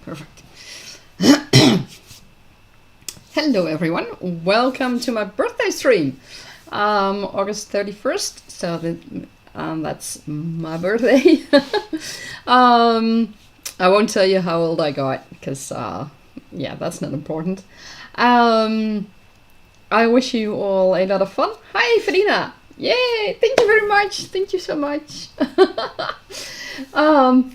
Perfect. Hello everyone, welcome to my birthday stream. August 31st, so that's my birthday. I won't tell you how old I got, because yeah, that's not important. I wish you all a lot of fun. Hi Farina! Yay! Thank you very much. Thank you so much.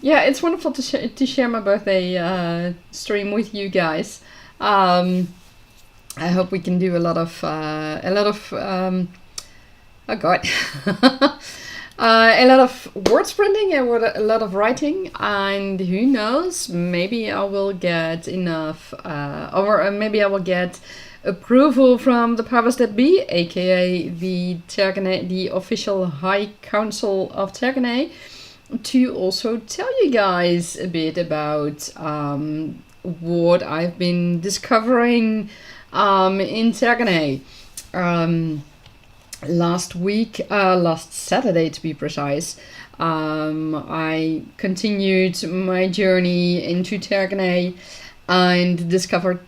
Yeah, it's wonderful to share my birthday stream with you guys. I hope we can do a lot of oh god, a lot of word printing and a lot of writing, and who knows, maybe I will get enough, or maybe I will get approval from the powers that be, aka the Tergaenae, the official High Council of Tergaenae, to also tell you guys a bit about what I've been discovering in Tergaenae. Last Saturday to be precise, I continued my journey into Tergaenae and discovered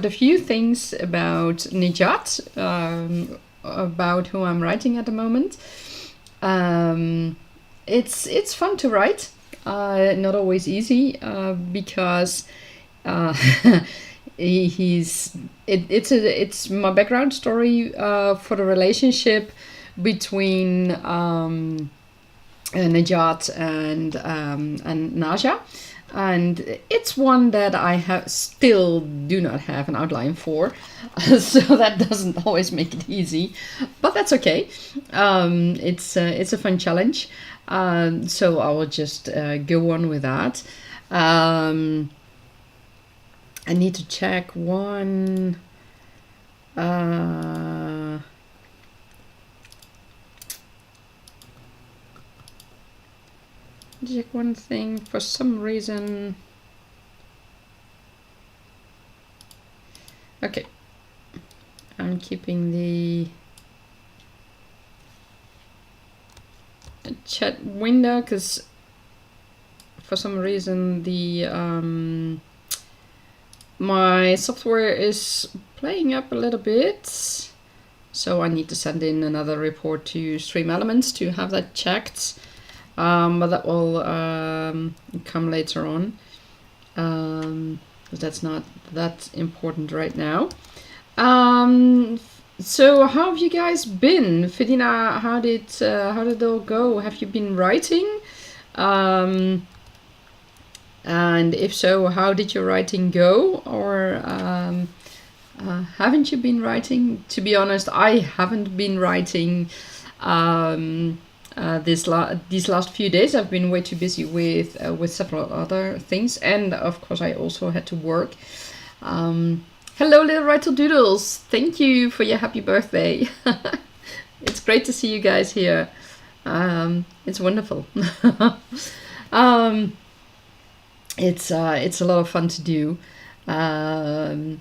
a few things about Nijat, about who I'm writing at the moment. It's fun to write, not always easy, because it's my background story for the relationship between Najat and Naja, and it's one that I still do not have an outline for, so that doesn't always make it easy, but that's okay. It's a fun challenge, so I will just go on with that. I need to check one. Check one thing for some reason. Okay, I'm keeping the chat window because for some reason the my software is playing up a little bit, so I need to send in another report to Stream Elements to have that checked. But that will come later on. That's not that important right now. So how have you guys been? Fedina, how did it all go? Have you been writing? And if so, how did your writing go? Or haven't you been writing? To be honest, I haven't been writing these last few days. I've been way too busy with several other things, and of course I also had to work. Hello little Writer Doodles, thank you for your happy birthday. It's great to see you guys here. It's wonderful. It's a lot of fun to do. To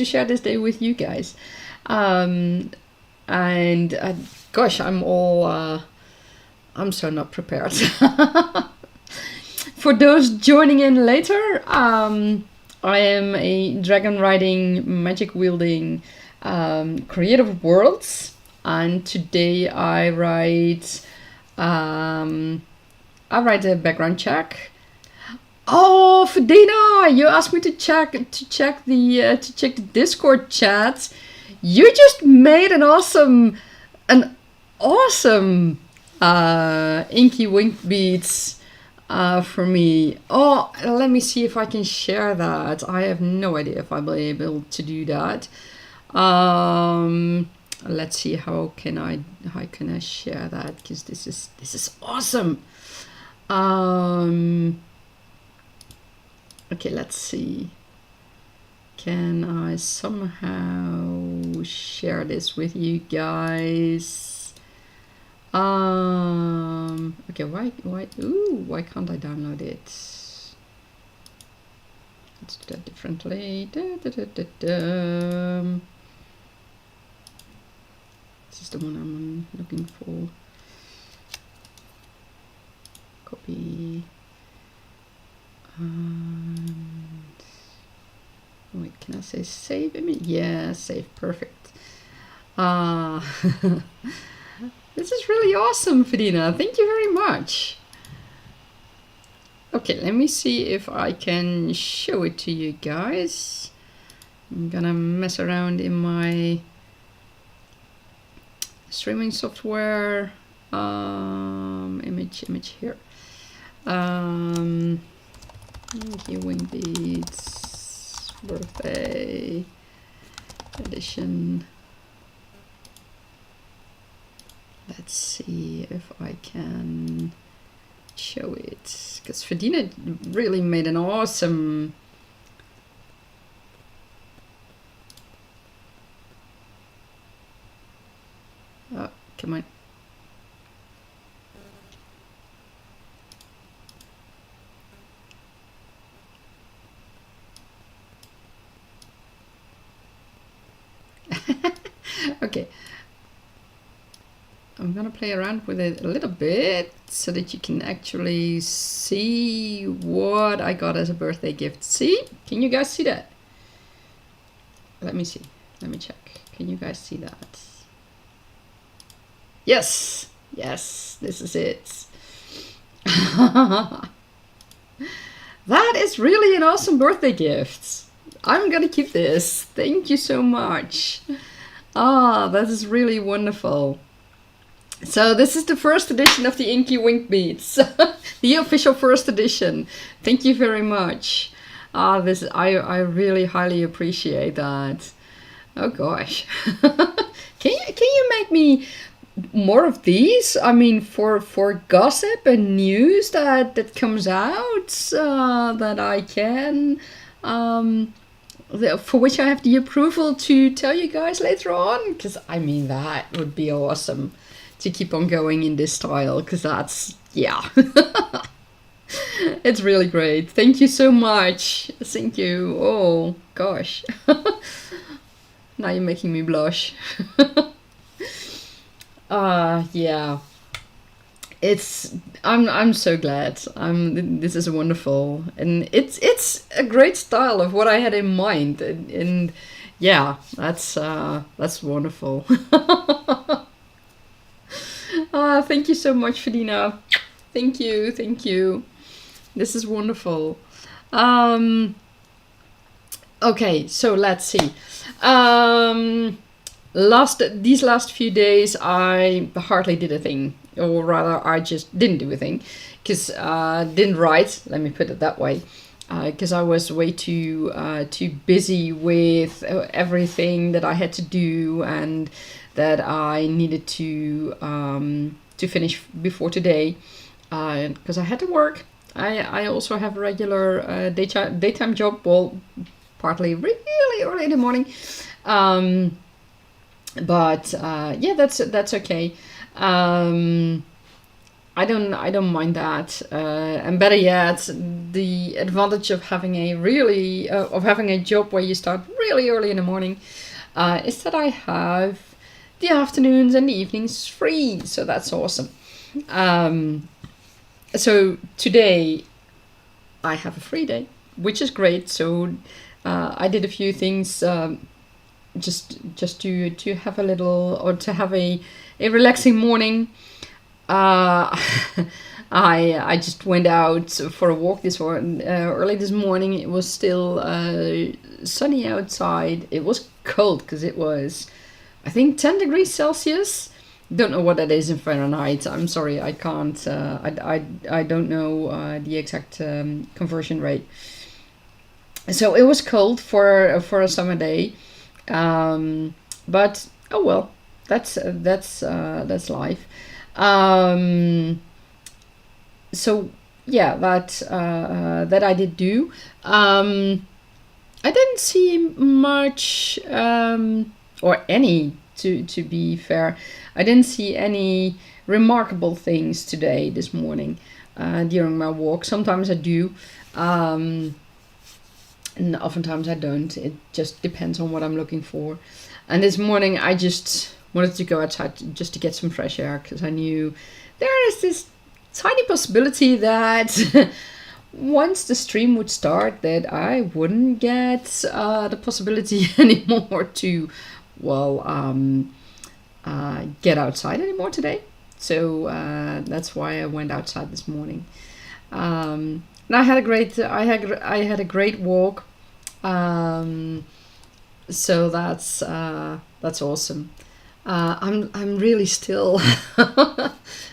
share this day with you guys. And gosh, I'm so not prepared. For those joining in later, I am a dragon riding, magic wielding, creator of worlds, and today I write a background check. Oh, Fedina, you asked me to check the Discord chat. You just made an awesome Inky Wink Beats for me. Oh, let me see if I can share that. I have no idea if I'll be able to do that. Let's see, how can I share that, because this is awesome. Okay, let's see. Can I somehow share this with you guys? Okay, why can't I download it? Let's do that differently. This is the one I'm looking for. say save image? Yeah, save, perfect. This is really awesome, Fedina. Thank you very much. Okay, let me see if I can show it to you guys. I'm gonna mess around in my streaming software. Image here. Wing Beats birthday edition. Let's see if I can show it, because Fedina really made an awesome come on. Okay, I'm gonna play around with it a little bit so that you can actually see what I got as a birthday gift. See? Can you guys see that? Let me see. Let me check. Can you guys see that? Yes! Yes, this is it. That is really an awesome birthday gift. I'm gonna keep this. Thank you so much. Ah, that is really wonderful. So this is the first edition of the Inky Wink Beats, the official first edition. Thank you very much. I really highly appreciate that. Oh gosh, can you make me more of these? I mean, for gossip and news that comes out, that I can. For which I have the approval to tell you guys later on, because I mean that would be awesome to keep on going in this style, because that's, yeah. It's really great. Thank you so much. Thank you. Oh gosh. Now you're making me blush. Yeah. I'm so glad. This is wonderful, and it's a great style of what I had in mind, and yeah, that's wonderful. Thank you so much, Fedina. Thank you, thank you. This is wonderful. Okay, so let's see. These last few days, I hardly did a thing. Or rather, I just didn't do a thing, because didn't write. Let me put it that way, because I was way too busy with everything that I had to do and that I needed to finish before today, because I had to work. I also have a regular daytime job. Well, partly really early in the morning, but yeah, that's okay. I don't mind that, and better yet, the advantage of having a job where you start really early in the morning, is that I have the afternoons and the evenings free, so that's awesome. So today I have a free day, which is great. So I did a few things, just to have a little, or to have a relaxing morning. I just went out for a walk early this morning. It was still sunny outside. It was cold because it was, I think, 10 degrees Celsius. Don't know what that is in Fahrenheit. I'm sorry, I can't. I don't know the exact conversion rate. So it was cold for a summer day, but oh well. That's life. So yeah, that I did do. I didn't see much, or any, to be fair. I didn't see any remarkable things this morning, during my walk. Sometimes I do, and oftentimes I don't. It just depends on what I'm looking for. And this morning I just wanted to go outside just to get some fresh air, because I knew there is this tiny possibility that once the stream would start, that I wouldn't get the possibility anymore to, well, get outside anymore today. So that's why I went outside this morning. And I had a great walk. So that's awesome. I'm really still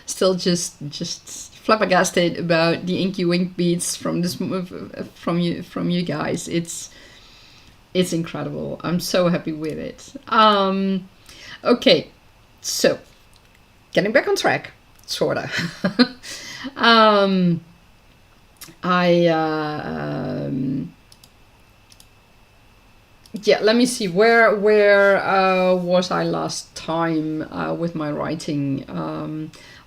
just flabbergasted about the Inky Wink beats from this from you guys. It's incredible. I'm so happy with it. Okay, so getting back on track, sorta. Yeah, let me see, where was I last time with my writing?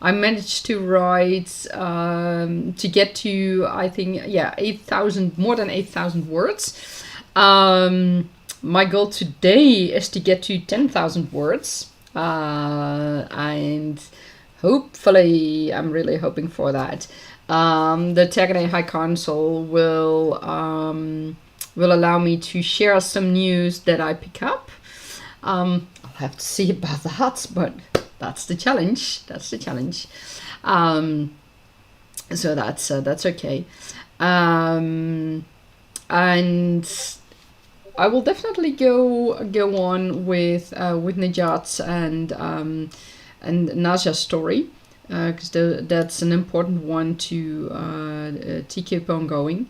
I managed to write to get to, I think, yeah, 8,000, more than 8,000 words. My goal today is to get to 10,000 words, and hopefully, I'm really hoping for that. The Tergaenae High Council will allow me to share some news that I pick up. I'll have to see about that, but that's the challenge. That's the challenge. So that's okay. And I will definitely go on with Najat's and Naja's story, because that's an important one to keep on going.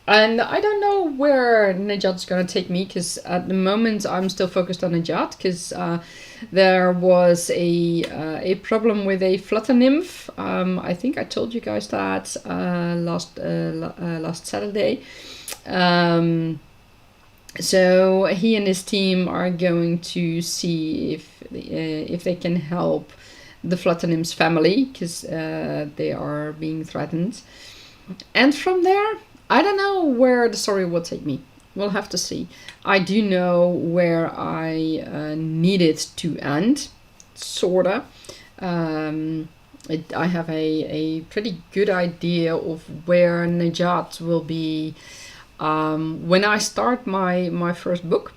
And I don't know where Najat's gonna take me, because at the moment I'm still focused on Najat, because there was a problem with a flutter nymph. I think I told you guys that last Saturday. So he and his team are going to see if they can help the flutter nymph's family, because they are being threatened. And from there, I don't know where the story will take me. We'll have to see. I do know where I need it to end, sorta. I have a pretty good idea of where Najat will be when I start my first book.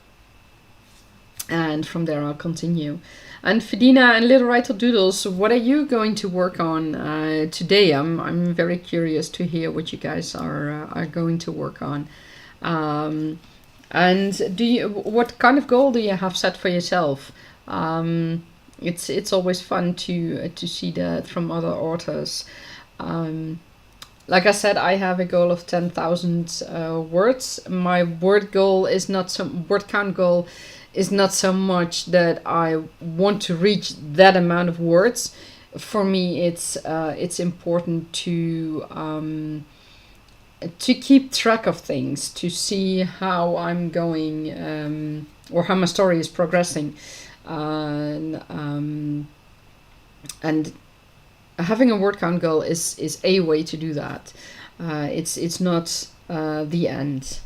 And from there I'll continue. And Fedina and Little Writer Doodles, what are you going to work on today? I'm very curious to hear what you guys are going to work on. And what kind of goal do you have set for yourself? It's always fun to see that from other authors. Like I said, I have a goal of 10,000 words. My word count goal is not so much that I want to reach that amount of words. For me, it's important to keep track of things, to see how I'm going, or how my story is progressing, and having a word count goal is a way to do that. It's not the end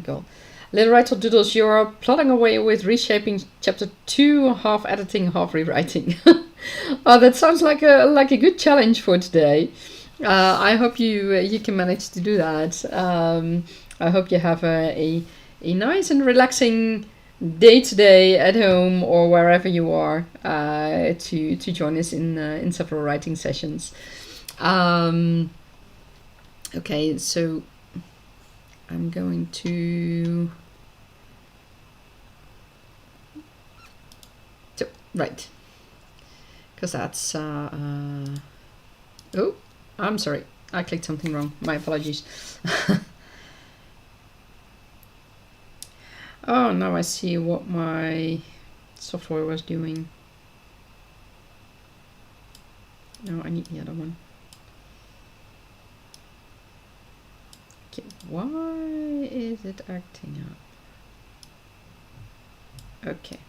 goal. Little Writer Doodles, you're plodding away with reshaping chapter 2, half editing, half rewriting. Oh, that sounds like a good challenge for today. I hope you can manage to do that. I hope you have a nice and relaxing day today at home or wherever you are to join us in several writing sessions. Okay, so I'm going to... Right. Because that's... oh, I'm sorry. I clicked something wrong. My apologies. Oh, now I see what my software was doing. No, I need the other one. Okay, why is it acting up? Okay.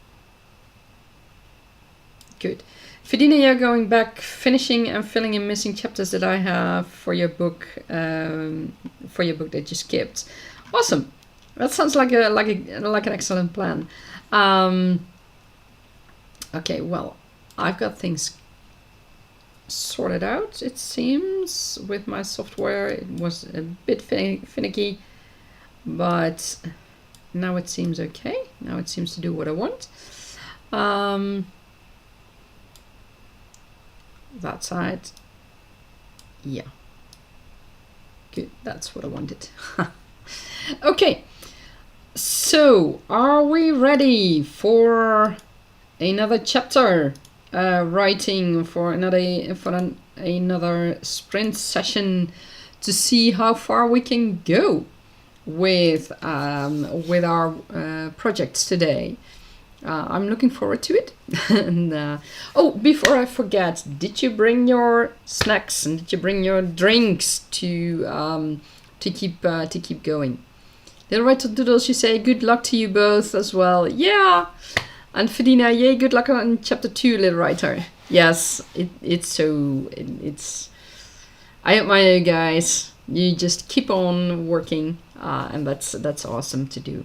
Good. Fedina, you're going back, finishing and filling in missing chapters that I have for your book that you skipped. Awesome. That sounds like an excellent plan. Okay, well, I've got things sorted out, it seems. With my software it was a bit finicky, but now it seems okay. Now it seems to do what I want. That side, yeah, good, that's what I wanted. Okay, so are we ready for another chapter? Writing for another sprint session to see how far we can go with our projects today. I'm looking forward to it. And oh, before I forget, did you bring your snacks and did you bring your drinks to keep going? Little Red Doodles, you say good luck to you both as well. Yeah. And Fedina, yay, good luck on chapter 2, Little Writer. Yes, it's I admire you guys. You just keep on working, and that's awesome to do.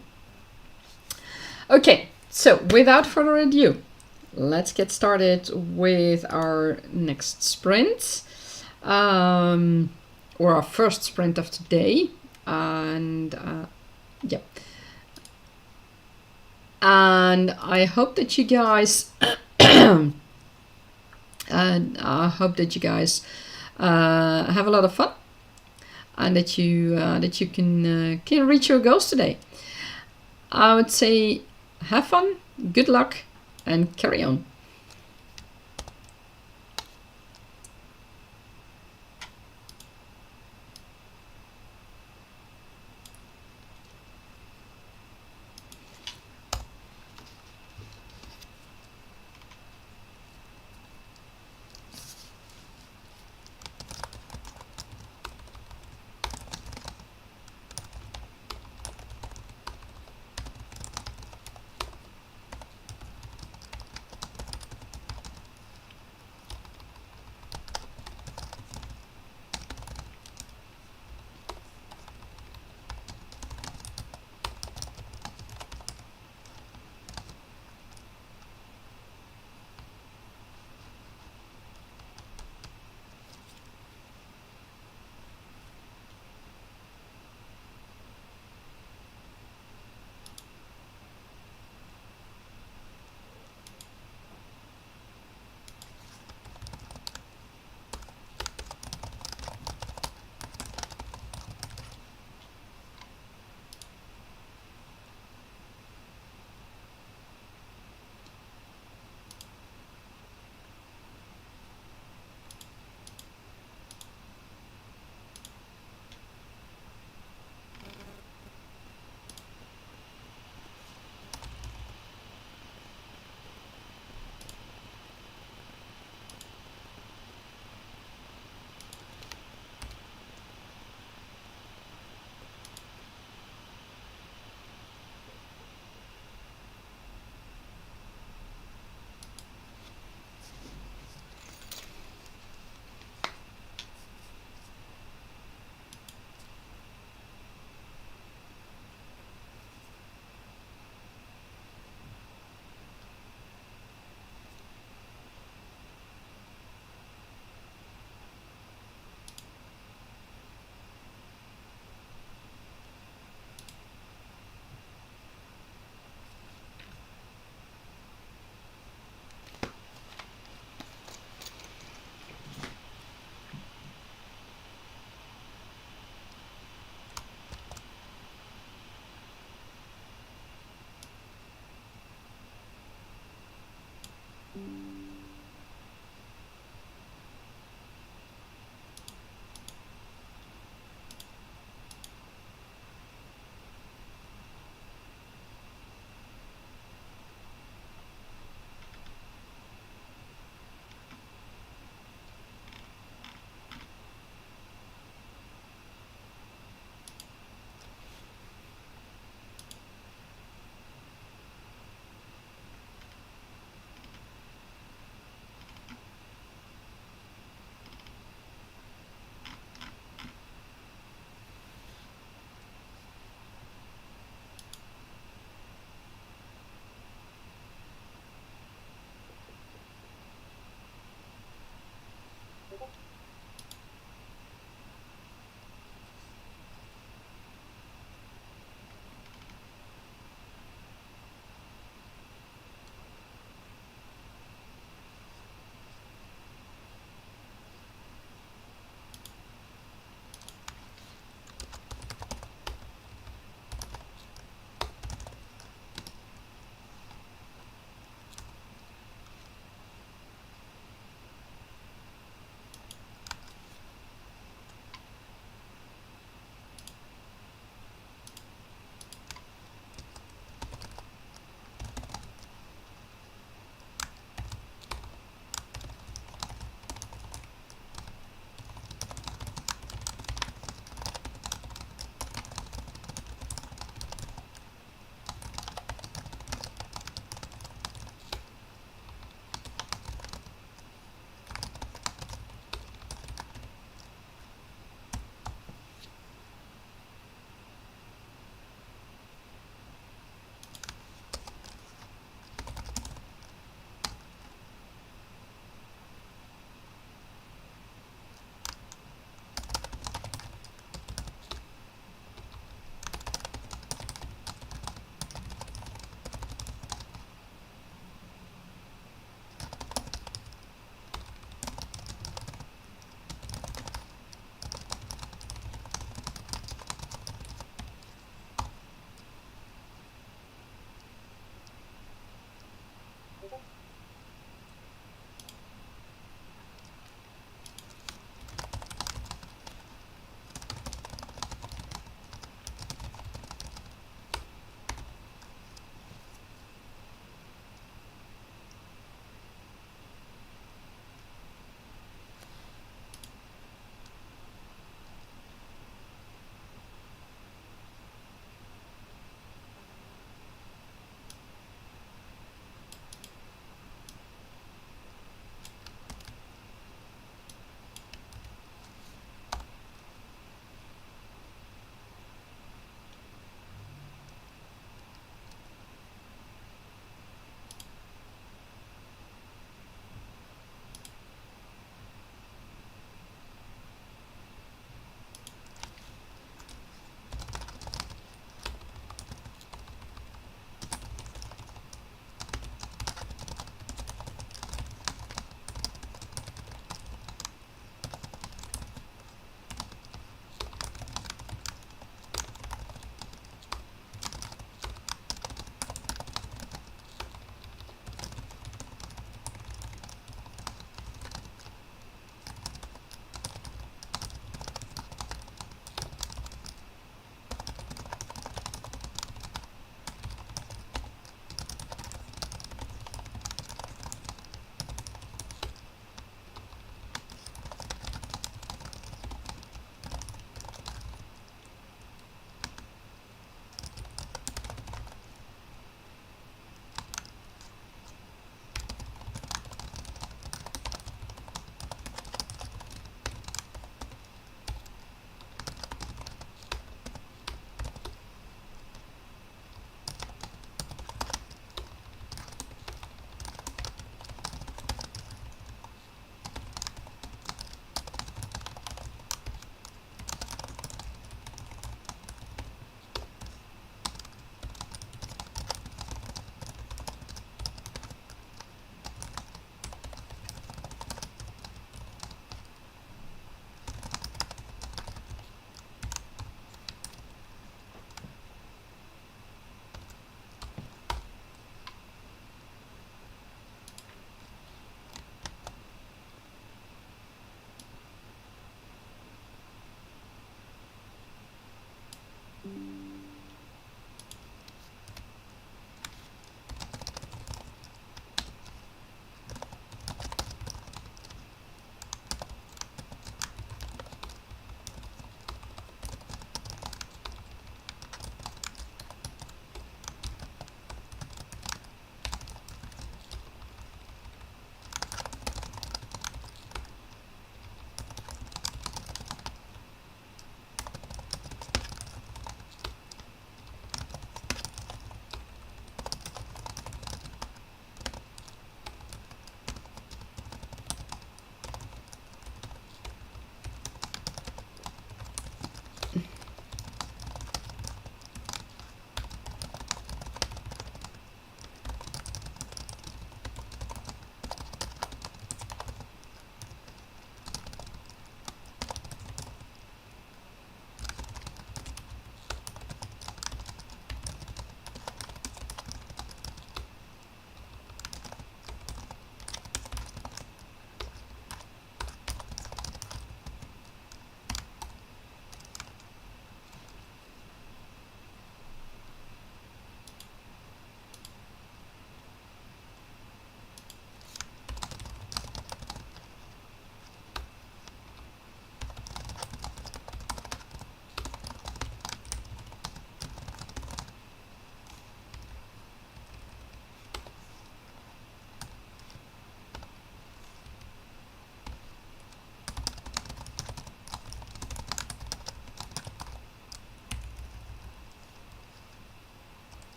Okay, so without further ado, let's get started with our next sprint, or our first sprint of today, and yeah. And I hope that you guys have a lot of fun, and that you can reach your goals today. I would say have fun, good luck, and carry on.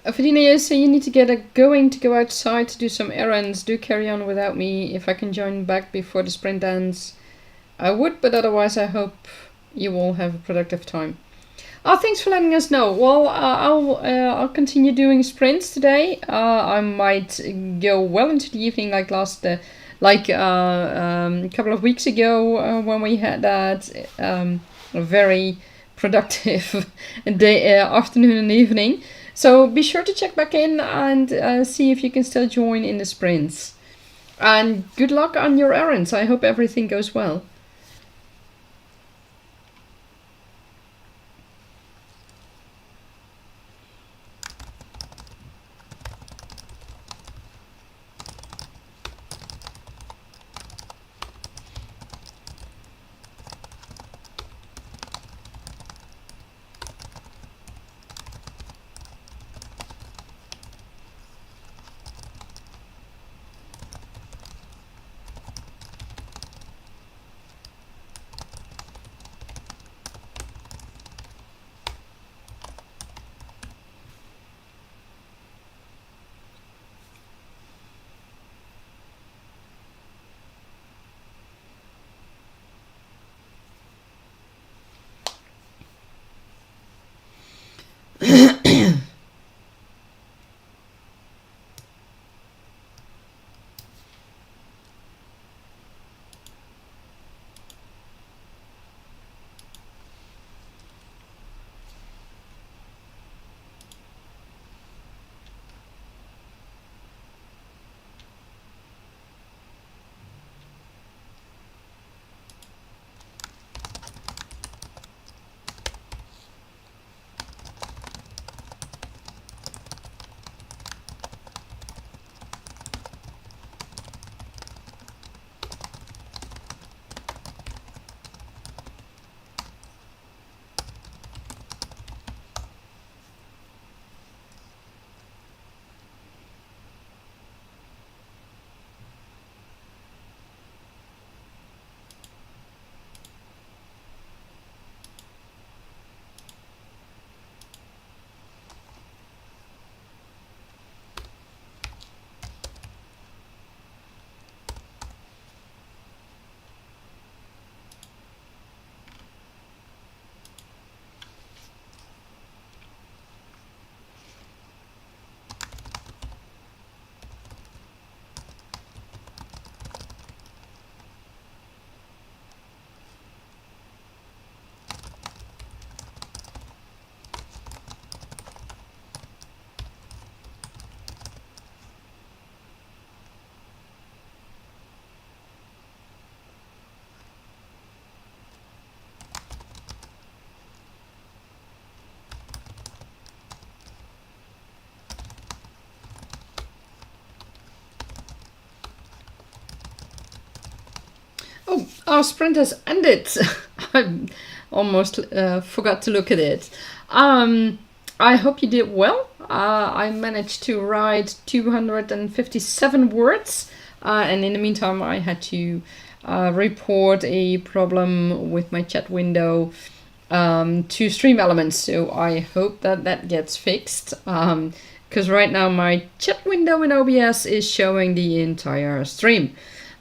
Fadina, you say you need to get going to go outside to do some errands. Do carry on without me. If I can join back before the sprint ends, I would, but otherwise I hope you all have a productive time. Oh, thanks for letting us know. Well, I'll continue doing sprints today. I might go well into the evening, like a couple of weeks ago when we had that a very productive day, afternoon and evening. So be sure to check back in and see if you can still join in the sprints. And good luck on your errands. I hope everything goes well. Oh, our sprint has ended. I almost forgot to look at it. I hope you did well. I managed to write 257 words, and in the meantime I had to report a problem with my chat window to Stream Elements, so I hope that that gets fixed. Because right now my chat window in OBS is showing the entire stream,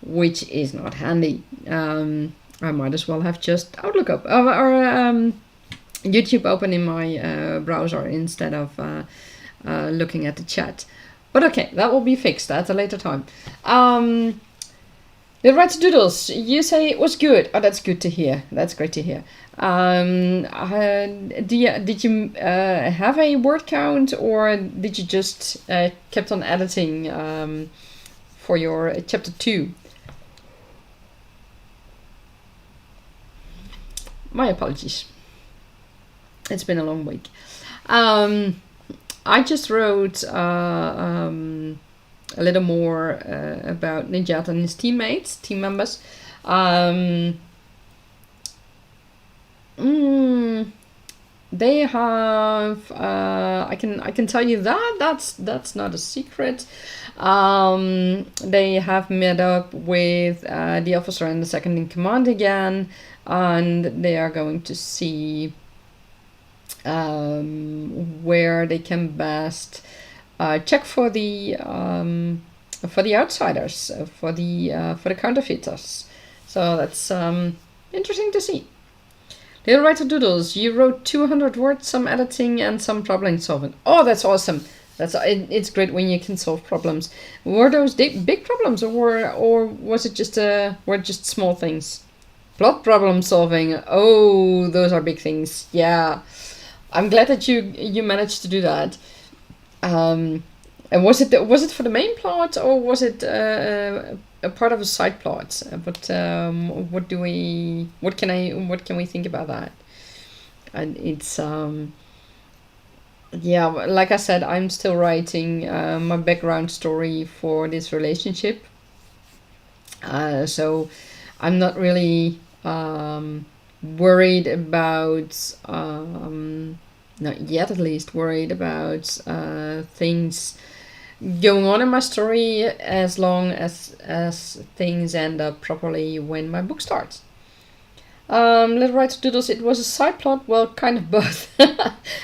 which is not handy. I might as well have just Outlook up or YouTube open in my browser instead of looking at the chat. But okay, that will be fixed at a later time. The Red Doodles, you say it was good. Oh, that's good to hear. That's great to hear. Did you have a word count, or did you just kept on editing for your chapter 2? My apologies. It's been a long week. I just wrote a little more about Nijat and his team members. They have. I can tell you that's not a secret. They have met up with the officer and the second in command again, and they are going to see where they can best check for the outsiders, for the counterfeiters. So that's interesting to see. Little Writer Doodles, you wrote 200 words, some editing and some problem solving. Oh, that's awesome. It's great when you can solve problems. Were those big problems, or was it were just small things? Plot problem solving. Oh, those are big things. Yeah, I'm glad that you managed to do that. And was it for the main plot, or was it a part of a side plot? What can we think about that? And it's yeah, like I said, I'm still writing my background story for this relationship. So I'm not really worried about, not yet at least, worried about things going on in my story, as long as things end up properly when my book starts. Little Writer Doodles, it was a side plot. Well, kind of both.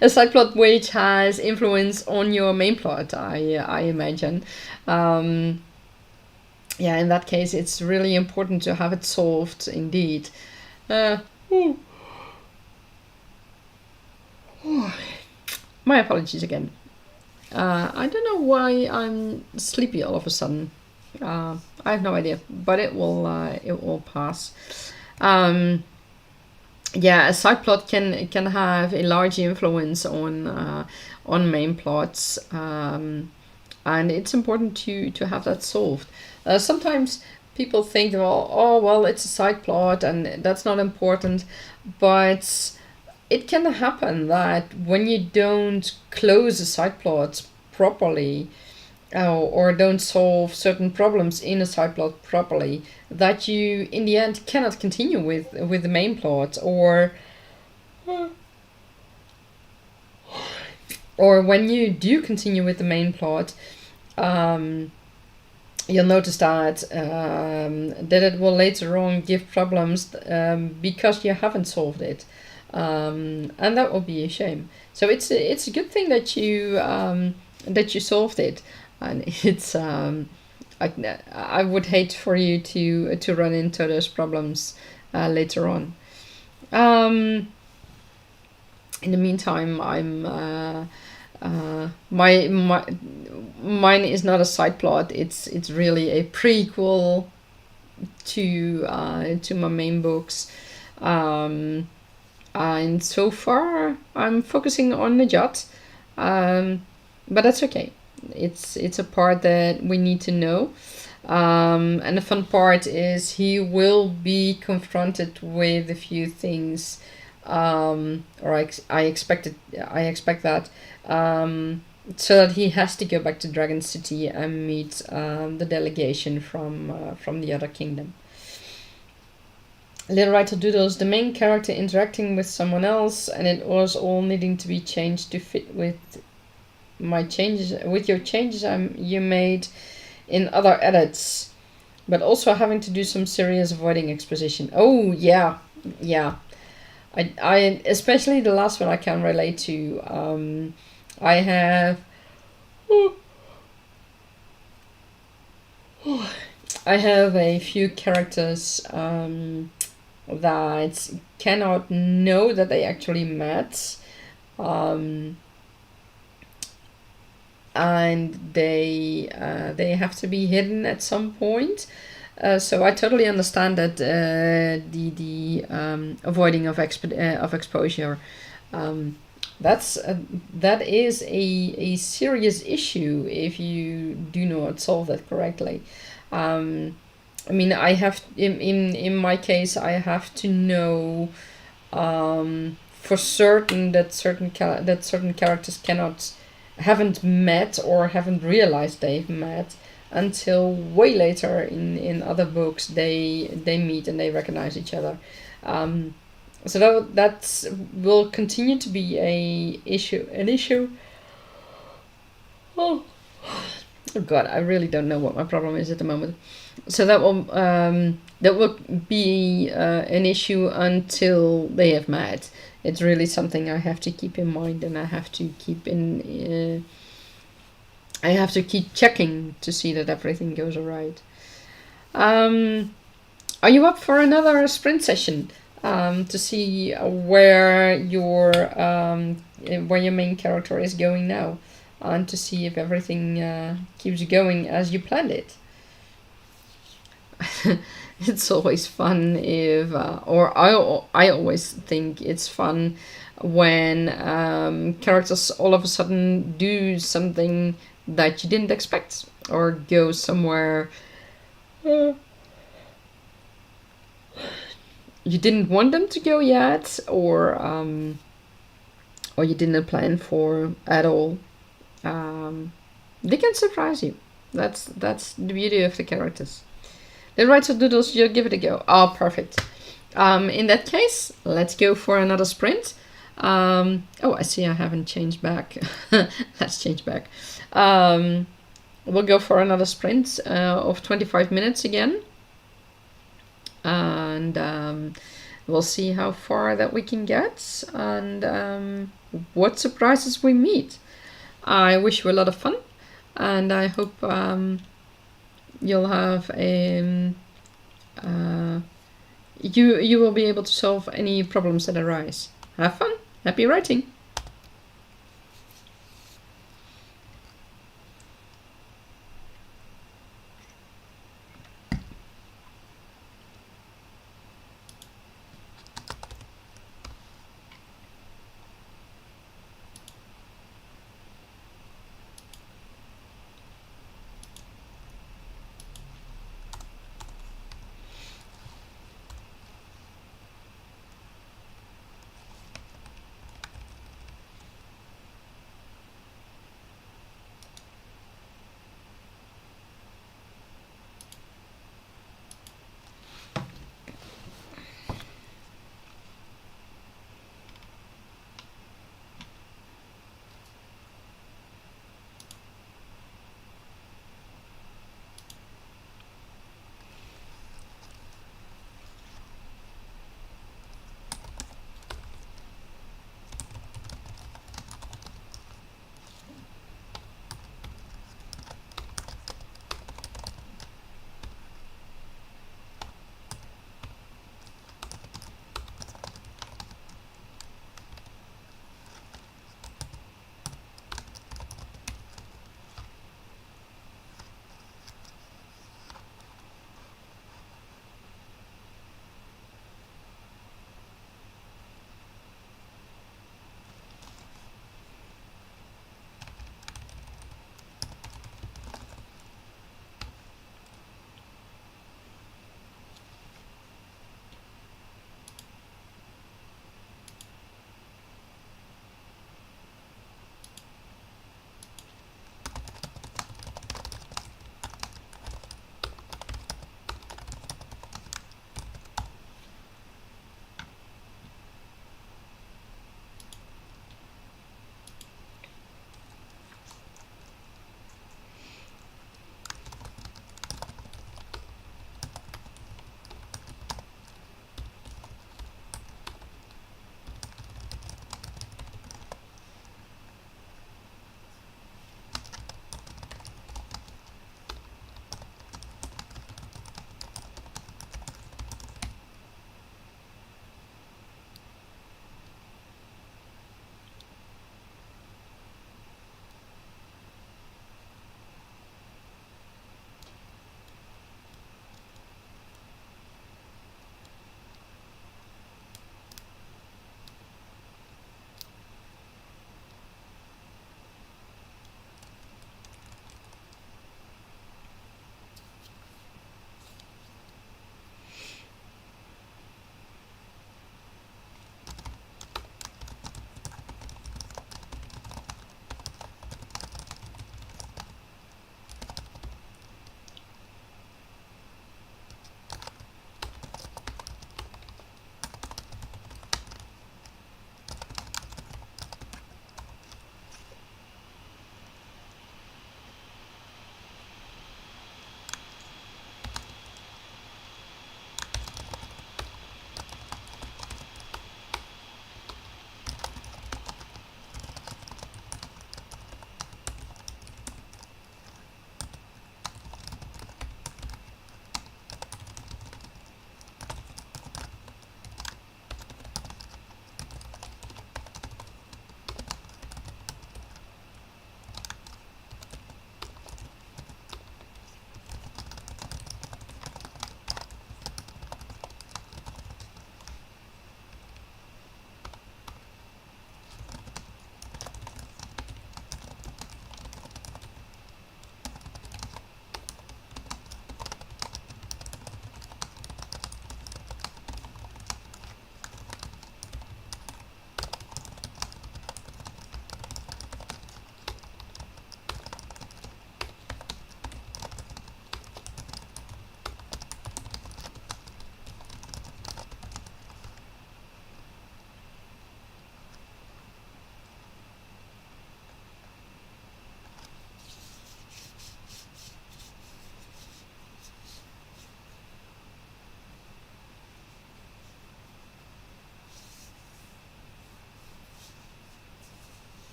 A side plot which has influence on your main plot, I imagine. Yeah, in that case, it's really important to have it solved, indeed. My apologies again. I don't know why I'm sleepy all of a sudden. I have no idea, but it will pass. Yeah, a side plot can have a large influence on main plots, and it's important to have that solved. Sometimes people think, well, it's a side plot and that's not important, but it can happen that when you don't close a side plot properly, or don't solve certain problems in a side plot properly, that you in the end cannot continue with the main plot, or when you do continue with the main plot, you'll notice that it will later on give problems because you haven't solved it, and that will be a shame. So it's a good thing that you solved it. And it's I would hate for you to run into those problems later on. In the meantime, I'm mine is not a side plot. It's really a prequel to my main books, and so far I'm focusing on Najat, but that's okay. It's a part that we need to know, and the fun part is he will be confronted with a few things, or I expect that, so that he has to go back to Dragon City and meet the delegation from the other kingdom. Little Writer Doodles, the main character interacting with someone else, and it was all needing to be changed to fit with your changes you made in other edits, but also having to do some serious avoiding exposition. Oh yeah. I especially the last one I can relate to. I have a few characters that cannot know that they actually met. And they have to be hidden at some point. So I totally understand that the avoiding of exposure. That is a serious issue if you do not solve that correctly. I mean, I have in my case I have to know for certain that certain characters haven't met or haven't realized they've met until way later in other books they meet and they recognize each other. So that will continue to be an issue. Oh God, I really don't know what my problem is at the moment. So that will be an issue until they have met. it's really something I have to keep in mind, and I have to keep in. I have to keep checking to see that everything goes alright. Are you up for another sprint session to see where your main character is going now, and to see if everything keeps going as you planned it? It's always fun if, or I always think it's fun when characters all of a sudden do something that you didn't expect, or go somewhere you didn't want them to go yet, or you didn't plan for at all. They can surprise you. That's the beauty of the characters. The right, so doodles, you give it a go. Oh, perfect. In that case, let's go for another sprint. Oh, I see I haven't changed back. Let's change back. We'll go for another sprint of 25 minutes again. And we'll see how far that we can get, and what surprises we meet. I wish you a lot of fun, and I hope you'll have you will be able to solve any problems that arise. Have fun. Happy writing.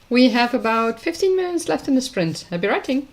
We have about 15 minutes left in the sprint. Happy writing!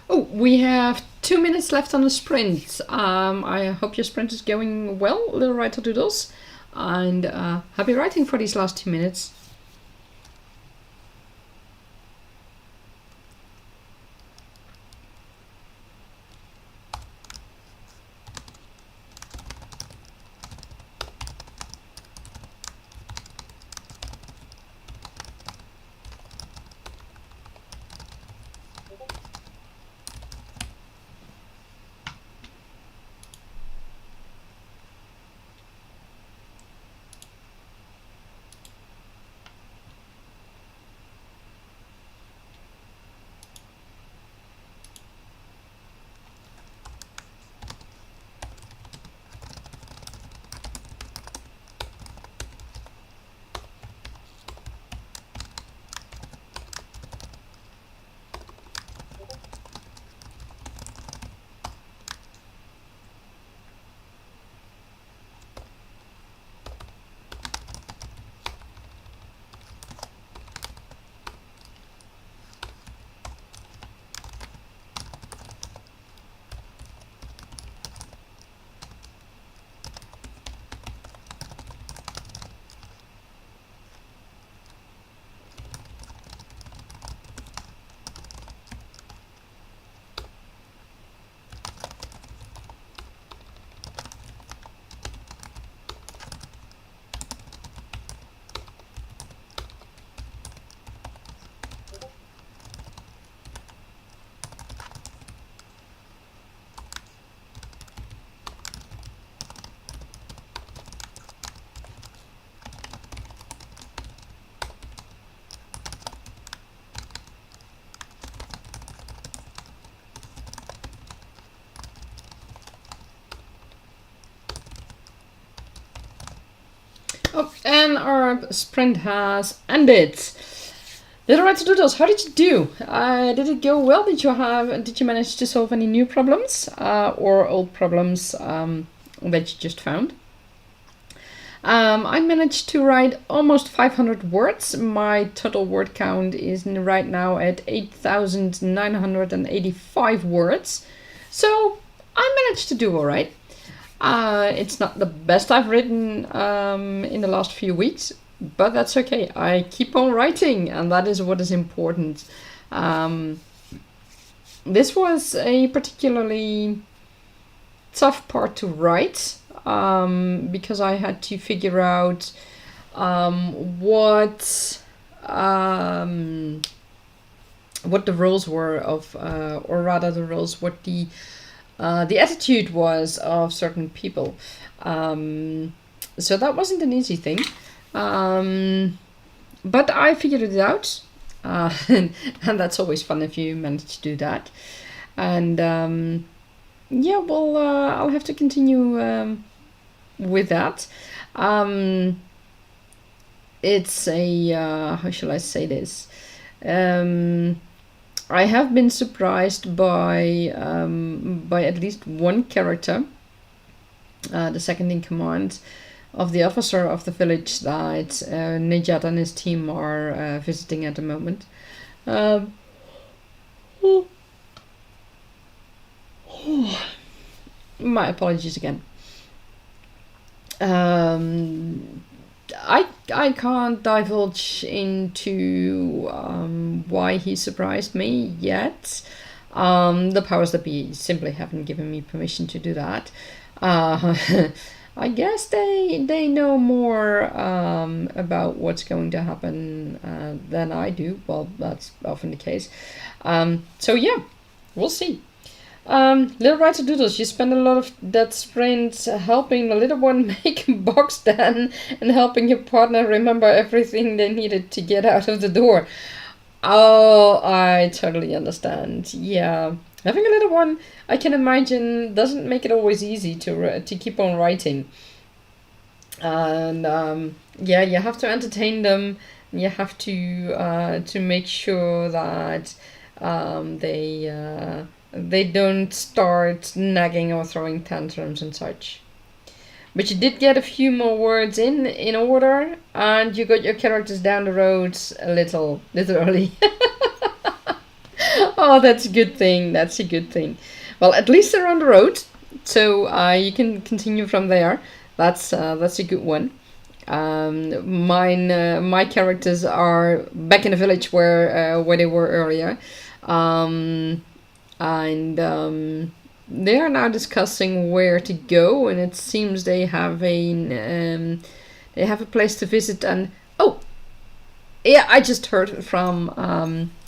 Oh, we have 2 minutes left on the sprint. I hope your sprint is going well, little writer doodles, and happy writing for these last 2 minutes. Oh, and our sprint has ended. Little writer doodles, how did you do? Did it go well? Did you manage to solve any new problems or old problems that you just found? I managed to write almost 500 words. My total word count is right now at 8,985 words. So I managed to do all right. It's not the best I've written in the last few weeks, but that's okay. I keep on writing, and that is what is important. This was a particularly tough part to write because I had to figure out what the roles were of, or rather the roles, what the attitude was of certain people. So that wasn't an easy thing. But I figured it out. And that's always fun if you manage to do that. And yeah, well, I'll have to continue with that. It's a, how shall I say this? I have been surprised by at least one character, the second in command of the officer of the village that Nejat and his team are visiting at the moment. My apologies again. I can't divulge into why he surprised me yet. The powers that be simply haven't given me permission to do that. I guess they know more about what's going to happen than I do. Well, that's often the case. So yeah, we'll see. Little writer doodles, you spend a lot of that sprint helping the little one make a box den and helping your partner remember everything they needed to get out of the door. Oh, I totally understand. Yeah, having a little one, I can imagine, doesn't make it always easy to keep on writing. And yeah, you have to entertain them. You have to make sure that they don't start nagging or throwing tantrums and such. But you did get a few more words in order, and you got your characters down the road a little early. Oh, that's a good thing. That's a good thing. Well, at least they're on the road, so you can continue from there. That's a good one. My characters are back in the village where they were earlier, um, and they are now discussing where to go. And it seems they have a place to visit. And oh, yeah, I just heard from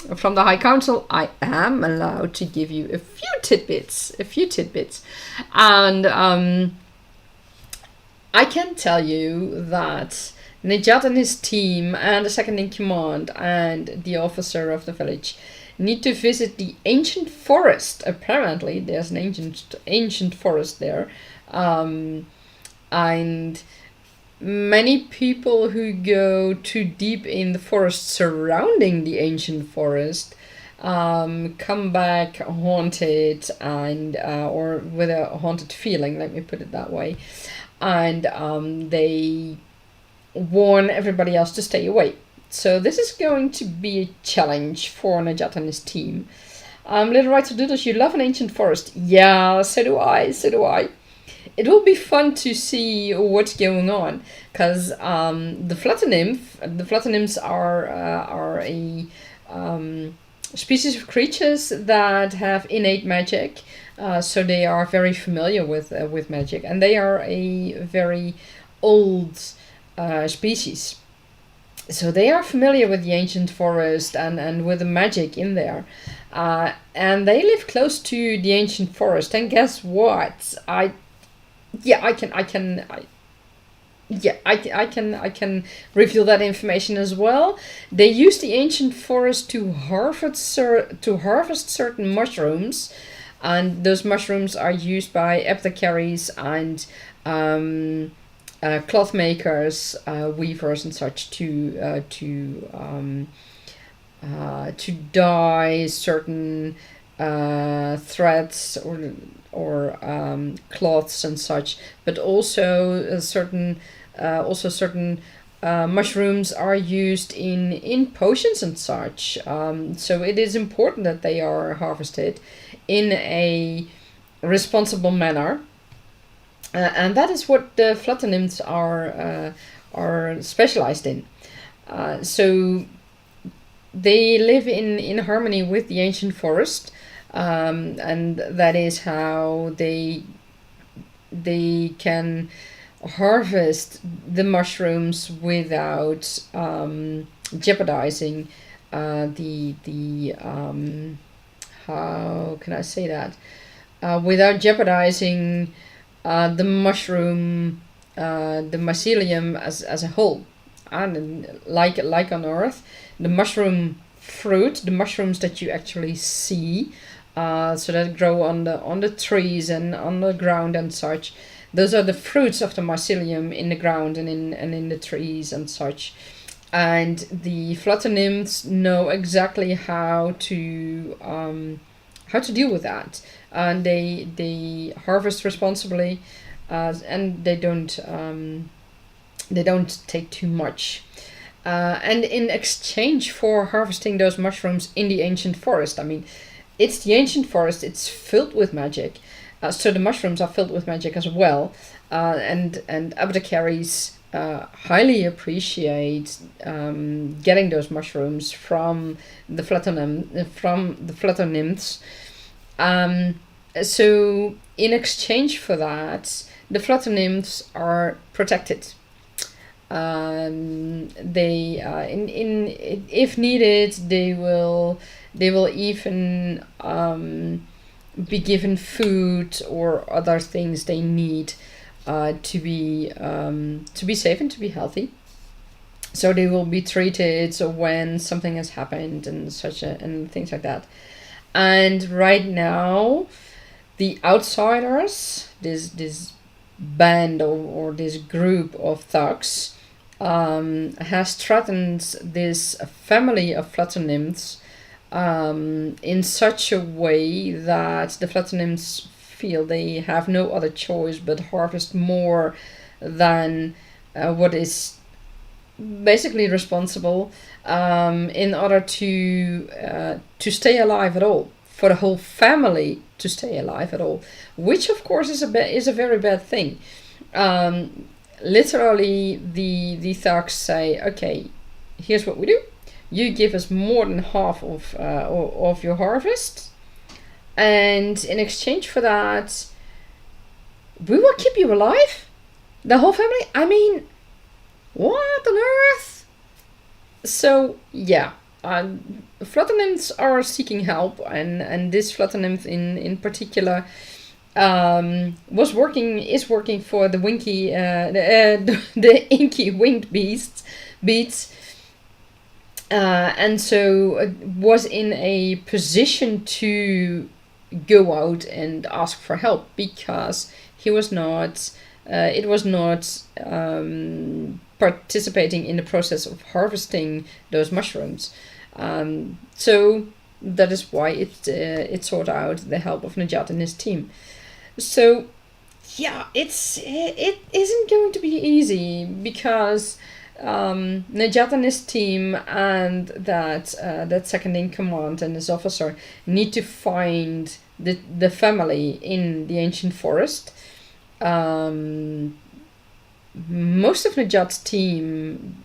the High Council. I am allowed to give you a few tidbits, and I can tell you that Nejat and his team and the second in command and the officer of the village need to visit the ancient forest. Apparently, there's an ancient forest there, and many people who go too deep in the forest surrounding the ancient forest come back haunted and or with a haunted feeling. Let me put it that way. And they warn everybody else to stay away. So this is going to be a challenge for Najat and his team. Little Rights of Doodles, you love an ancient forest. Yeah, so do I. It will be fun to see what's going on, because the flutter nymphs are a species of creatures that have innate magic. So they are very familiar with magic, and they are a very old species. So they are familiar with the ancient forest and with the magic in there. And they live close to the ancient forest. And guess what? I can reveal that information as well. They use the ancient forest to harvest certain mushrooms, and those mushrooms are used by apothecaries and cloth makers, weavers, and such to dye certain threads or cloths and such. But also certain mushrooms are used in potions and such. So it is important that they are harvested in a responsible manner. And that is what the flutter nymphs are specialized in. So they live in harmony with the ancient forest, and that is how they can harvest the mushrooms without jeopardizing the how can I say that? Without jeopardizing the mushroom, the mycelium as a whole. And like on Earth, the mushroom fruit, the mushrooms that you actually see, so that grow on the trees and on the ground and such, those are the fruits of the mycelium in the ground and in the trees and such. And the flutter nymphs know exactly how to deal with that, and they harvest responsibly, and they don't take too much. And in exchange for harvesting those mushrooms in the ancient forest, I mean, it's the ancient forest, it's filled with magic, so the mushrooms are filled with magic as well, and apothecaries highly appreciate getting those mushrooms from the flutter nymphs. So in exchange for that, the flutter nymphs are protected. They if needed, they will even be given food or other things they need to be safe and to be healthy. So they will be treated when something has happened and and things like that. And right now, the outsiders, this band or this group of thugs, has threatened this family of flutter nymphs in such a way that the flutter nymphs feel they have no other choice but harvest more than what is basically responsible in order to stay alive at all, for the whole family to stay alive at all, which of course is a very bad thing. Literally, the thugs say, okay, here's what we do. You give us more than half of your harvest, and in exchange for that, we will keep you alive, the whole family. I mean, what on earth? So yeah, flutter nymphs are seeking help, and this flutter nymph in particular is working for the winky the inky winged beasts, and so was in a position to go out and ask for help, because he was not participating in the process of harvesting those mushrooms. So that is why it sought out the help of Najat and his team. So yeah, it isn't going to be easy, because Najat and his team and that second in command and his officer need to find the family in the ancient forest. Most of Najat's team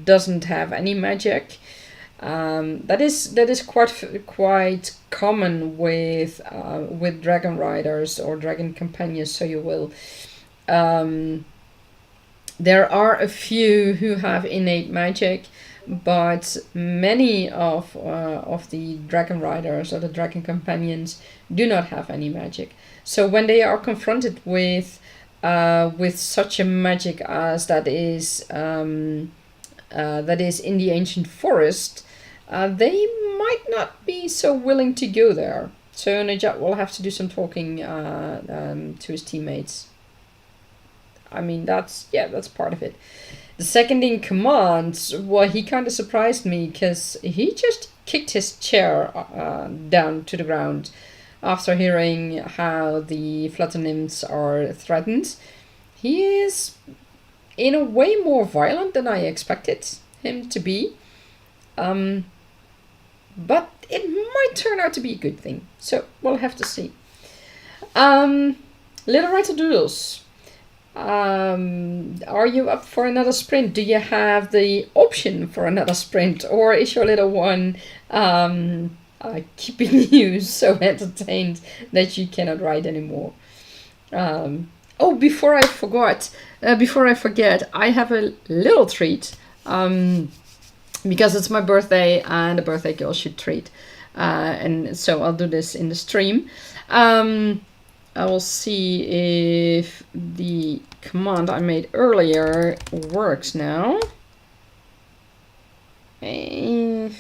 doesn't have any magic. That is quite common with dragon riders or dragon companions, so you will. There are a few who have innate magic, but many of the dragon riders or the dragon companions do not have any magic. So when they are confronted with such a magic as that is in the ancient forest, they might not be so willing to go there. So Najat will have to do some talking to his teammates. I mean, that's part of it. The second in command, well, he kind of surprised me, because he just kicked his chair down to the ground after hearing how the flutter nymphs are threatened. He is in a way more violent than I expected him to be. But it might turn out to be a good thing. So we'll have to see. Little Writer Doodles. Are you up for another sprint? Do you have the option for another sprint? Or is your little one keeping you so entertained that you cannot ride anymore? Oh, before I forget, I have a little treat. Because it's my birthday and a birthday girl should treat. And so I'll do this in the stream. I will see if the command I made earlier works now. It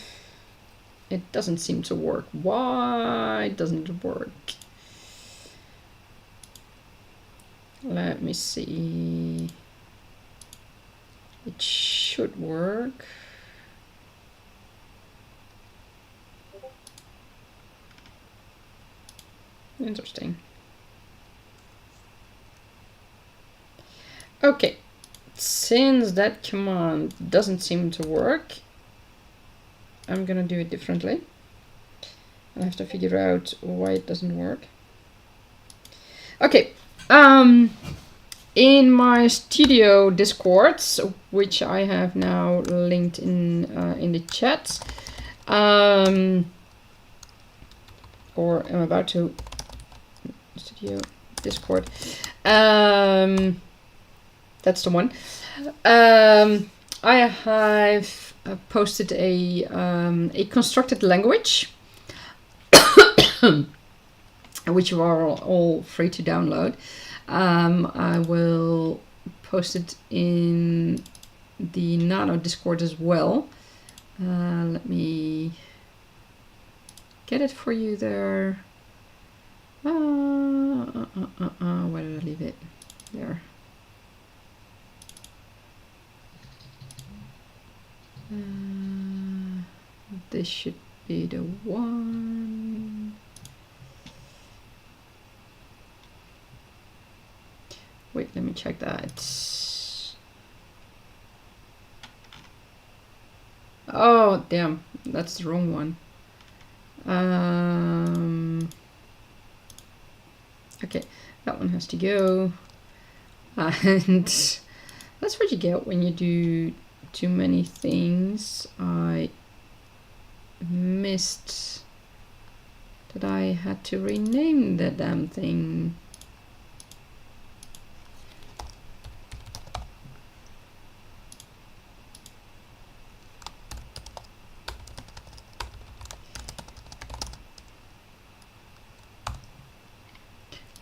doesn't seem to work. Why doesn't it work? Let me see. It should work. Interesting. Okay, since that command doesn't seem to work, I'm gonna do it differently. I have to figure out why it doesn't work. Okay, in my studio Discords, which I have now linked in the chat, or I'm about to studio Discord. That's the one. I have posted a constructed language, which you are all free to download. I will post it in the Nano Discord as well. Let me get it for you there. Where did I leave it? There. This should be the one. Wait, let me check that. Oh, damn. That's the wrong one. Okay, that one has to go. And that's what you get when you do too many things. I missed that I had to rename the damn thing.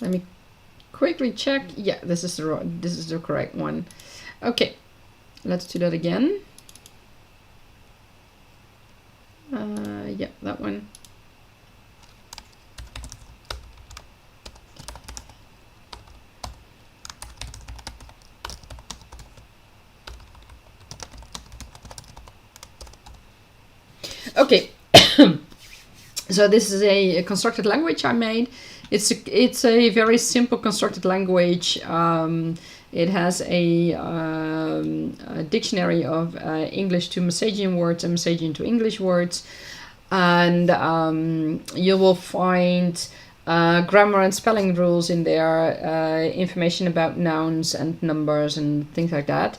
Let me quickly check. Yeah, this is the correct one. Okay, let's do that again. Yeah, that one. Okay, so this is a constructed language I made. It's a very simple constructed language. It has a dictionary of English to Messagian words and Messagian to English words, and you will find grammar and spelling rules in there, information about nouns and numbers and things like that.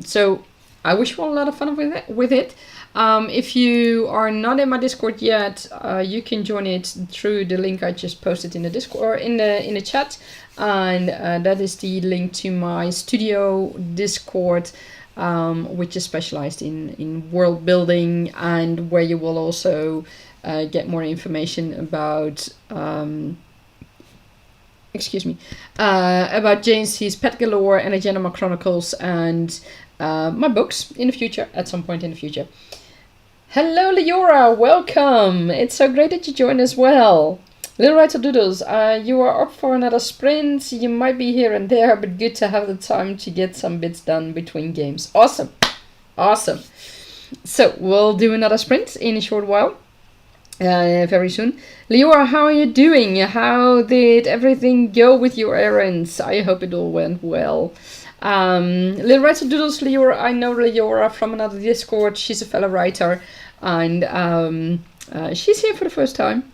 So I wish you all a lot of fun with it. If you are not in my Discord yet, you can join it through the link I just posted in the Discord or in the chat, and that is the link to my studio Discord, which is specialized in world building, and where you will also get more information about about Jane's Pet Galore and Agenoma Chronicles and my books in the future, at some point in the future. Hello Leora, welcome! It's so great that you joined as well. Little Writer Doodles, you are up for another sprint. You might be here and there, but good to have the time to get some bits done between games. Awesome, awesome. So we'll do another sprint in a short while, very soon. Leora, how are you doing? How did everything go with your errands? I hope it all went well. Little Writer Doodles, Leora, I know Leora from another Discord. She's a fellow writer, and she's here for the first time.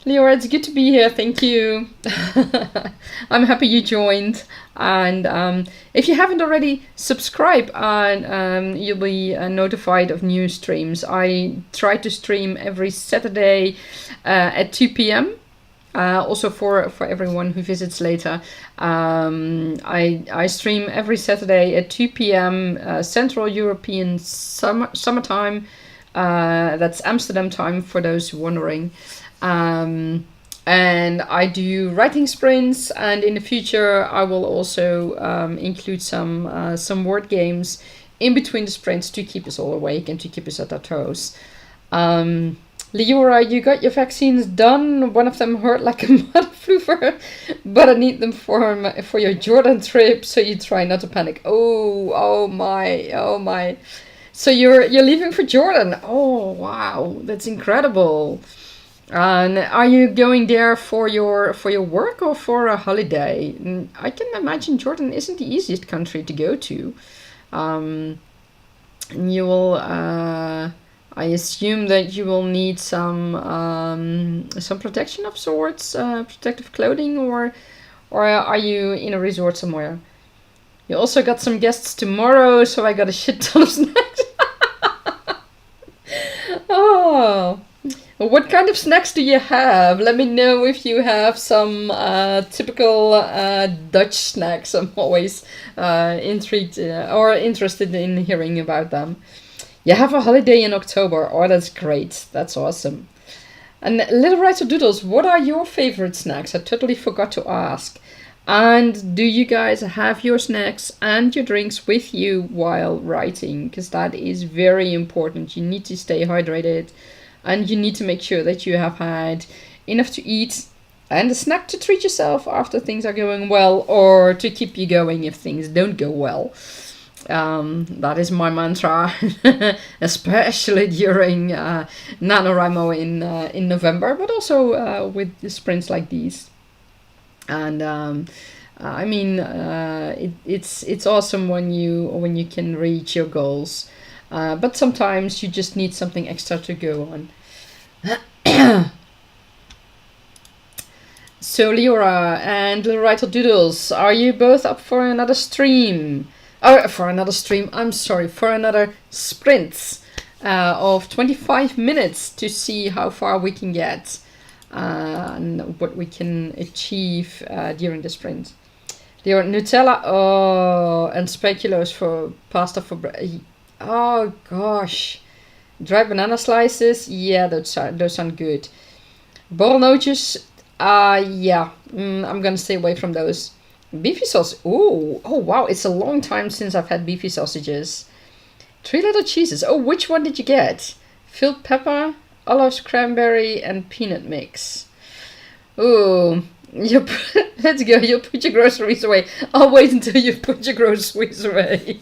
Leora, it's good to be here. Thank you. I'm happy you joined. And if you haven't already, subscribe and you'll be notified of new streams. I try to stream every Saturday at 2 p.m. Also for everyone who visits later. I stream every Saturday at 2 p.m. Central European summertime. That's Amsterdam time for those wondering. And I do writing sprints, and in the future I will also include some word games in between the sprints to keep us all awake and to keep us at our toes. Leora, you got your vaccines done. One of them hurt like a mother floofer, but I need them for your Jordan trip, so you try not to panic. Oh my. So you're leaving for Jordan. Oh wow, that's incredible. And are you going there for your work or for a holiday? I can imagine Jordan isn't the easiest country to go to. You will, I assume that you will need some protection of sorts, protective clothing, or are you in a resort somewhere? You also got some guests tomorrow, so I got a shit ton of snacks. Oh. What kind of snacks do you have? Let me know if you have some typical Dutch snacks. I'm always intrigued or interested in hearing about them. You have a holiday in October. Oh, that's great. That's awesome. And Little Writer Doodles, what are your favorite snacks? I totally forgot to ask. And do you guys have your snacks and your drinks with you while writing? Because that is very important. You need to stay hydrated. And you need to make sure that you have had enough to eat and a snack to treat yourself after things are going well, or to keep you going if things don't go well. That is my mantra, especially during NaNoWriMo in November, but also with the sprints like these. And I mean, it's awesome when you can reach your goals. But sometimes you just need something extra to go on. So Leora and Little Writer Doodles, are you both up for another stream? For another stream, I'm sorry, for another sprint of 25 minutes to see how far we can get and what we can achieve during the sprint. Your Nutella, and speculoos for pasta for bread. Oh gosh, dried banana slices. Yeah, those sound good. Borrelnootjes. Yeah, I'm gonna stay away from those. Beefy sausage. Ooh, oh wow, it's a long time since I've had beefy sausages. 3 little cheeses. Oh, which one did you get? Filled pepper, olives, cranberry, and peanut mix. Ooh, let's go. You'll put your groceries away. I'll wait until you've put your groceries away.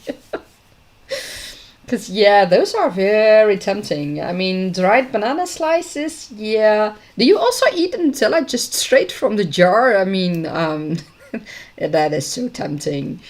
Because, yeah, those are very tempting. I mean, dried banana slices, yeah. Do you also eat Nutella just straight from the jar? I mean, that is so tempting.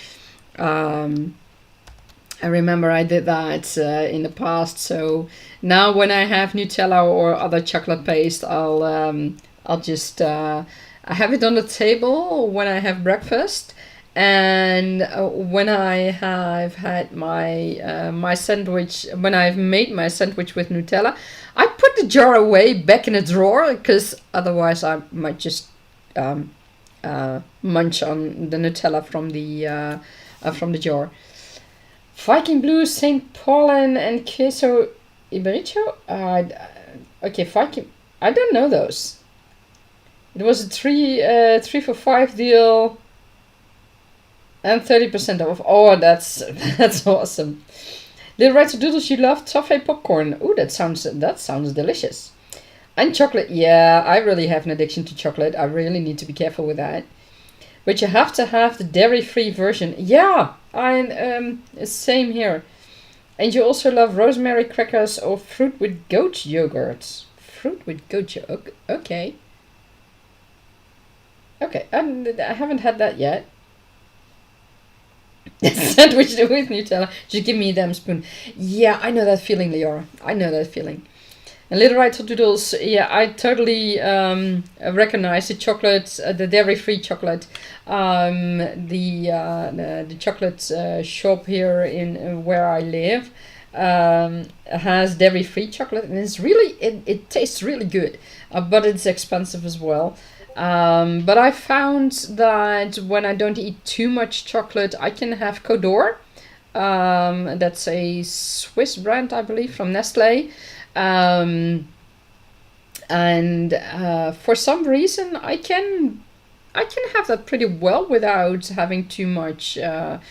I remember I did that in the past. So now when I have Nutella or other chocolate paste, I'll just I have it on the table when I have breakfast. And when I have had my my sandwich, when I've made my sandwich with Nutella, I put the jar away back in a drawer because otherwise I might just munch on the Nutella from the jar. Viking Blue, St. Paulin, and Queso Iberico. Okay, Viking. I don't know those. It was a 3 for 5 deal. And 30% off. Oh, that's awesome. Little Writer Doodles, you love toffee popcorn. Oh, that sounds delicious. And chocolate. Yeah, I really have an addiction to chocolate. I really need to be careful with that. But you have to have the dairy-free version. Yeah, same here. And you also love rosemary crackers or fruit with goat yogurt. Fruit with goat yogurt. Okay. Okay, I haven't had that yet. Sandwich with Nutella. Just give me a damn spoon. Yeah, I know that feeling, Leora. I know that feeling. And Little Writer Doodles, yeah, I totally recognize the chocolate, the dairy-free chocolate. The chocolate shop here in where I live has dairy-free chocolate, and it's really it tastes really good, but it's expensive as well. But I found that when I don't eat too much chocolate, I can have Codor. That's a Swiss brand, I believe, from Nestle. For some reason, I can have that pretty well without having too much, or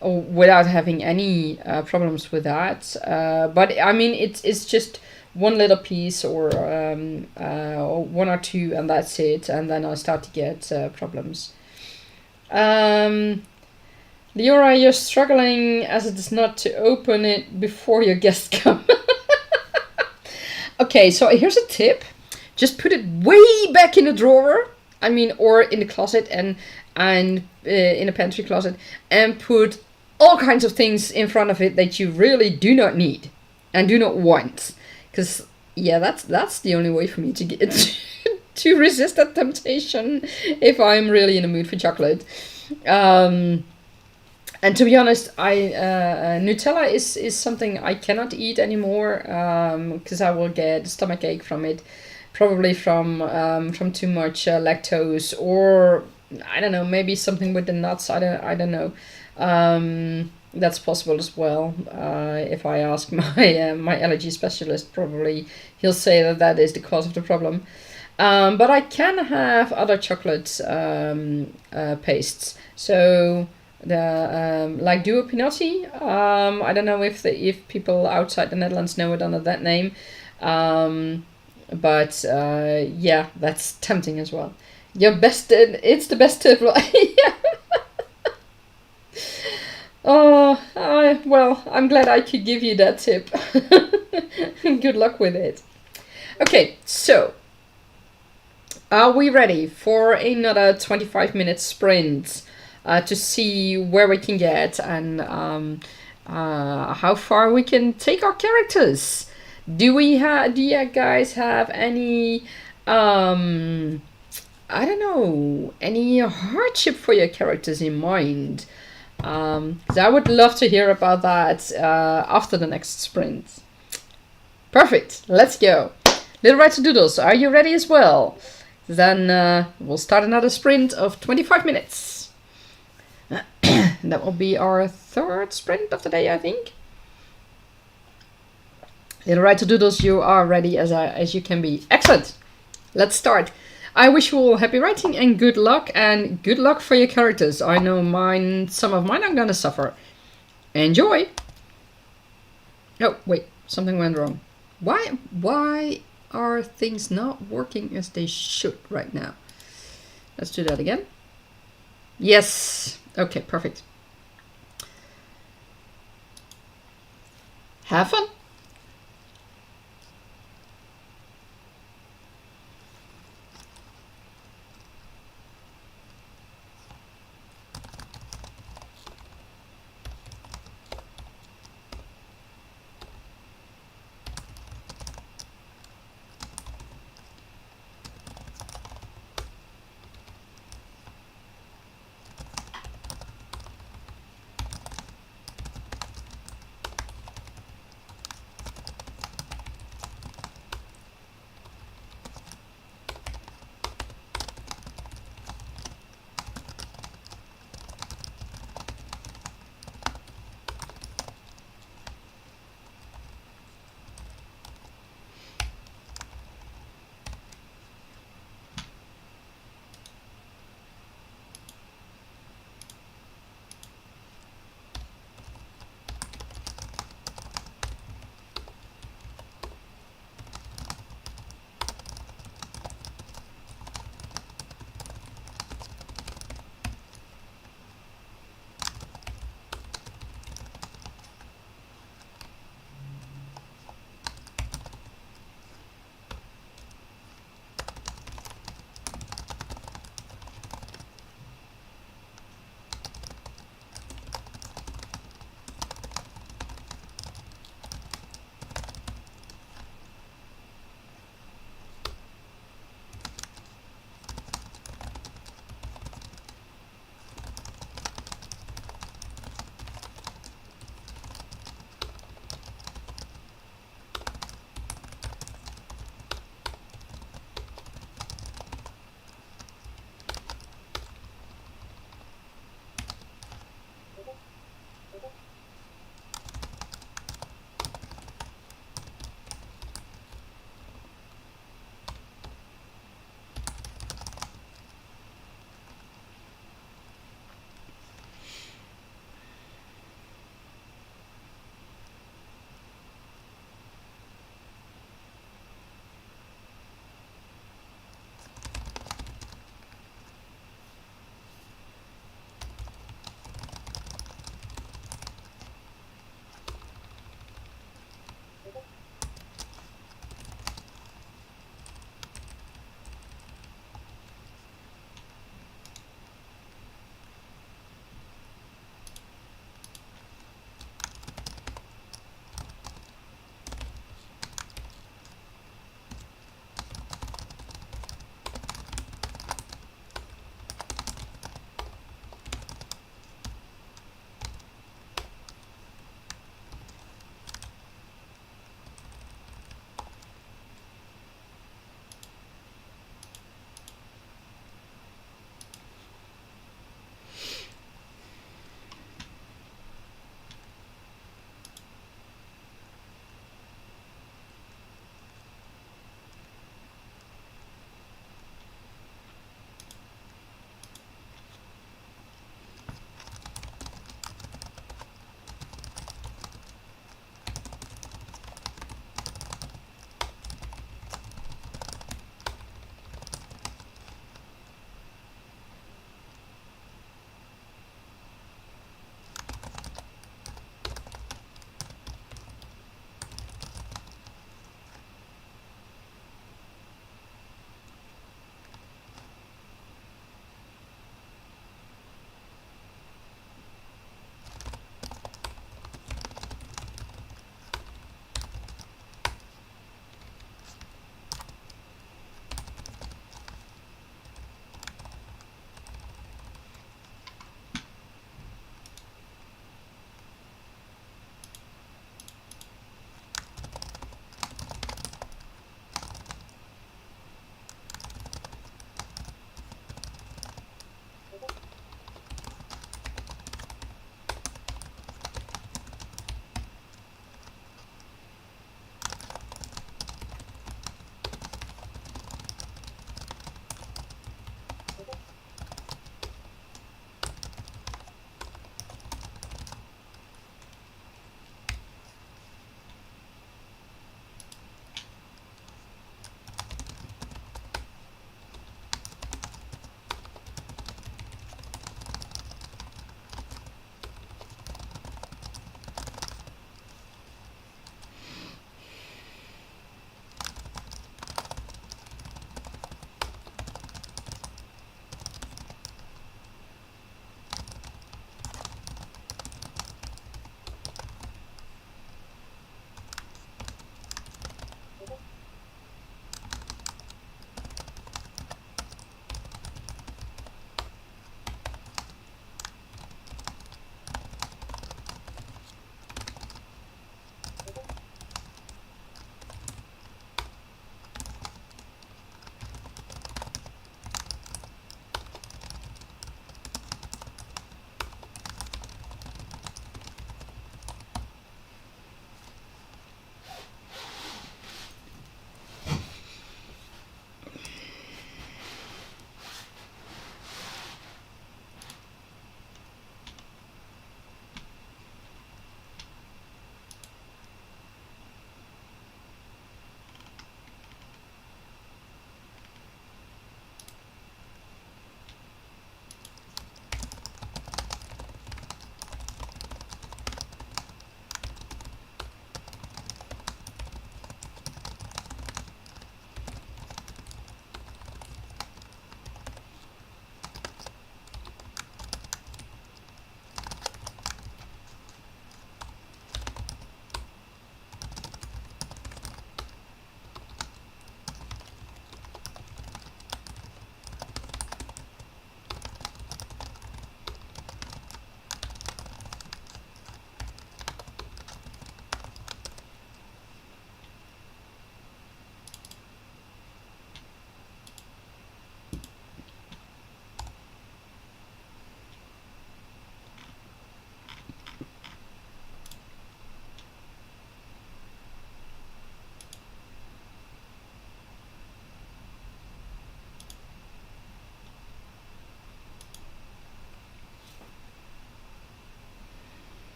without having any problems with that. But I mean, it's just one little piece or one or two, and that's it. And then I start to get problems. Leora, you're struggling as it is not to open it before your guests come. Okay, so here's a tip. Just put it way back in the drawer. I mean, or in the closet and in a pantry closet, and put all kinds of things in front of it that you really do not need and do not want. Because, yeah, that's the only way for me to get to resist that temptation if I'm really in the mood for chocolate. And to be honest, Nutella is something I cannot eat anymore because I will get stomachache from it, probably from too much lactose, or I don't know, maybe something with the nuts. I don't know. That's possible as well. If I ask my allergy specialist, probably he'll say that is the cause of the problem. But I can have other chocolate pastes. So the like Duo Pinotti. I don't know if people outside the Netherlands know it under that name. But yeah, that's tempting as well. It's the best tip. Yeah. Oh, well, I'm glad I could give you that tip. Good luck with it. Okay, so are we ready for another 25-minute sprint to see where we can get and how far we can take our characters. Do you guys have any I don't know, any hardship for your characters in mind? 'Cause I would love to hear about that after the next sprint. Perfect, let's go. Little Doodles, are you ready as well? Then we'll start another sprint of 25 minutes. That will be our third sprint of the day, I think. Little Doodles, you are ready as you can be. Excellent. Let's start. I wish you all happy writing and good luck for your characters. I know some of mine are gonna suffer. Enjoy. Oh, wait, something went wrong. Why are things not working as they should right now? Let's do that again. Yes. Okay, perfect. Have fun.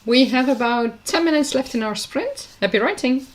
We have about 10 minutes left in our sprint. Happy writing!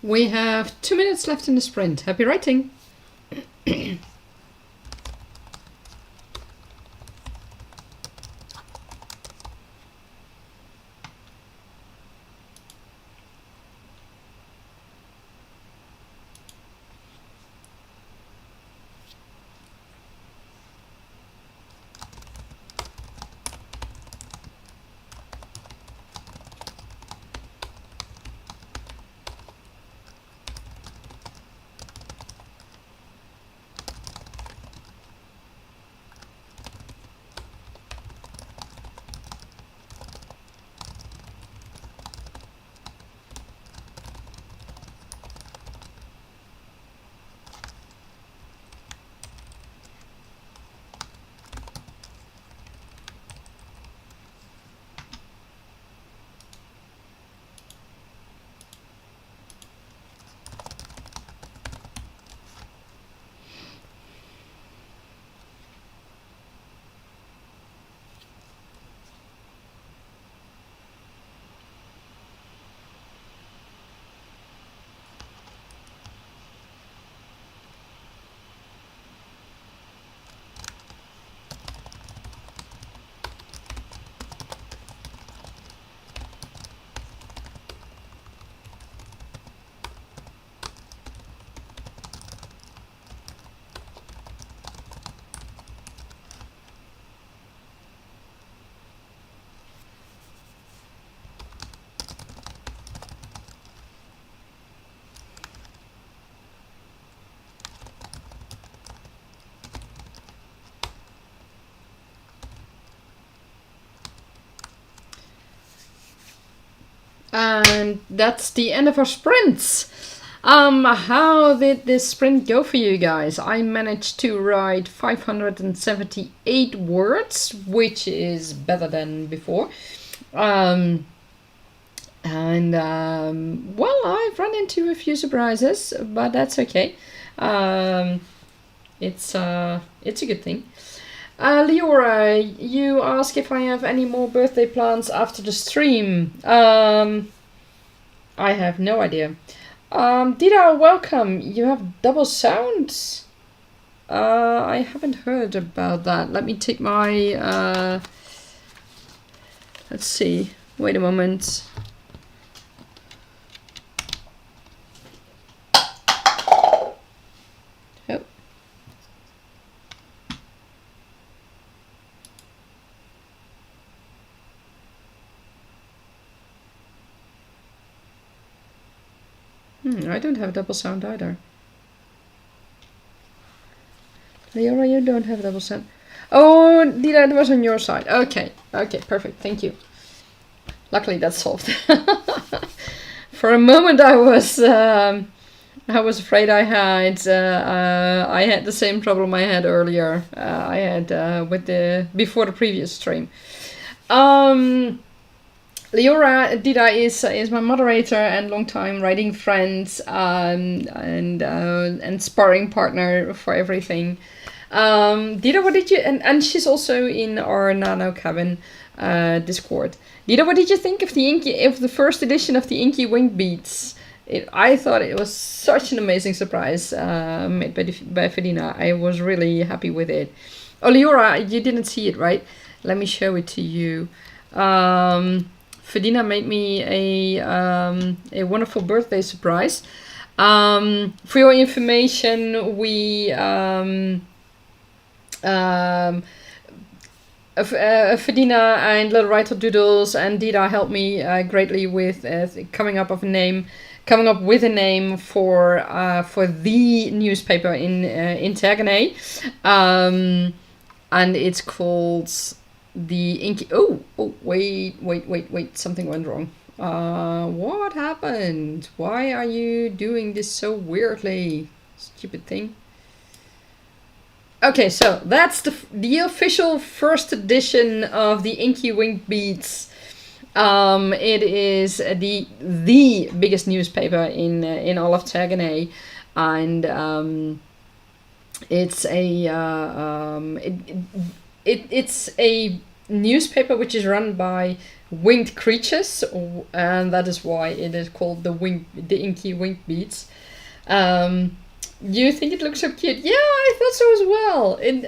We have 2 minutes left in the sprint. Happy writing! And that's the end of our sprints. How did this sprint go for you guys? I managed to write 578 words, which is better than before. Well, I've run into a few surprises, but that's okay. It's a good thing. Leora, you ask if I have any more birthday plans after the stream. I have no idea. Dida, welcome. You have double sound? I haven't heard about that. Let me take my... let's see. Wait a moment. I don't have double sound either. Leora, you don't have double sound. Oh, Dida, it was on your side. Okay, perfect. Thank you. Luckily, that's solved. For a moment, I was afraid I had the same problem I had earlier. I had before the previous stream. Leora Dida is my moderator and longtime writing friend and sparring partner for everything. Dida, what did you and she's also in our Nano Cabin Discord. Dida, what did you think of the first edition of the Inky Winged Beats? I thought it was such an amazing surprise made by Fedina. I was really happy with it. Oh, Leora, you didn't see it, right? Let me show it to you. Fedina made me a wonderful birthday surprise. For your information, we Fedina and Little Writer Doodles and Dida helped me greatly with coming up with a name for the newspaper in Tergaenae, and it's called the Inky. Oh, wait! Something went wrong. What happened? Why are you doing this so weirdly? Stupid thing. Okay, so that's the official first edition of the Inky Winged Beats. It is the biggest newspaper in all of Tergaenae, and it's it's a newspaper which is run by winged creatures, and that is why it is called the inky winged beads. You think it looks so cute? Yeah, I thought so as well. And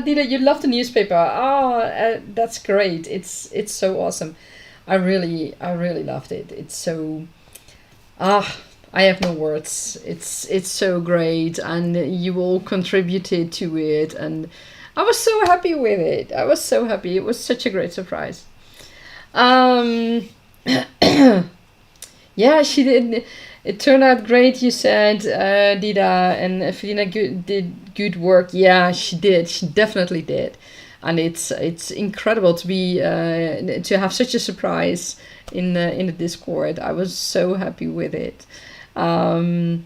Dina, you love the newspaper. That's great. It's so awesome. I really loved it. It's so I have no words. It's so great, and you all contributed to it, and I was so happy with it. I was so happy. It was such a great surprise. Yeah, she did. It turned out great, you said, Dida, and Felina did good work. Yeah, she did. She definitely did, and it's incredible to be to have such a surprise in the Discord. I was so happy with it. So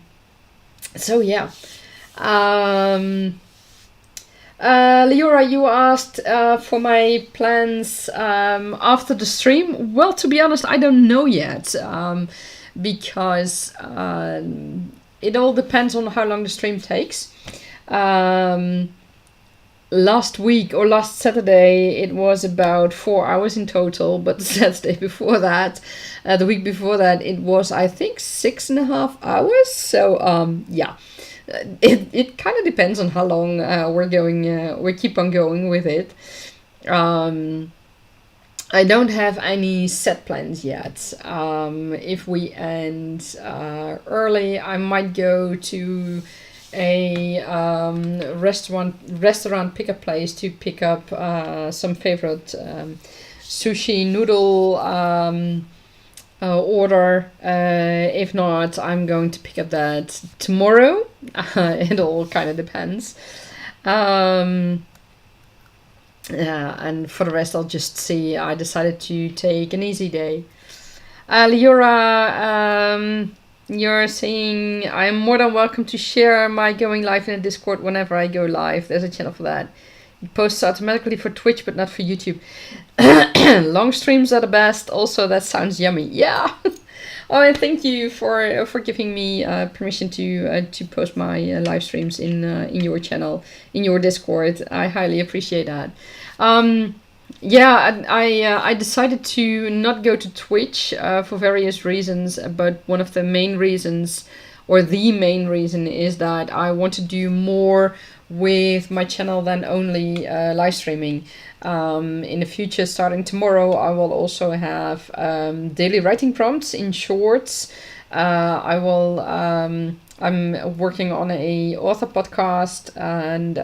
yeah. Leora, you asked for my plans after the stream. Well, to be honest, I don't know yet. Because it all depends on how long the stream takes. Last week or last Saturday it was about 4 hours in total, but the Saturday before that, the week before that, it was I think 6.5 hours. So yeah, it kind of depends on how long we keep on going with it. I don't have any set plans yet. If we end early, I might go to a restaurant pickup place to pick up some favorite sushi noodle order. If not, I'm going to pick up that tomorrow. It all kind of depends. Yeah, and for the rest, I'll just see. I decided to take an easy day. Leora, you're saying I'm more than welcome to share my going live in the Discord whenever I go live. There's a channel for that. It posts automatically for Twitch, but not for YouTube. Long streams are the best. Also, that sounds yummy. Yeah. Oh, and thank you for giving me permission to post my live streams in your channel, in your Discord. I highly appreciate that. Yeah, I decided to not go to Twitch for various reasons, but one of the main reasons, or the main reason, is that I want to do more with my channel than only live streaming. In the future, starting tomorrow, I will also have daily writing prompts in shorts. I'm working on a author podcast, and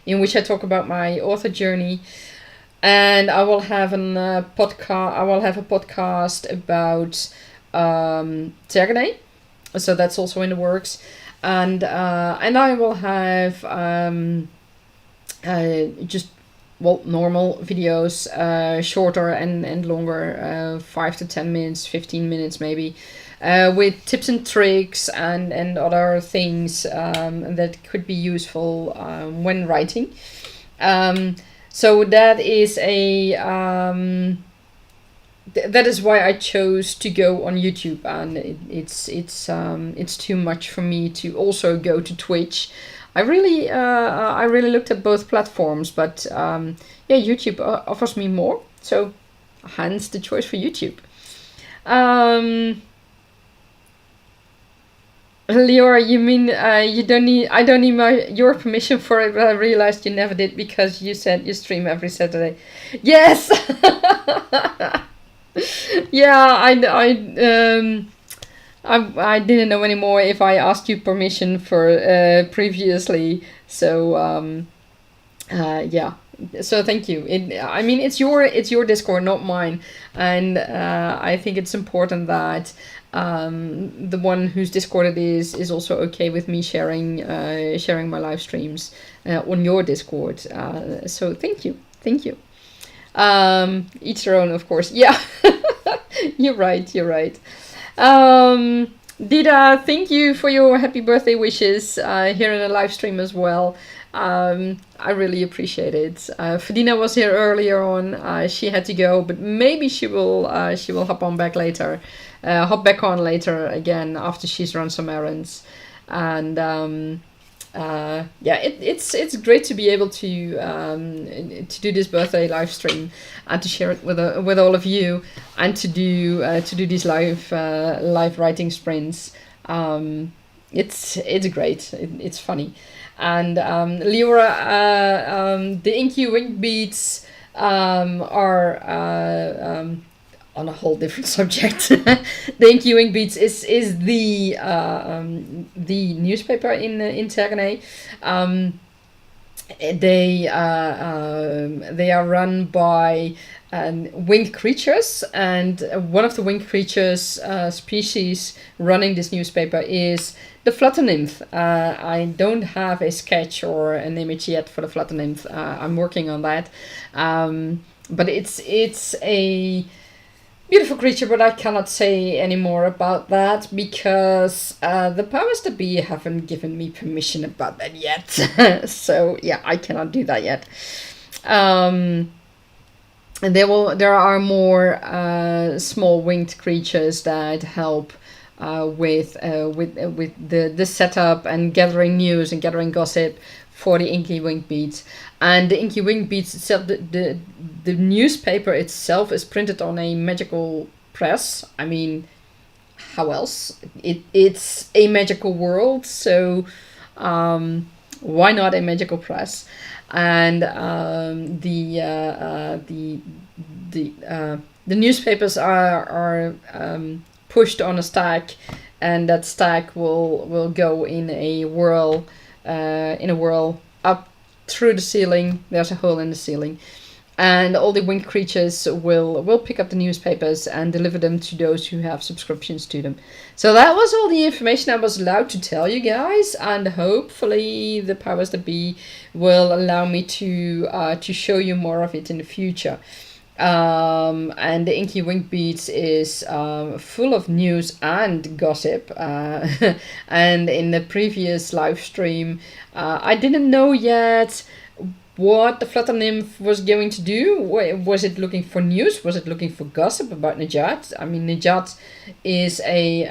in which I talk about my author journey, and I will have a podcast about Tergaenae, so that's also in the works, and I will have just normal videos, shorter and longer, 5 to 10 minutes, 15 minutes maybe. With tips and tricks and other things that could be useful when writing. So that is that is why I chose to go on YouTube, and it's too much for me to also go to Twitch. I really looked at both platforms, but yeah, YouTube offers me more, so hence the choice for YouTube. Leora, you mean you don't need? I don't need your permission for it, but I realized you never did because you said you stream every Saturday. Yes. Yeah, I didn't know anymore if I asked you permission for previously. So yeah. So thank you. I mean, it's your Discord, not mine, and I think it's important that the one whose Discord it is also okay with me sharing my live streams on your Discord. So thank you. Each their own, of course. Yeah, you're right. Dida, thank you for your happy birthday wishes here in the live stream as well. I really appreciate it. Fedina was here earlier on. She had to go, but maybe she will hop back on later again after she's run some errands. And yeah, it's great to be able to do this birthday live stream and to share it with all of you, and to do these live writing sprints. It's great. It's funny. And Leora, the Inky Wink beats are on a whole different subject. The Inky Wink Beats is the newspaper in Tergaenae. They are run by winged creatures, and one of the winged creatures species running this newspaper is the flutter nymph. I don't have a sketch or an image yet for the flutter nymph. I'm working on that, but it's a beautiful creature, but I cannot say any more about that because the powers that be haven't given me permission about that yet. So yeah, I cannot do that yet. And there are more small winged creatures that help with the setup and gathering news and gathering gossip for the Inky Wink Beats. And the Inky Wink Beats itself, the newspaper itself is printed on a magical press. I mean, how else? It's a magical world, so why not a magical press? And the newspapers are pushed on a stack, and that stack will go in a whirl up through the ceiling. There's a hole in the ceiling, and all the winged creatures will pick up the newspapers and deliver them to those who have subscriptions to them. So that was all the information I was allowed to tell you guys, and hopefully the powers that be will allow me to show you more of it in the future. And the Inky Wink Beats is full of news and gossip. And in the previous live stream, I didn't know yet what the flutter nymph was going to do. Was it looking for news? Was it looking for gossip about Najat? I mean, Najat is a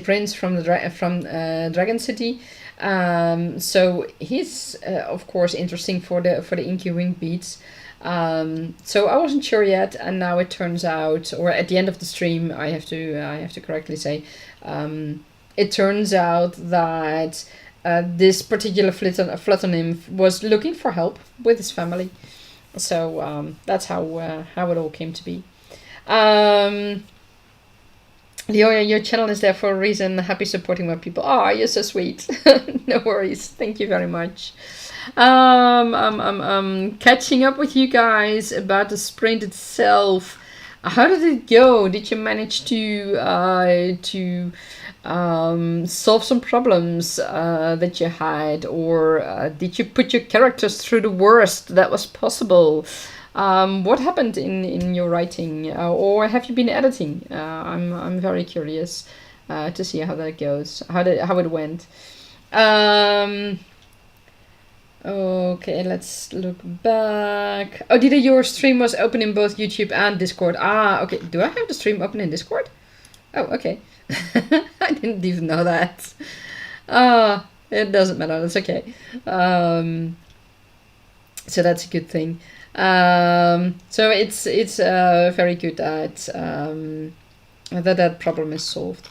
prince from Dragon City. So he's of course interesting for the Inky Wink Beats. So I wasn't sure yet, and now it turns out, or at the end of the stream, I have to correctly say, it turns out that this particular flutter nymph was looking for help with his family. So that's how it all came to be. Leoya, your channel is there for a reason. Happy supporting more people. Oh, you're so sweet. No worries. Thank you very much. I'm catching up with you guys about the sprint itself. How did it go? Did you manage to solve some problems that you had, or did you put your characters through the worst that was possible? What happened in your writing, or have you been editing? I'm very curious to see how that goes, how it went. Okay, let's look back. Oh, your stream was open in both YouTube and Discord. Ah, okay. Do I have the stream open in Discord? Oh, okay. I didn't even know that. It doesn't matter. That's okay. So that's a good thing. So it's very good that that problem is solved.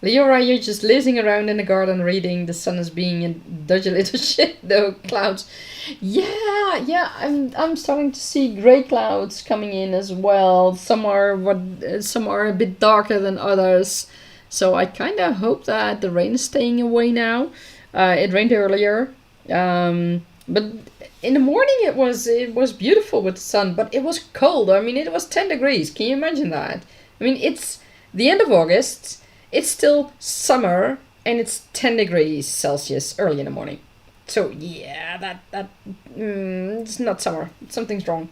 Leora, you're just lazing around in the garden reading. The sun is being a dodgy little shit though. Clouds. Yeah, I'm starting to see grey clouds coming in as well. Some are a bit darker than others. So I kind of hope that the rain is staying away now. It rained earlier. But in the morning it was beautiful with the sun, but it was cold. I mean, it was 10 degrees. Can you imagine that? I mean, it's the end of August. It's still summer, and it's 10 degrees Celsius early in the morning. So yeah, it's not summer. Something's wrong.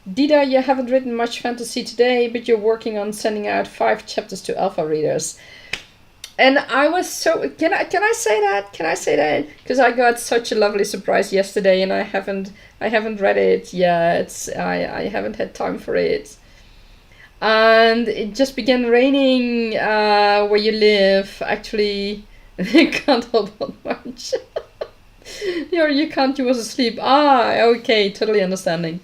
Dida, you haven't written much fantasy today, but you're working on sending out 5 chapters to alpha readers. And I was so... Can I say that? Can I say that? Because I got such a lovely surprise yesterday, and I haven't read it yet. I haven't had time for it. And it just began raining where you live. Actually, you can't help but much. You can't, you was asleep. Ah, okay, totally understanding.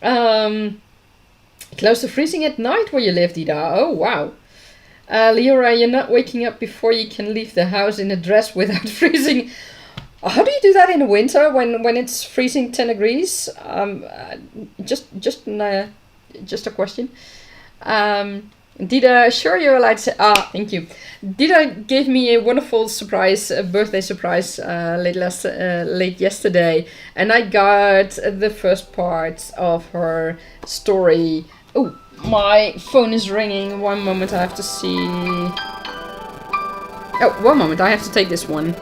Close to freezing at night where you live, Dida. Oh, wow. Leora, you're not waking up before you can leave the house in a dress without freezing. How do you do that in the winter when it's freezing 10 degrees? Just a question. Dida, sure you're allowed to say, thank you. Dida gave me a wonderful surprise, a birthday surprise late yesterday, and I got the first part of her story. Oh, my phone is ringing. One moment, I have to see. Oh, one moment, I have to take this one.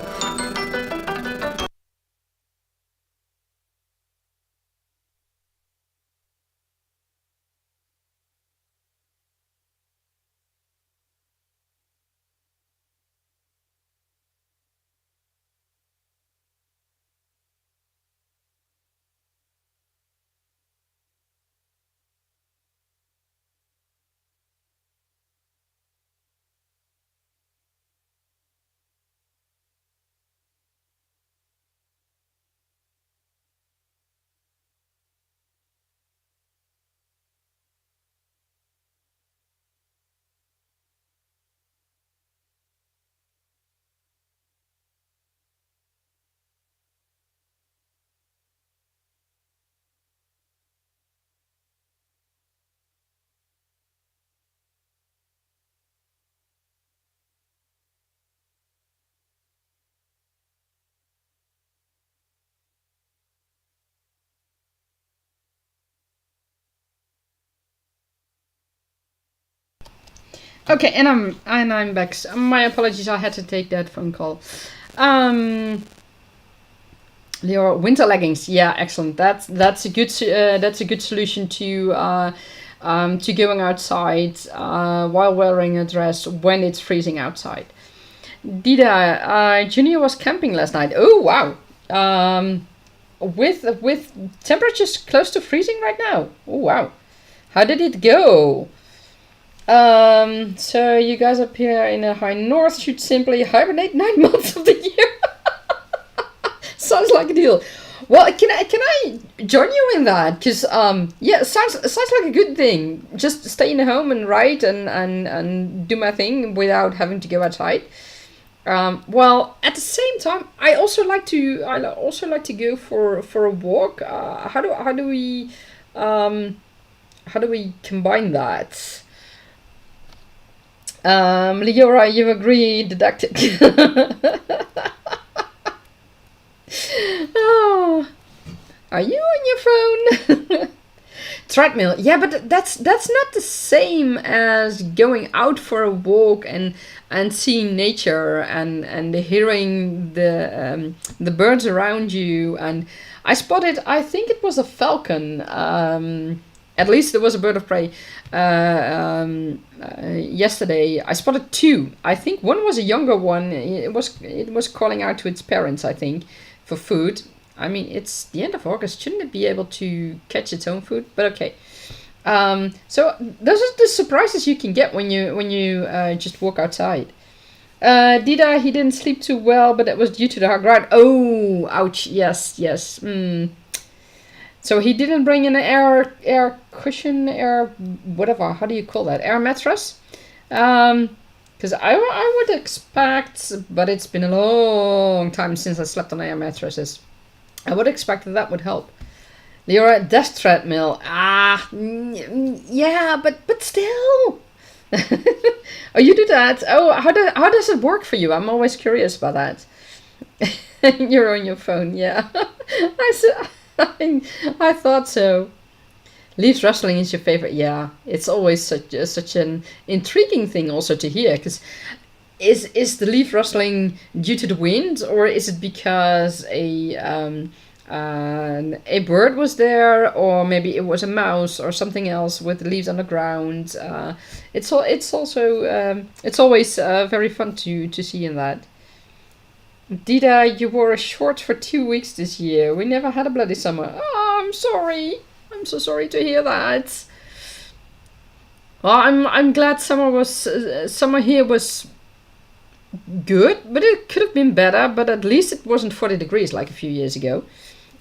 Okay, and I'm back. My apologies, I had to take that phone call. Your winter leggings, yeah, excellent. That's a good solution to going outside while wearing a dress when it's freezing outside. Dida, Junior was camping last night. Oh wow, with temperatures close to freezing right now. Oh wow, how did it go? So you guys up here in the high north should simply hibernate 9 months of the year. Sounds like a deal. Well, can I join you in that? Because yeah, sounds like a good thing. Just stay in the home and write and do my thing without having to go outside. Well, at the same time, I also like to go for a walk. How do we combine that? Leora, you agree, didactic. Oh, are you on your phone? Treadmill, yeah, but that's not the same as going out for a walk and seeing nature and hearing the birds around you. And I spotted, I think it was a falcon. At least there was a bird of prey. Yesterday I spotted two. I think one was a younger one. It was calling out to its parents, I think, for food. I mean, it's the end of August. Shouldn't it be able to catch its own food? But okay. So those are the surprises you can get when you just walk outside. Dida, he didn't sleep too well, but that was due to the hard ride. Oh, ouch! Yes. So he didn't bring an air cushion, whatever. How do you call that? Air mattress? Because I would expect, but it's been a long time since I slept on air mattresses. I would expect that would help. Leora, desk treadmill. Yeah, but still. Oh, you do that? Oh, how does it work for you? I'm always curious about that. You're on your phone, yeah. I thought so. Leaves rustling is your favorite. Yeah, it's always such an intriguing thing also to hear. Because is the leaf rustling due to the wind, or is it because a bird was there, or maybe it was a mouse or something else with the leaves on the ground? It's always very fun to see in that. Dida, you wore a short for 2 weeks this year. We never had a bloody summer. Oh, I'm sorry. I'm so sorry to hear that. Well, I'm glad summer here was good, but it could have been better. But at least it wasn't 40 degrees like a few years ago.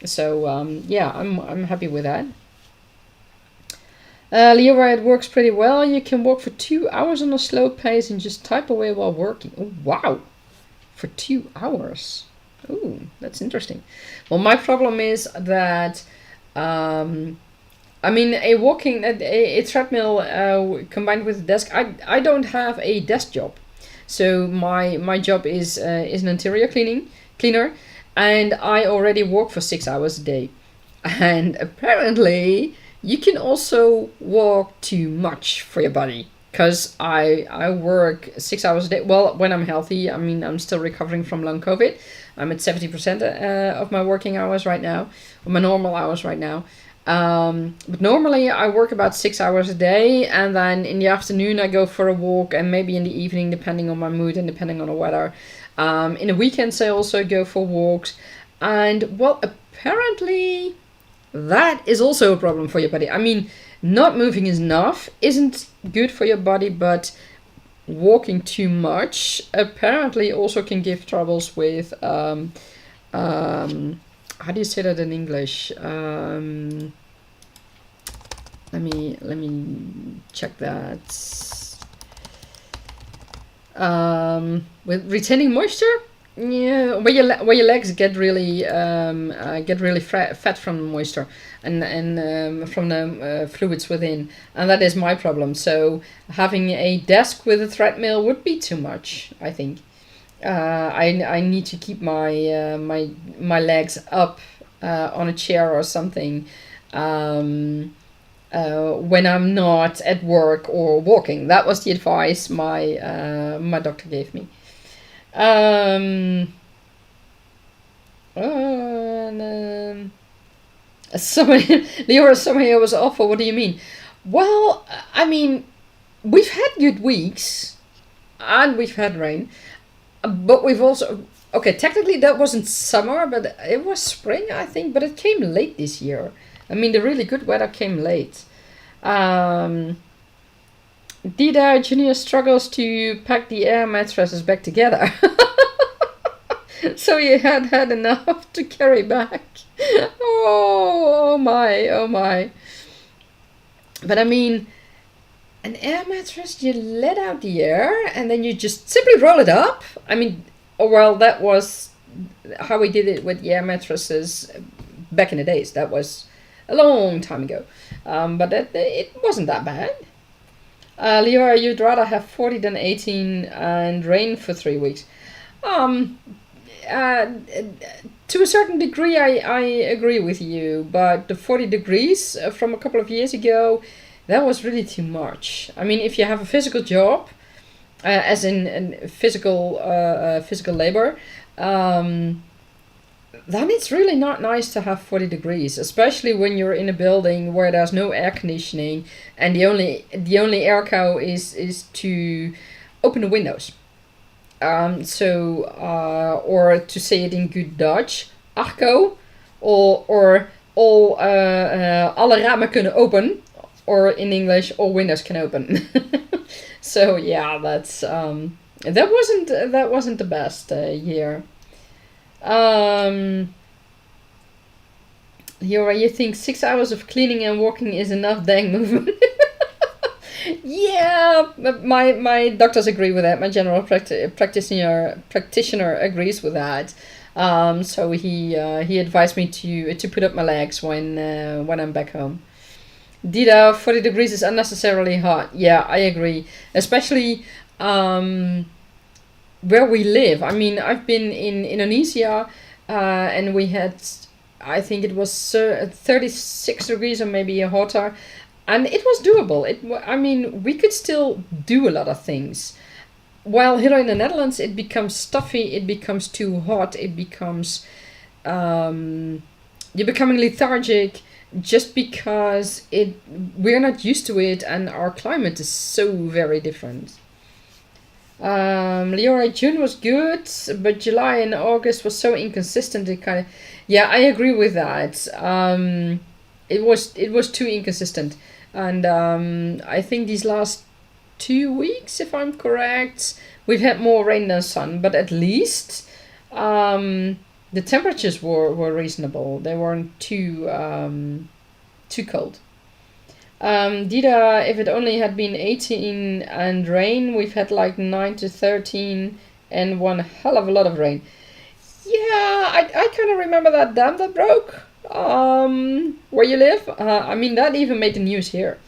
So yeah, I'm happy with that. Leora, it works pretty well. You can walk for 2 hours on a slow pace and just type away while working. Oh, wow. For 2 hours. Ooh, that's interesting. Well, my problem is that, I mean, a treadmill combined with a desk. I don't have a desk job, so my job is an interior cleaner, and I already work for 6 hours a day, and apparently you can also walk too much for your body. Because I work 6 hours a day. Well, when I'm healthy, I mean, I'm still recovering from long COVID. I'm at 70% of my working hours right now, or my normal hours right now. But normally I work about 6 hours a day, and then in the afternoon I go for a walk, and maybe in the evening, depending on my mood and depending on the weather. In the weekends I also go for walks, and well, apparently that is also a problem for your body. I mean, not moving enough isn't good for your body, but walking too much apparently also can give troubles with how do you say that in English? Let me check that. With retaining moisture. Yeah, where your legs get really fat from the moisture and from the fluids within, and that is my problem. So having a desk with a treadmill would be too much, I think. I need to keep my legs up on a chair or something when I'm not at work or walking. That was the advice my doctor gave me. Leora, summer here was awful. What do you mean? Well, I mean, we've had good weeks and we've had rain, but we've also, okay, technically that wasn't summer, but it was spring, I think, but it came late this year. I mean, the really good weather came late. Dida Junior struggles to pack the air mattresses back together. So you had enough to carry back. Oh my, oh my. But I mean, an air mattress, you let out the air and then you just simply roll it up. I mean, oh well, that was how we did it with the air mattresses back in the days. That was a long time ago. But it wasn't that bad. Leora, you'd rather have 40 than 18 and rain for 3 weeks. To a certain degree, I agree with you, but the 40 degrees from a couple of years ago, that was really too much. I mean, if you have a physical job, as in physical labor, then it's really not nice to have 40 degrees, especially when you're in a building where there's no air conditioning and the only air cow is to open the windows. Or to say it in good Dutch, Arco, or all alle ramen kunnen open, or in English, all windows can open. So yeah, that's that wasn't the best year. You think 6 hours of cleaning and walking is enough dang movement? Yeah, my doctors agree with that. My general practitioner agrees with that. So he advised me to put up my legs when I'm back home. Dida, 40 degrees is unnecessarily hot. Yeah, I agree. Especially where we live. I mean, I've been in Indonesia, and we had, I think it was 36 degrees or maybe hotter. And it was doable. I mean, we could still do a lot of things. While here in the Netherlands, it becomes stuffy, it becomes too hot, it becomes... you're becoming lethargic just because we're not used to it and our climate is so very different. Leora, June was good, but July and August was so inconsistent. It kind of... Yeah, I agree with that. It was too inconsistent. And I think these last 2 weeks, if I'm correct, we've had more rain than sun, but at least the temperatures were reasonable. They weren't too cold. Dida, if it only had been 18 and rain, we've had like 9 to 13 and one hell of a lot of rain. Yeah, I kind of remember that dam that broke where you live. I mean, that even made the news here.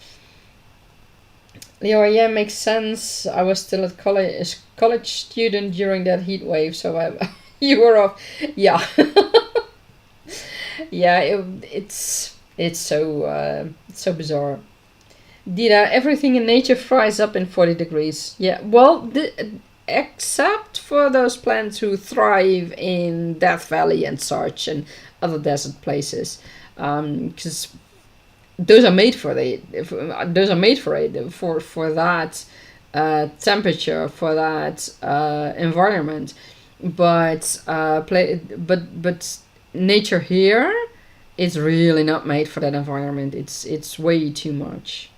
Leo, yeah, makes sense. I was still at college student during that heat wave, so you were off. Yeah. Yeah, it's so bizarre. Dida, everything in nature fries up in 40 degrees. Yeah, well, except for those plants who thrive in Death Valley and such and other desert places, because those are made for it. Those are made for it, for that temperature, for that environment. But but nature here is really not made for that environment. It's way too much.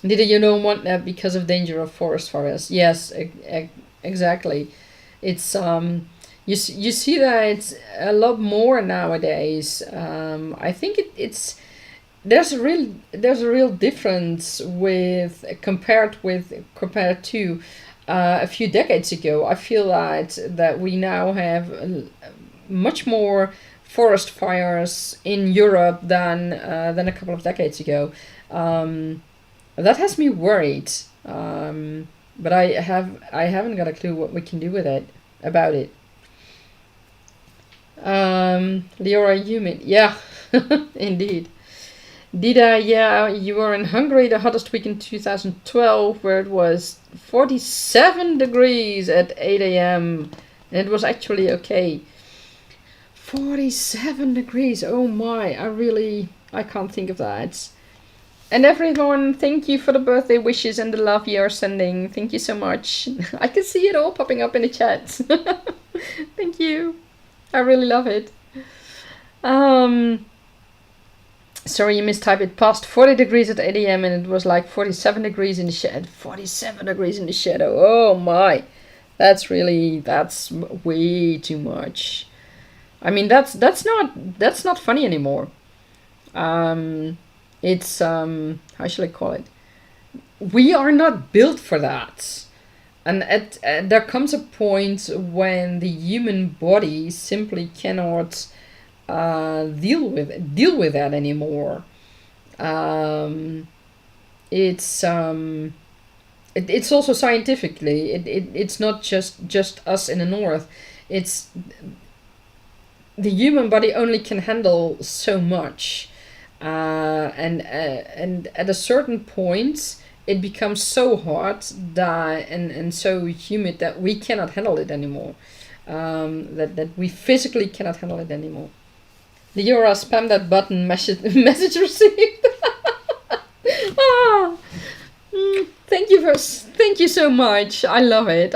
Did you don't want that because of danger of forest fires? Yes, exactly. It's you see that it's a lot more nowadays. I think it's there's a real difference with compared to a few decades ago. I feel that we now have much more forest fires in Europe than a couple of decades ago. That has me worried, but I haven't got a clue what we can do with it about it. Leora humid, yeah, indeed. Dida, yeah, you were in Hungary the hottest week in 2012, where it was 47 degrees at 8 a.m. and it was actually okay. 47 degrees, oh my, I can't think of that. And everyone, thank you for the birthday wishes and the love you are sending. Thank you so much. I can see it all popping up in the chat. Thank you. I really love it. Sorry, you mistyped it. Past 40 degrees at 8 a.m. and it was like 47 degrees in the shade. 47 degrees in the shadow. Oh my. That's way too much. I mean, that's not funny anymore. It's how shall I call it? We are not built for that. And there comes a point when the human body simply cannot deal with that anymore. It's also scientifically it's not just us in the north. It's the human body only can handle so much, and at a certain point it becomes so hot and so humid that we cannot handle it anymore. That we physically cannot handle it anymore. Leora, spam that button. Message received. Ah, thank you so much. I love it.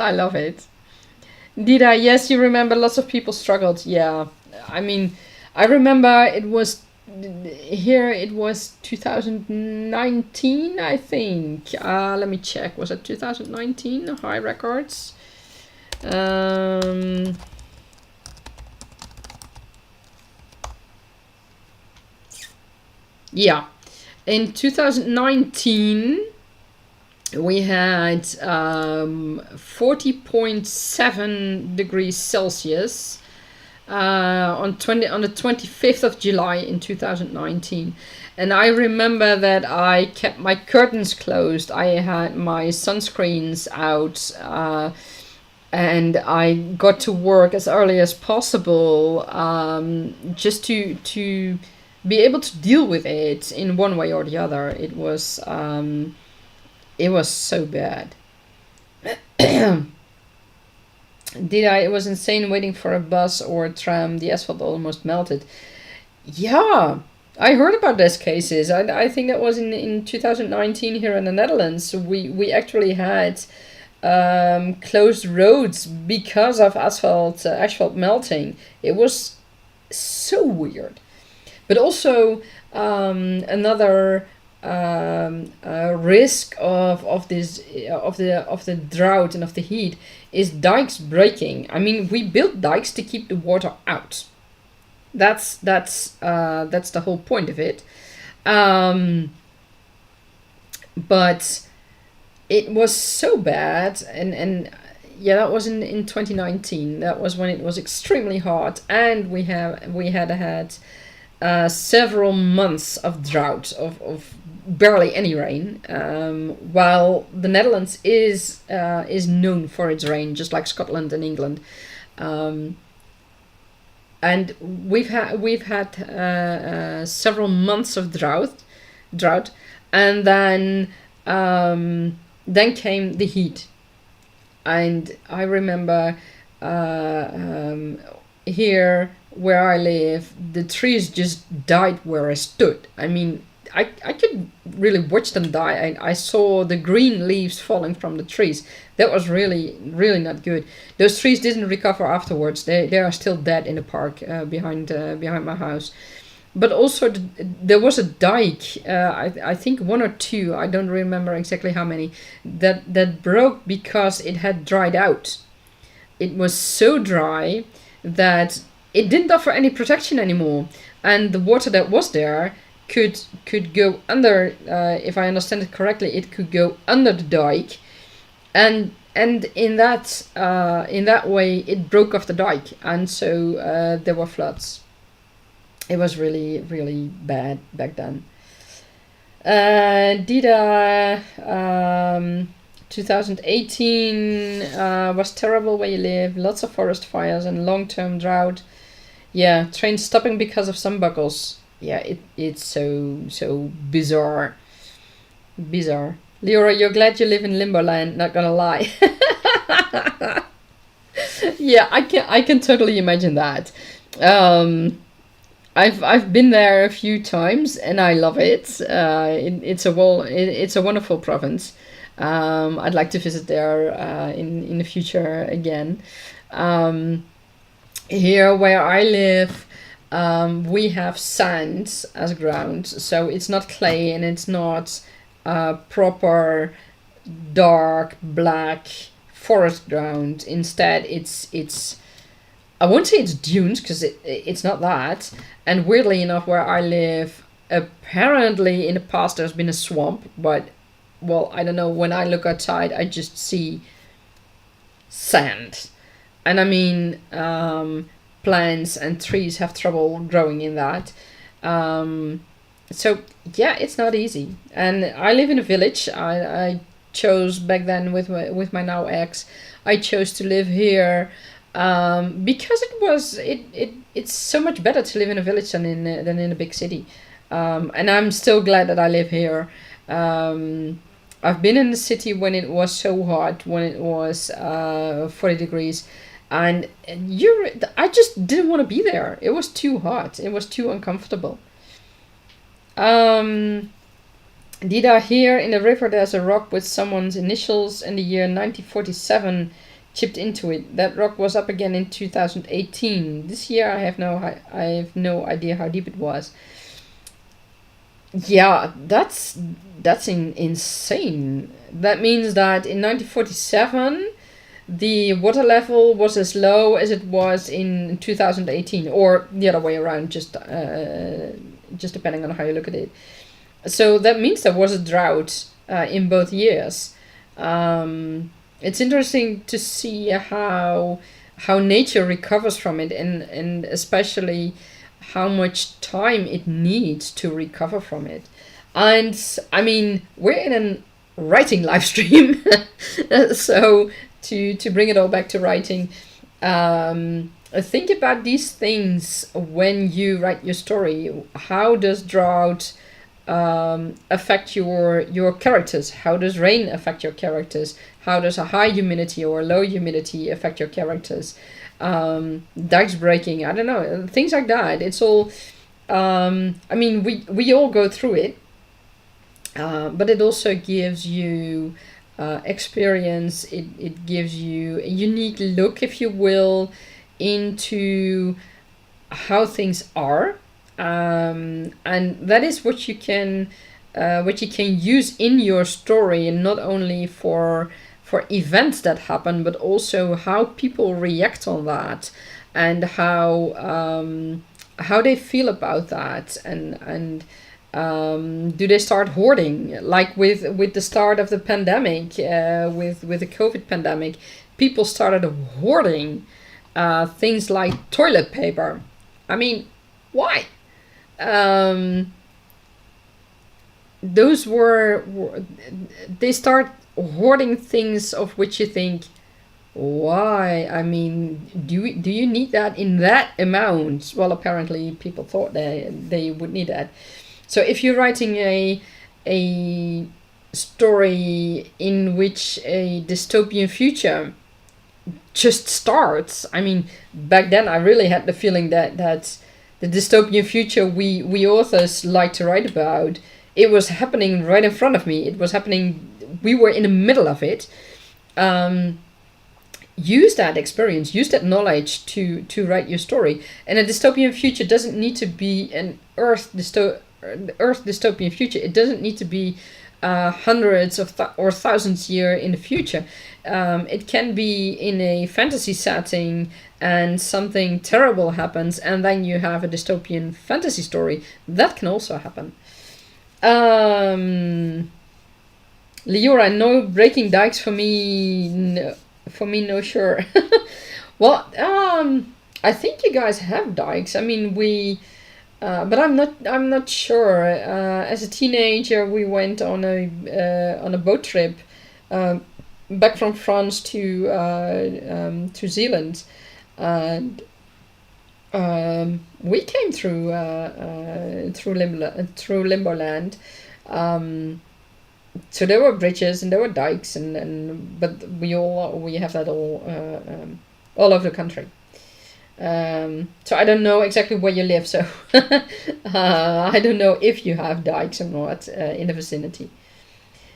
Dida, yes, you remember lots of people struggled. Yeah, I mean, I remember it was 2019, I think. Let me check. Was it 2019? High records. Yeah, in 2019 we had 40.7 degrees Celsius on the 25th of July in 2019. And I remember that I kept my curtains closed. I had my sunscreens out, and I got to work as early as possible, just to be able to deal with it in one way or the other. It was so bad. It was insane waiting for a bus or a tram. The asphalt almost melted. Yeah, I heard about those cases. I think that was in 2019 here in the Netherlands. We actually had closed roads because of asphalt melting. It was so weird. But also another risk of this of the drought and of the heat is dikes breaking. I mean, we built dikes to keep the water out. That's the whole point of it. But it was so bad, and yeah, that was in 2019. That was when it was extremely hot, and we had several months of drought, of barely any rain. While the Netherlands is known for its rain, just like Scotland and England. And we've had several months of drought, and then came the heat. And I remember here where I live, the trees just died where I stood. I mean, I could really watch them die. I saw the green leaves falling from the trees. That was really, really not good. Those trees didn't recover afterwards. They are still dead in the park behind my house. But also there was a dike, I think one or two, I don't remember exactly how many, that broke because it had dried out. It was so dry that it didn't offer any protection anymore. And the water that was there could go under, if I understand it correctly, it could go under the dike. And in that way, it broke off the dike. And so there were floods. It was really, really bad back then. Dida, 2018 was terrible where you live. Lots of forest fires and long-term drought. Yeah, trains stopping because of sun buckles. Yeah, it's so bizarre. Bizarre. Leora, you're glad you live in Limbo Land, not gonna lie. Yeah, I can totally imagine that. I've been there a few times and I love it. It's a wonderful province. I'd like to visit there in the future again. Here where I live, we have sand as ground, so it's not clay and it's not proper dark black forest ground. Instead, it's I won't say it's dunes because it's not that. And weirdly enough, where I live, apparently in the past there's been a swamp, but well, I don't know. When I look outside, I just see sand, and I mean, plants and trees have trouble growing in that. So yeah, it's not easy. And I live in a village. I chose back then with my now ex. I chose to live here. Because it's so much better to live in a village than in a big city, and I'm still glad that I live here. I've been in the city when it was so hot, when it was 40 degrees, and I just didn't want to be there. It was too hot. It was too uncomfortable. Dida, here in the river there's a rock with someone's initials in the year 1947 chipped into it. That rock was up again in 2018. This year I have no idea how deep it was. Yeah, that's insane. That means that in 1947 the water level was as low as it was in 2018, or the other way around, just depending on how you look at it. So that means there was a drought in both years. It's interesting to see how nature recovers from it, and especially how much time it needs to recover from it. And I mean, we're in a writing live stream, so to bring it all back to writing, think about these things when you write your story. How does drought affect your characters? How does rain affect your characters? How does a high humidity or low humidity affect your characters? Dikes breaking, I don't know, things like that. It's all, I mean, we all go through it, but it also gives you experience. It gives you a unique look, if you will, into how things are, and that is what you can use in your story, and not only for events that happen, but also how people react on that, and how they feel about that, and do they start hoarding, like with the start of the pandemic, with the COVID pandemic, people started hoarding things like toilet paper. I mean, why? Those were they start hoarding things of which you think, why? I mean, do you need that in that amount? Well, apparently people thought they would need that. So if you're writing a story in which a dystopian future just starts, I mean, back then I really had the feeling that the dystopian future we authors like to write about, it was happening right in front of me. It was happening. We were in the middle of it. Use that experience, use that knowledge to write your story. And a dystopian future doesn't need to be an Earth dystopian future. It doesn't need to be hundreds of or thousands years in the future. It can be in a fantasy setting, and something terrible happens, and then you have a dystopian fantasy story. That can also happen. Liora, no breaking dikes for me. No, for me, no, sure. Well, I think you guys have dikes. I mean, but I'm not sure. As a teenager, we went on a boat trip back from France to Zealand, and we came through Limboland. So there were bridges and there were dikes, but we have that all over the country. So I don't know exactly where you live, so I don't know if you have dikes or not in the vicinity.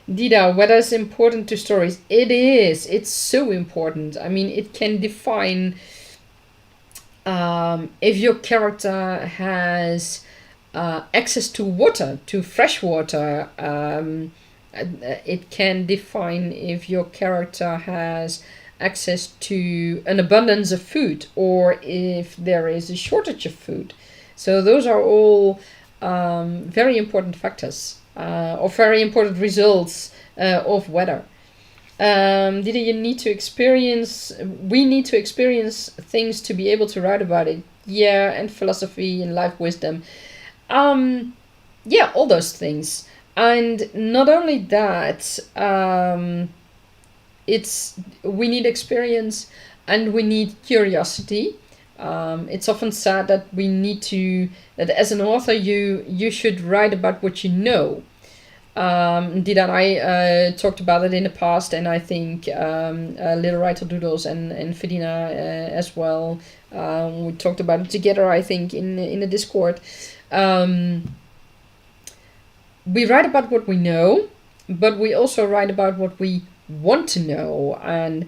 Dida, weather is important to stories. It is. It's so important. I mean, it can define if your character has access to water, to fresh water. It can define if your character has access to an abundance of food, or if there is a shortage of food. So those are all very important factors, or very important results of weather. We need to experience things to be able to write about it. Yeah, and philosophy and life wisdom. Yeah, all those things. And not only that, we need experience and we need curiosity. It's often said that that as an author you should write about what you know. Dida and I talked about it in the past, and I think Little Writer Doodles and Fedina as well. We talked about it together, I think, in the Discord. We write about what we know, but we also write about what we want to know, and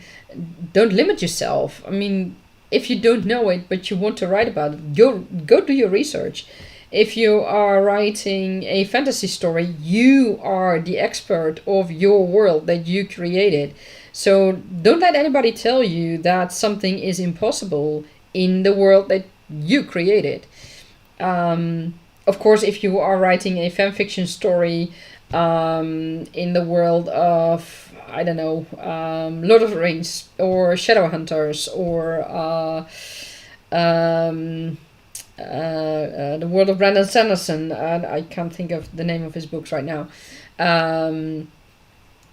don't limit yourself. I mean, if you don't know it but you want to write about it, go do your research. If you are writing a fantasy story, you are the expert of your world that you created. So don't let anybody tell you that something is impossible in the world that you created. Of course, if you are writing a fanfiction story in the world of, I don't know, Lord of the Rings or Shadowhunters or the world of Brandon Sanderson, I can't think of the name of his books right now.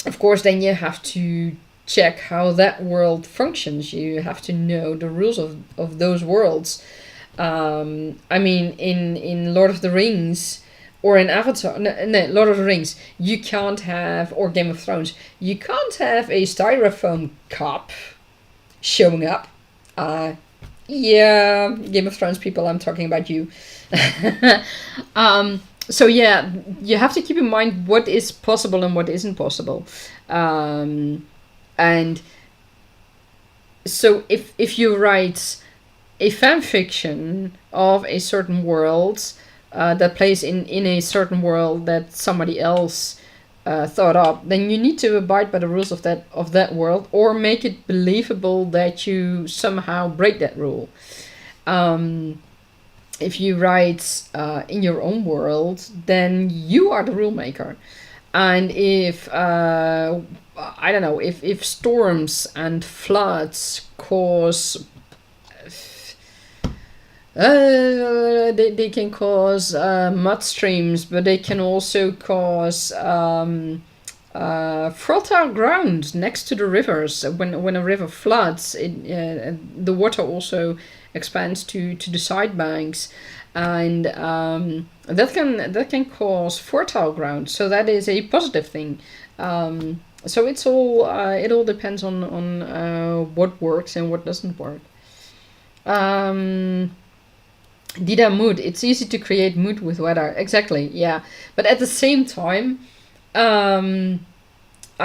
Of course, then you have to check how that world functions. You have to know the rules of those worlds. I mean, in Lord of the Rings or in Avatar, no, Lord of the Rings, you can't have, or Game of Thrones, you can't have a styrofoam cup showing up. Yeah, Game of Thrones people, I'm talking about you. So yeah, you have to keep in mind what is possible and what isn't possible. And so if you write a fan fiction of a certain world that plays in a certain world that somebody else thought up, then you need to abide by the rules of that world, or make it believable that you somehow break that rule. If you write in your own world, then you are the rule maker. And if I don't know, if storms and floods cause they can cause mud streams, but they can also cause fertile ground next to the rivers. When a river floods, the water also expands to the side banks, and that can cause fertile ground. So that is a positive thing. So it all depends on what works and what doesn't work. Dida, mood. It's easy to create mood with weather. Exactly, yeah. But at the same time, I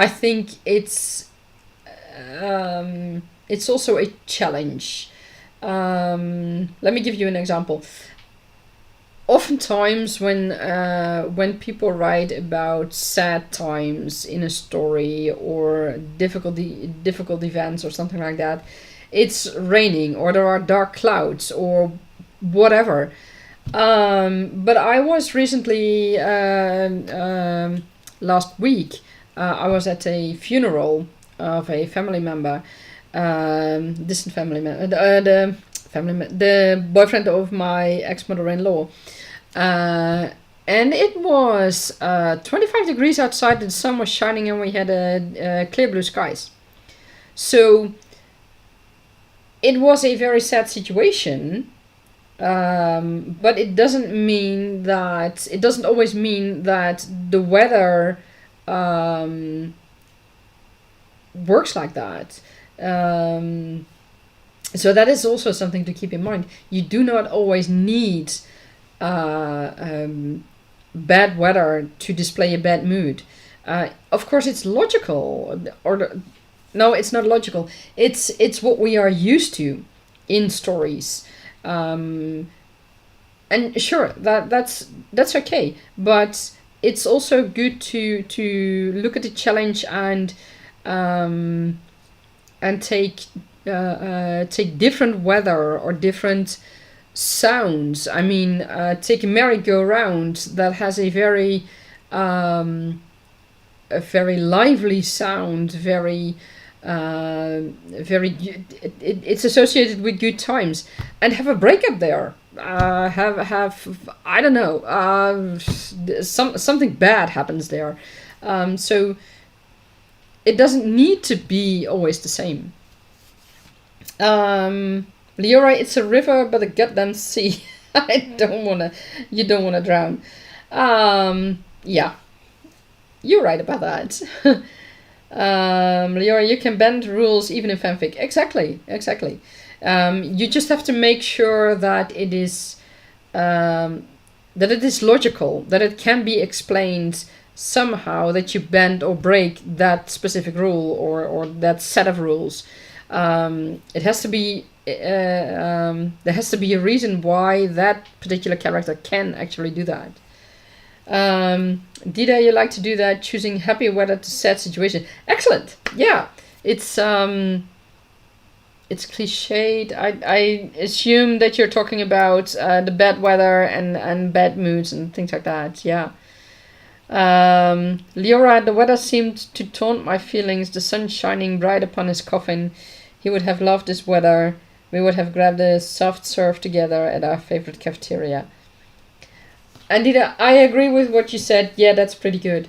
think it's also a challenge. Let me give you an example. Oftentimes, when people write about sad times in a story, or difficult events or something like that, it's raining or there are dark clouds or whatever. But I was recently last week. I was at a funeral of a family member, distant family member, the boyfriend of my ex-mother-in-law. And it was 25 degrees outside, the sun was shining, and we had a clear blue skies. So it was a very sad situation, but it doesn't always mean that the weather works like that. So that is also something to keep in mind. You do not always need bad weather to display a bad mood. Of course, it's logical, no, it's not logical. It's what we are used to in stories, and sure, that's okay. But it's also good to look at the challenge and take different weather or different sounds. I mean, take a merry-go-round that has a very lively sound, it's associated with good times, and have a breakup there. Have I don't know, something bad happens there. So it doesn't need to be always the same. Leora, it's a river, but a goddamn sea. You don't wanna drown. Yeah, you're right about that. Leora, you can bend rules even in fanfic. Exactly. You just have to make sure that it is logical, that it can be explained somehow, that you bend or break that specific rule or that set of rules. It has to be there has to be a reason why that particular character can actually do that. Dida, you like to do that, choosing happy weather to sad situation. Excellent. Yeah, it's cliched. I assume that you're talking about the bad weather and bad moods and things like that. Yeah. Leora, the weather seemed to taunt my feelings. The sun shining bright upon his coffin. He would have loved this weather. We would have grabbed a soft serve together at our favorite cafeteria. And Dida, I agree with what you said. Yeah, that's pretty good.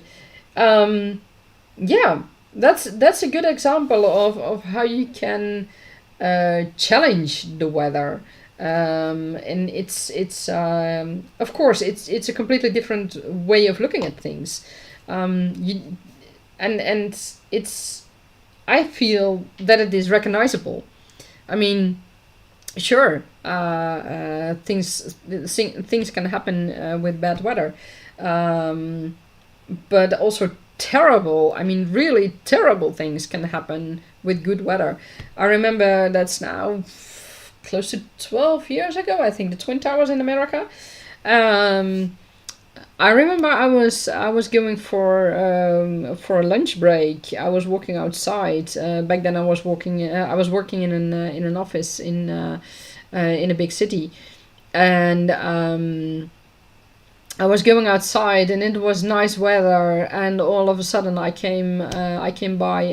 Yeah, that's a good example of how you can challenge the weather. And it's of course it's a completely different way of looking at things. And it's, I feel that it is recognizable. I mean, sure, things can happen with bad weather, but also really terrible things can happen with good weather. I remember that's now close to 12 years ago, I think, the Twin Towers in America. I remember I was going for a lunch break. I was walking outside. Back then, I was working in an office in a big city, and I was going outside, and it was nice weather. And all of a sudden, I came by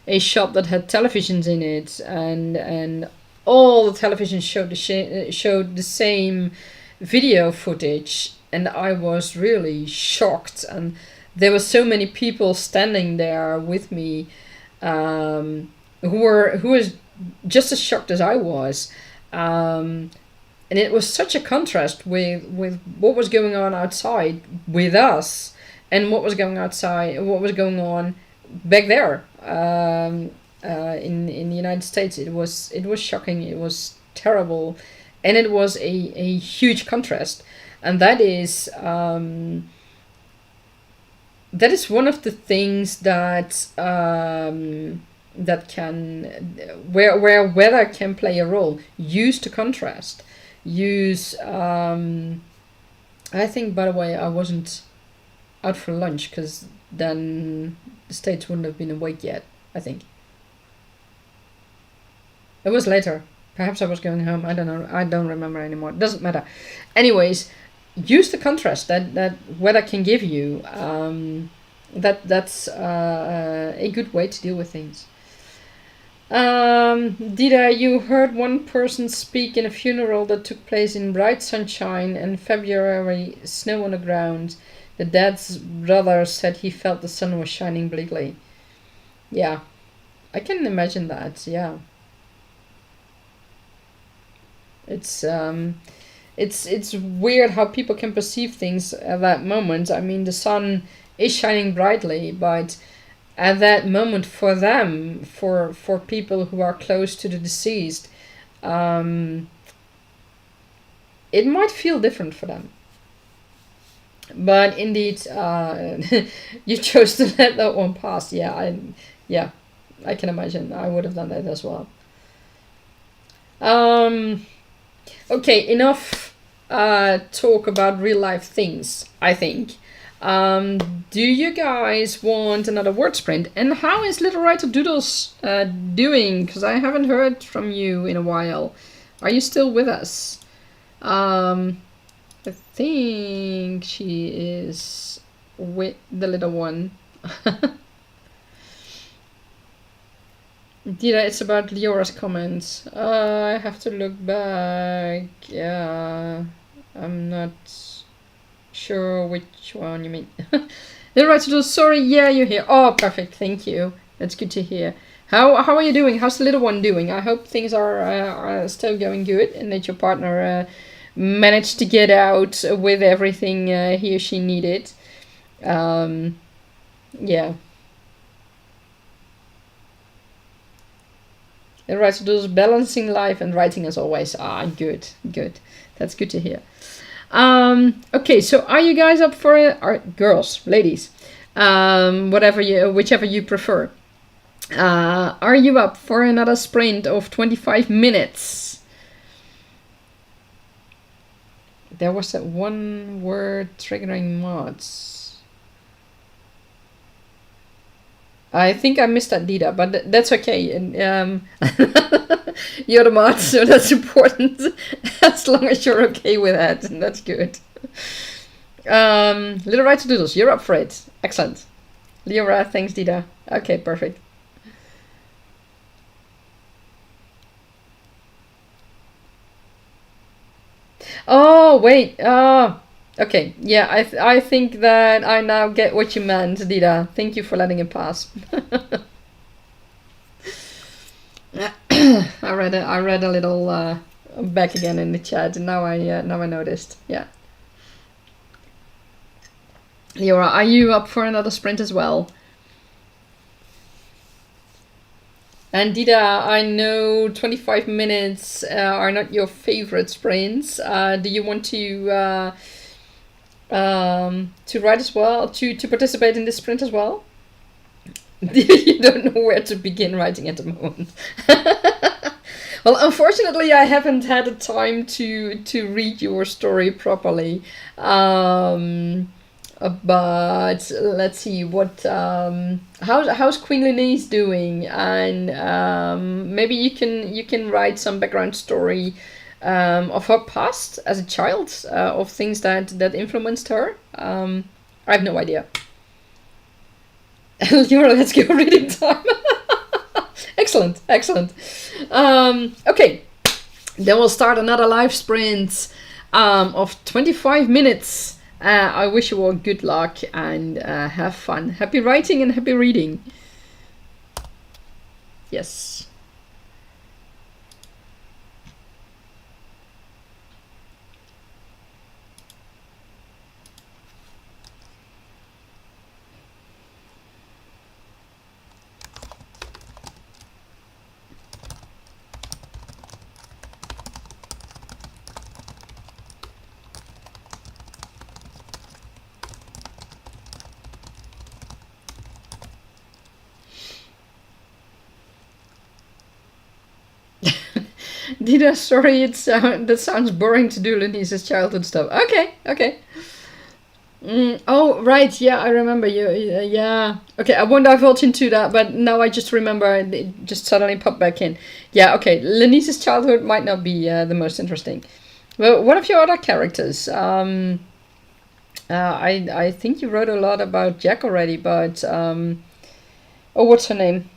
a shop that had televisions in it, and all the televisions showed the same video footage. And I was really shocked, and there were so many people standing there with me, who was just as shocked as I was, and it was such a contrast with what was going on outside with us, and what was going on back there, in the United States. It was shocking. It was terrible, and it was a huge contrast. And that is one of the things that where weather can play a role. Use the contrast. Use. I think, by the way, I wasn't out for lunch because then the States wouldn't have been awake yet. I think it was later. Perhaps I was going home. I don't know. I don't remember anymore. It doesn't matter. Anyways. Use the contrast that weather can give you. That's a good way to deal with things. Dida, you heard one person speak in a funeral that took place in bright sunshine and February snow on the ground. The dead's brother said he felt the sun was shining bleakly. Yeah, I can imagine that. Yeah, It's weird how people can perceive things at that moment. I mean, the sun is shining brightly, but at that moment, for them, for people who are close to the deceased, it might feel different for them. But indeed, you chose to let that one pass. Yeah, I can imagine. I would have done that as well. Okay, enough talk about real life things, I think. Do you guys want another word sprint? And how is Little Writer Doodles doing? Because I haven't heard from you in a while. Are you still with us? I think she is with the little one. Dida, it's about Leora's comments. I have to look back. Yeah, I'm not sure which one you mean. Little Writer Doodles, sorry, yeah, you're here. Oh, perfect, thank you. That's good to hear. How are you doing? How's the little one doing? I hope things are still going good, and that your partner managed to get out with everything he or she needed. Yeah. Little Writer Doodles, balancing life and writing as always. Good. That's good to hear. Okay, so are you guys up for it? Girls, ladies, whichever you prefer. Are you up for another sprint of 25 minutes? There was that one word triggering mods. I think I missed that, Dida, but that's okay. And you're the mod, so that's important. As long as you're okay with that, and that's good. Little Writer Doodles, you're up for it. Excellent. Leora, thanks, Dida. Okay, perfect. Oh, wait. Okay, yeah, I think that I now get what you meant, Dida. Thank you for letting it pass. I read a little back again in the chat, and now I noticed. Yeah. Leora, are you up for another sprint as well? And Dida, I know 25 minutes are not your favorite sprints. Do you want to write as well, to participate in this sprint as well? You don't know where to begin writing at the moment. Well, unfortunately, I haven't had the time to read your story properly. But let's see what how's Queen Lenise doing, and maybe you can write some background story of her past as a child, of things that influenced her. I have no idea. Let's go reading time. Excellent, excellent. Okay, then we'll start another live sprint of 25 minutes. I wish you all good luck and have fun. Happy writing and happy reading. Yes. Dita, sorry, that sounds boring to do Lenise's childhood stuff. Okay, okay. Oh, right, yeah, I remember you. Yeah. Okay, I won't divulge into that, but now I just remember it just suddenly popped back in. Yeah, okay, Lenise's childhood might not be the most interesting. Well, one of your other characters, I think you wrote a lot about Jack already, but oh, what's her name?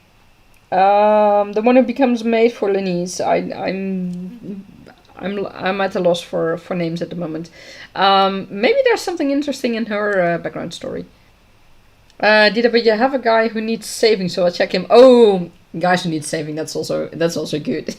The one who becomes maid for Lenise. I'm at a loss for names at the moment. Maybe there's something interesting in her background story. But you have a guy who needs saving, so I'll check him. Oh, guys who need saving. That's also good.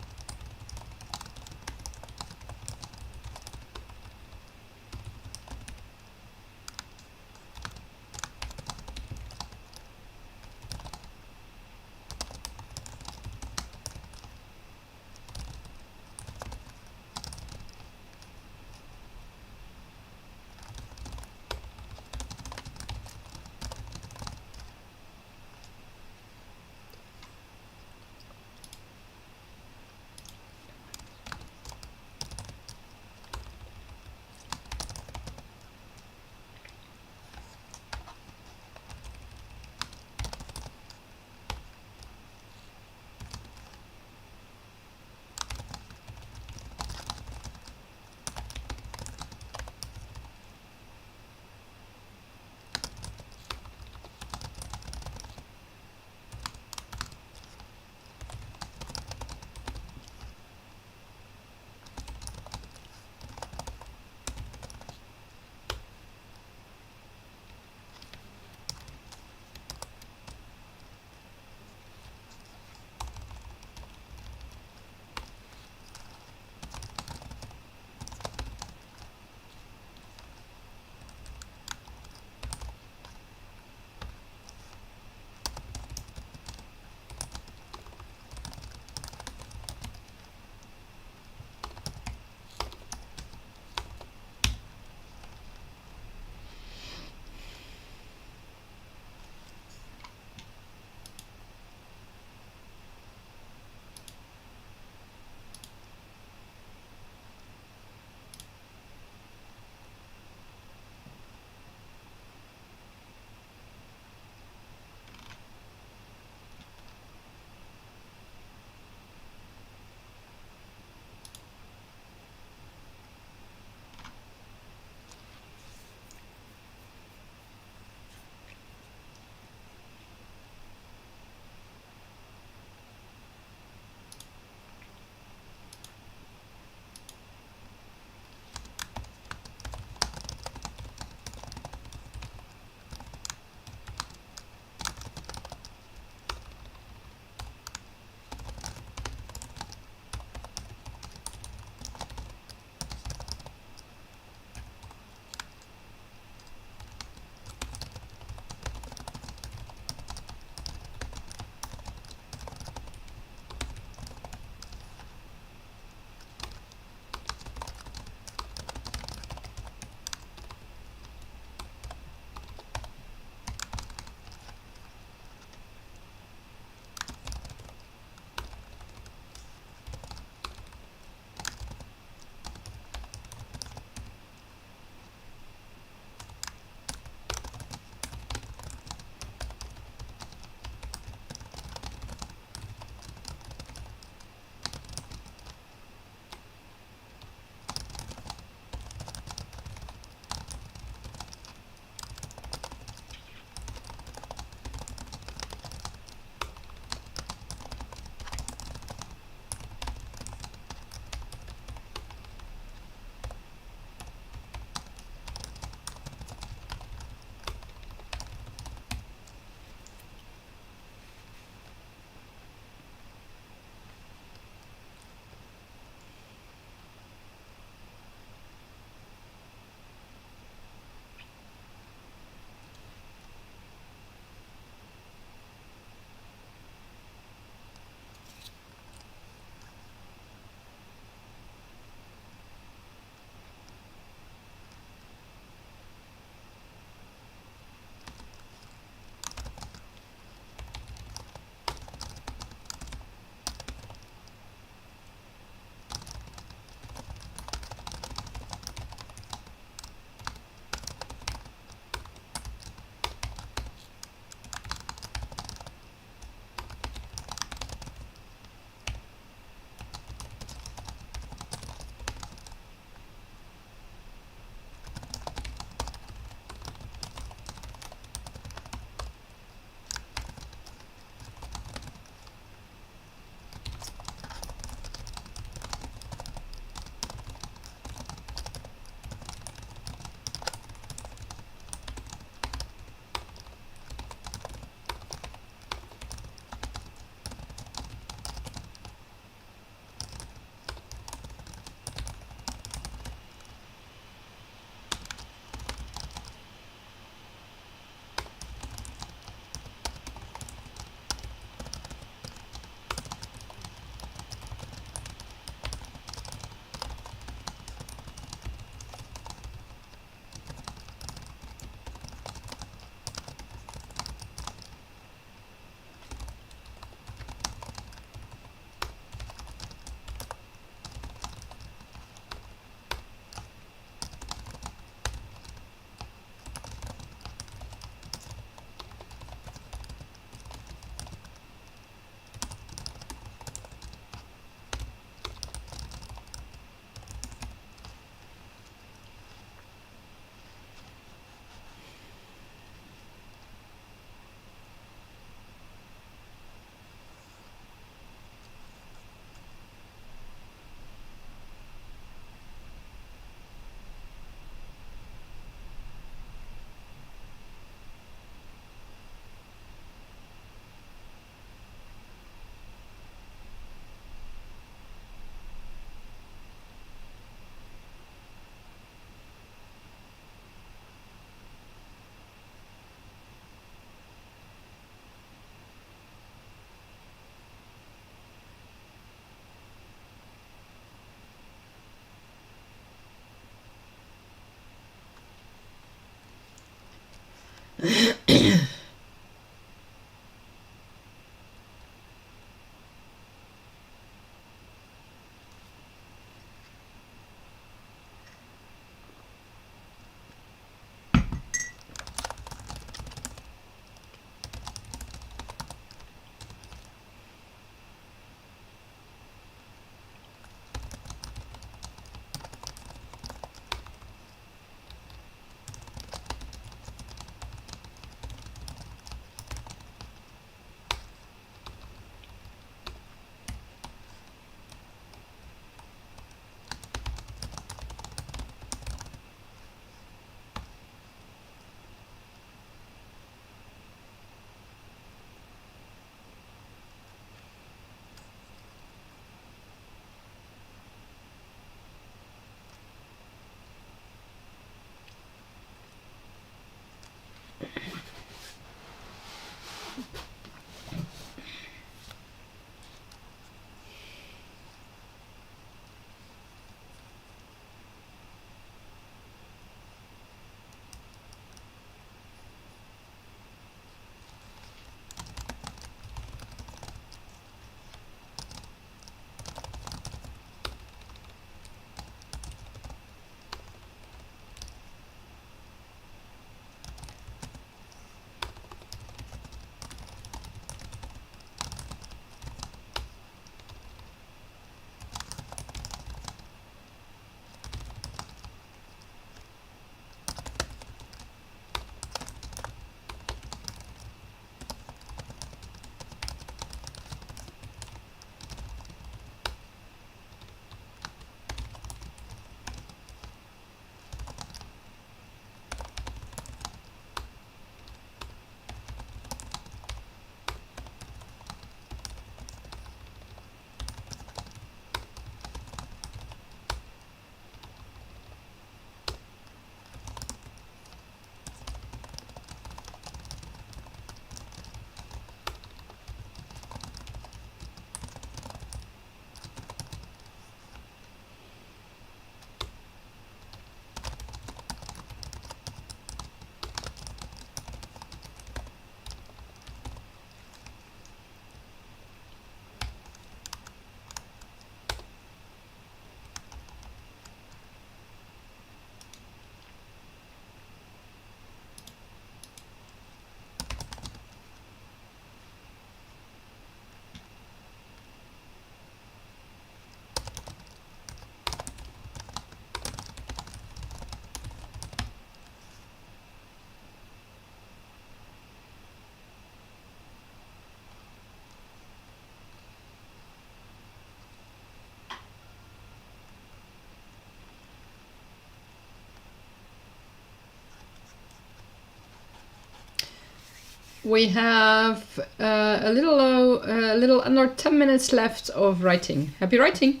We have a little under 10 minutes left of writing. Happy writing!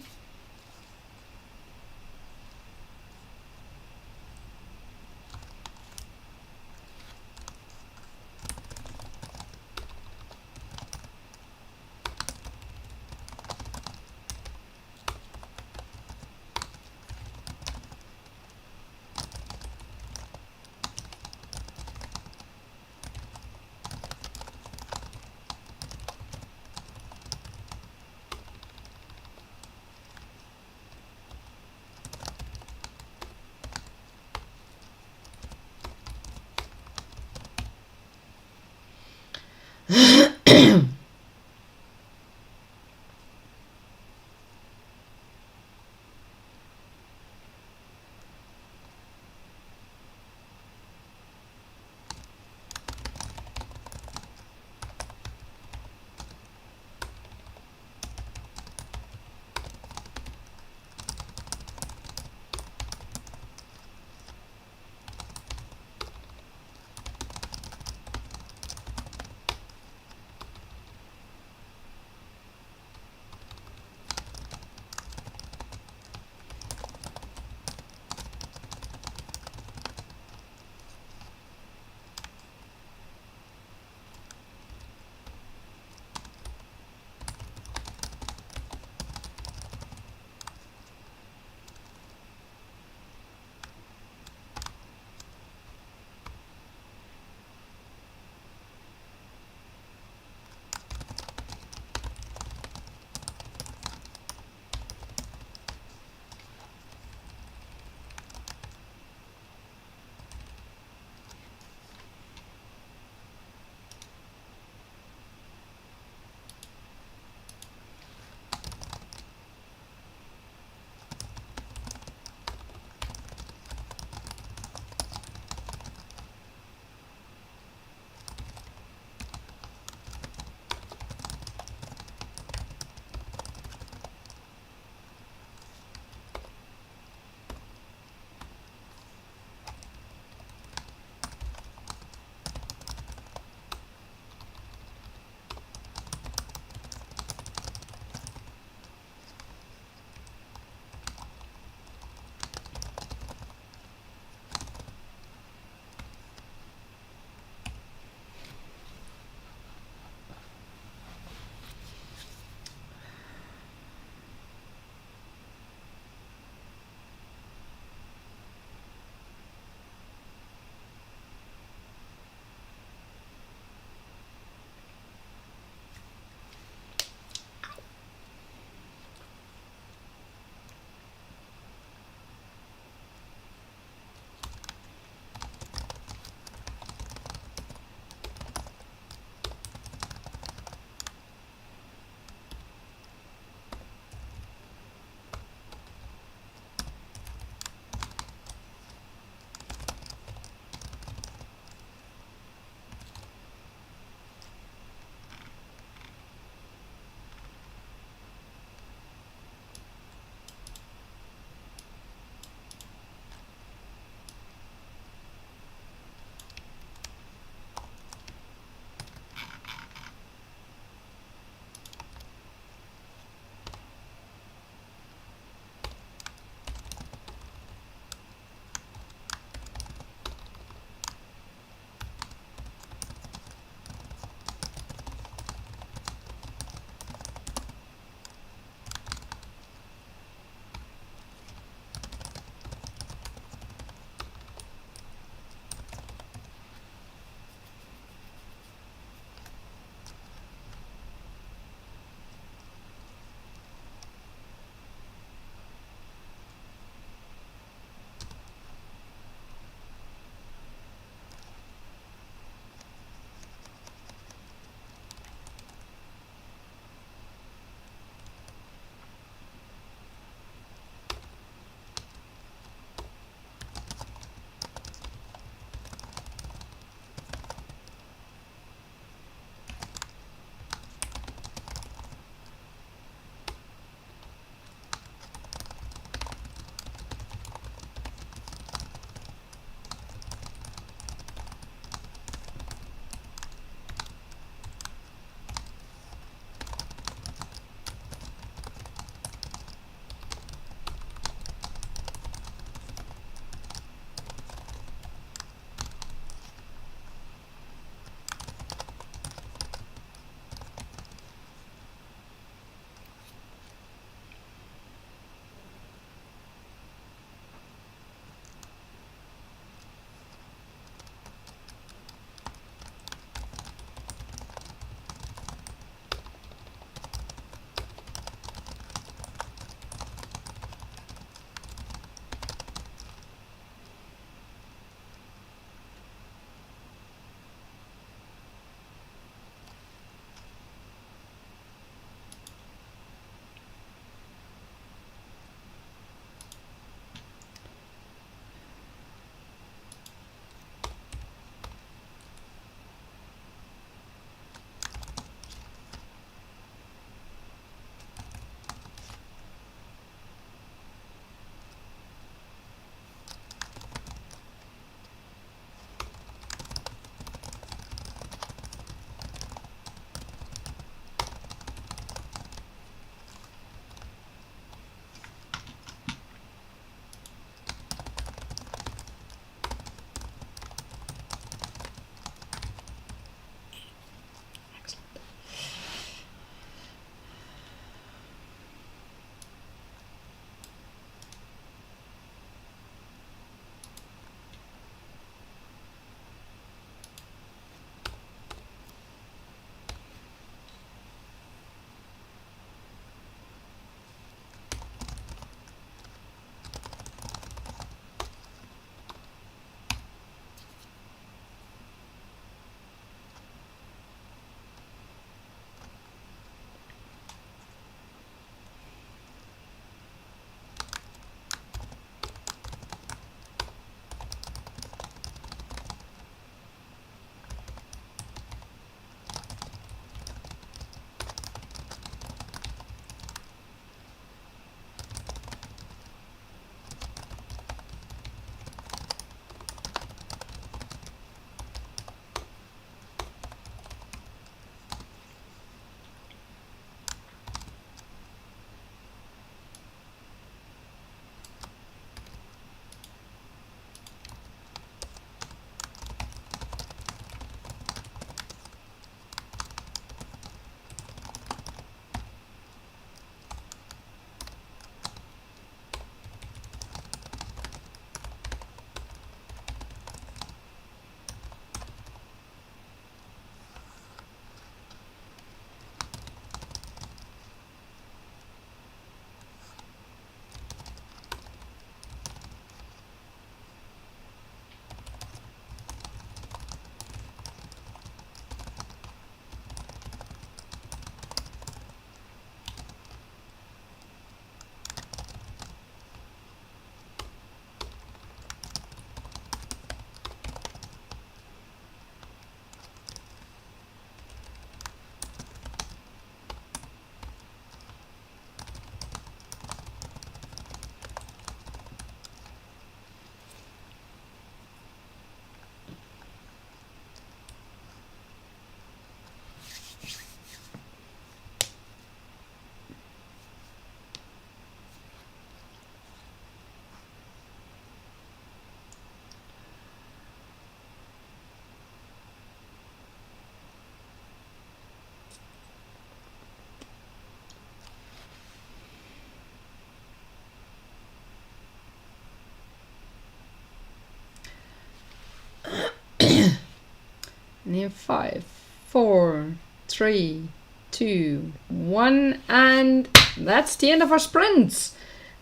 And in 5, 4, 3, 2, 1, and that's the end of our sprints.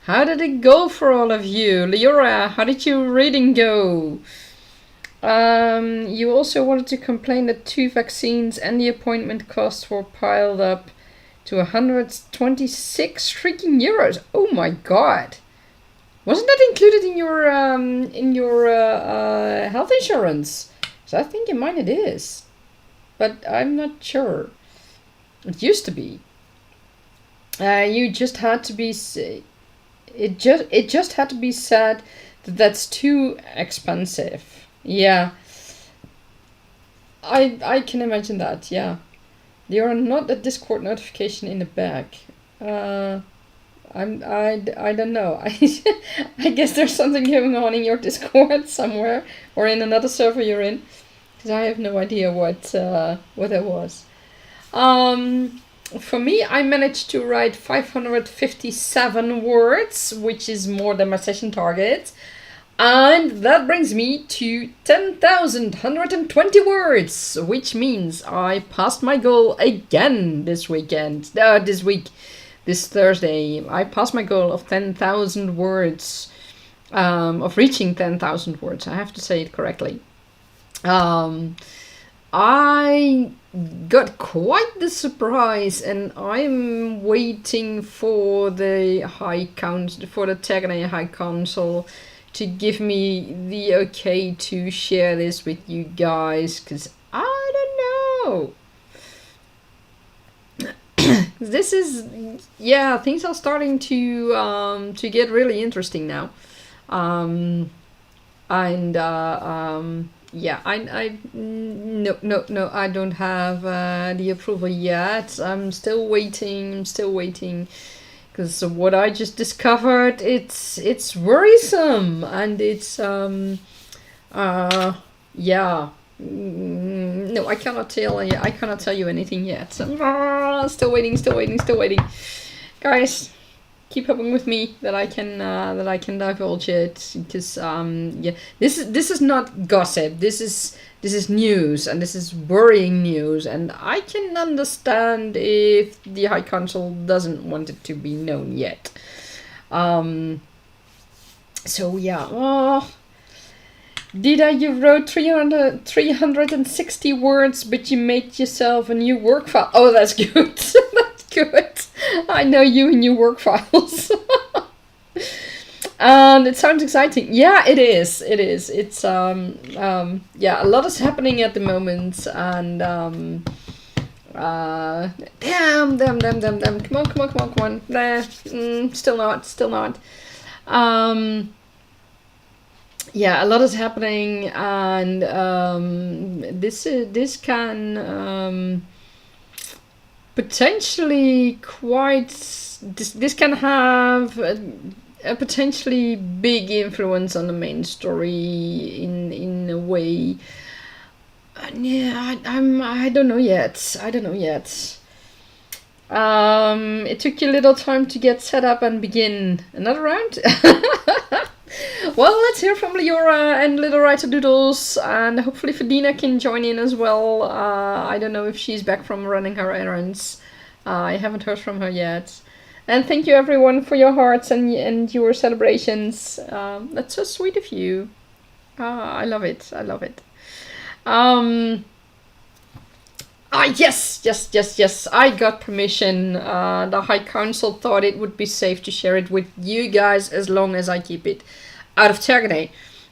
How did it go for all of you? Leora, how did your reading go? You also wanted to complain that 2 vaccines and the appointment costs were piled up to 126 freaking euros. Oh my god. Wasn't that included in your health insurance? So I think in mine it is, but I'm not sure. It used to be. You just had to be. It just had to be said that that's too expensive. Yeah. I can imagine that. Yeah. There are not a Discord notification in the back. I don't know. I guess there's something going on in your Discord somewhere or in another server you're in, because I have no idea what that was. For me, I managed to write 557 words, which is more than my session target. And that brings me to 10,120 words, which means I passed my goal again this weekend. This Thursday. I passed my goal of 10,000 words, of reaching 10,000 words. I have to say it correctly. I got quite the surprise, and I'm waiting for the Tergaenae High Council to give me the okay to share this with you guys, because I don't know. This is, yeah, things are starting to get really interesting now. Yeah, no, I don't have the approval yet. I'm still waiting, because what I just discovered, it's worrisome, and it's yeah. No, I cannot tell you anything yet. Still waiting. Guys, keep hoping with me that I can divulge it, because yeah, this is not gossip. This is news, and this is worrying news, and I can understand if the High Council doesn't want it to be known yet. So yeah. You wrote 360 words, but you made yourself a new work file. Oh, that's good. That's good. I know you and your work files. And it sounds exciting. Yeah, it is. It's yeah, a lot is happening at the moment, and damn. Come on. Nah, still not. Yeah, a lot is happening, and this can potentially this can have a potentially big influence on the main story in a way. Yeah, I don't know yet. It took you a little time to get set up and begin another round. Well, let's hear from Leora and Little Writer Doodles, and hopefully Fadina can join in as well. I don't know if she's back from running her errands. I haven't heard from her yet. And thank you everyone for your hearts and your celebrations. That's so sweet of you. I love it. Yes. I got permission. The High Council thought it would be safe to share it with you guys as long as I keep it out of Tergaenae,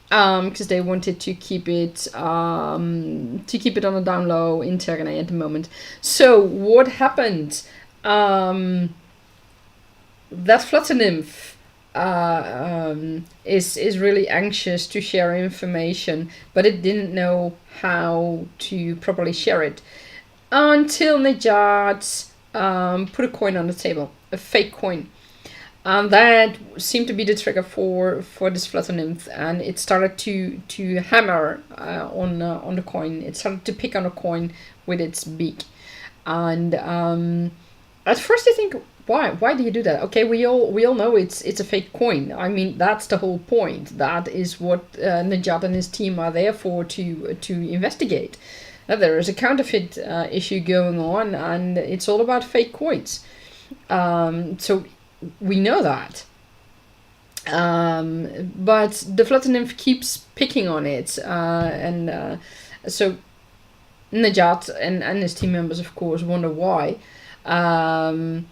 because they wanted to keep it on a down low in Tergaenae at the moment. So what happened? That Flutter Nymph is really anxious to share information, but it didn't know how to properly share it. Until Nejat put a coin on the table, a fake coin. That seemed to be the trigger for this Flutter Nymph, and it started to hammer on the coin. It started to pick on the coin with its beak. And at first I think, Why do you do that? Okay, we all know it's a fake coin. I mean, that's the whole point. That is what Najat and his team are there for, to investigate. There is a counterfeit issue going on, and it's all about fake coins. So we know that. But the Flutter Nymph keeps picking on it, and so Najat and his team members, of course, wonder why. At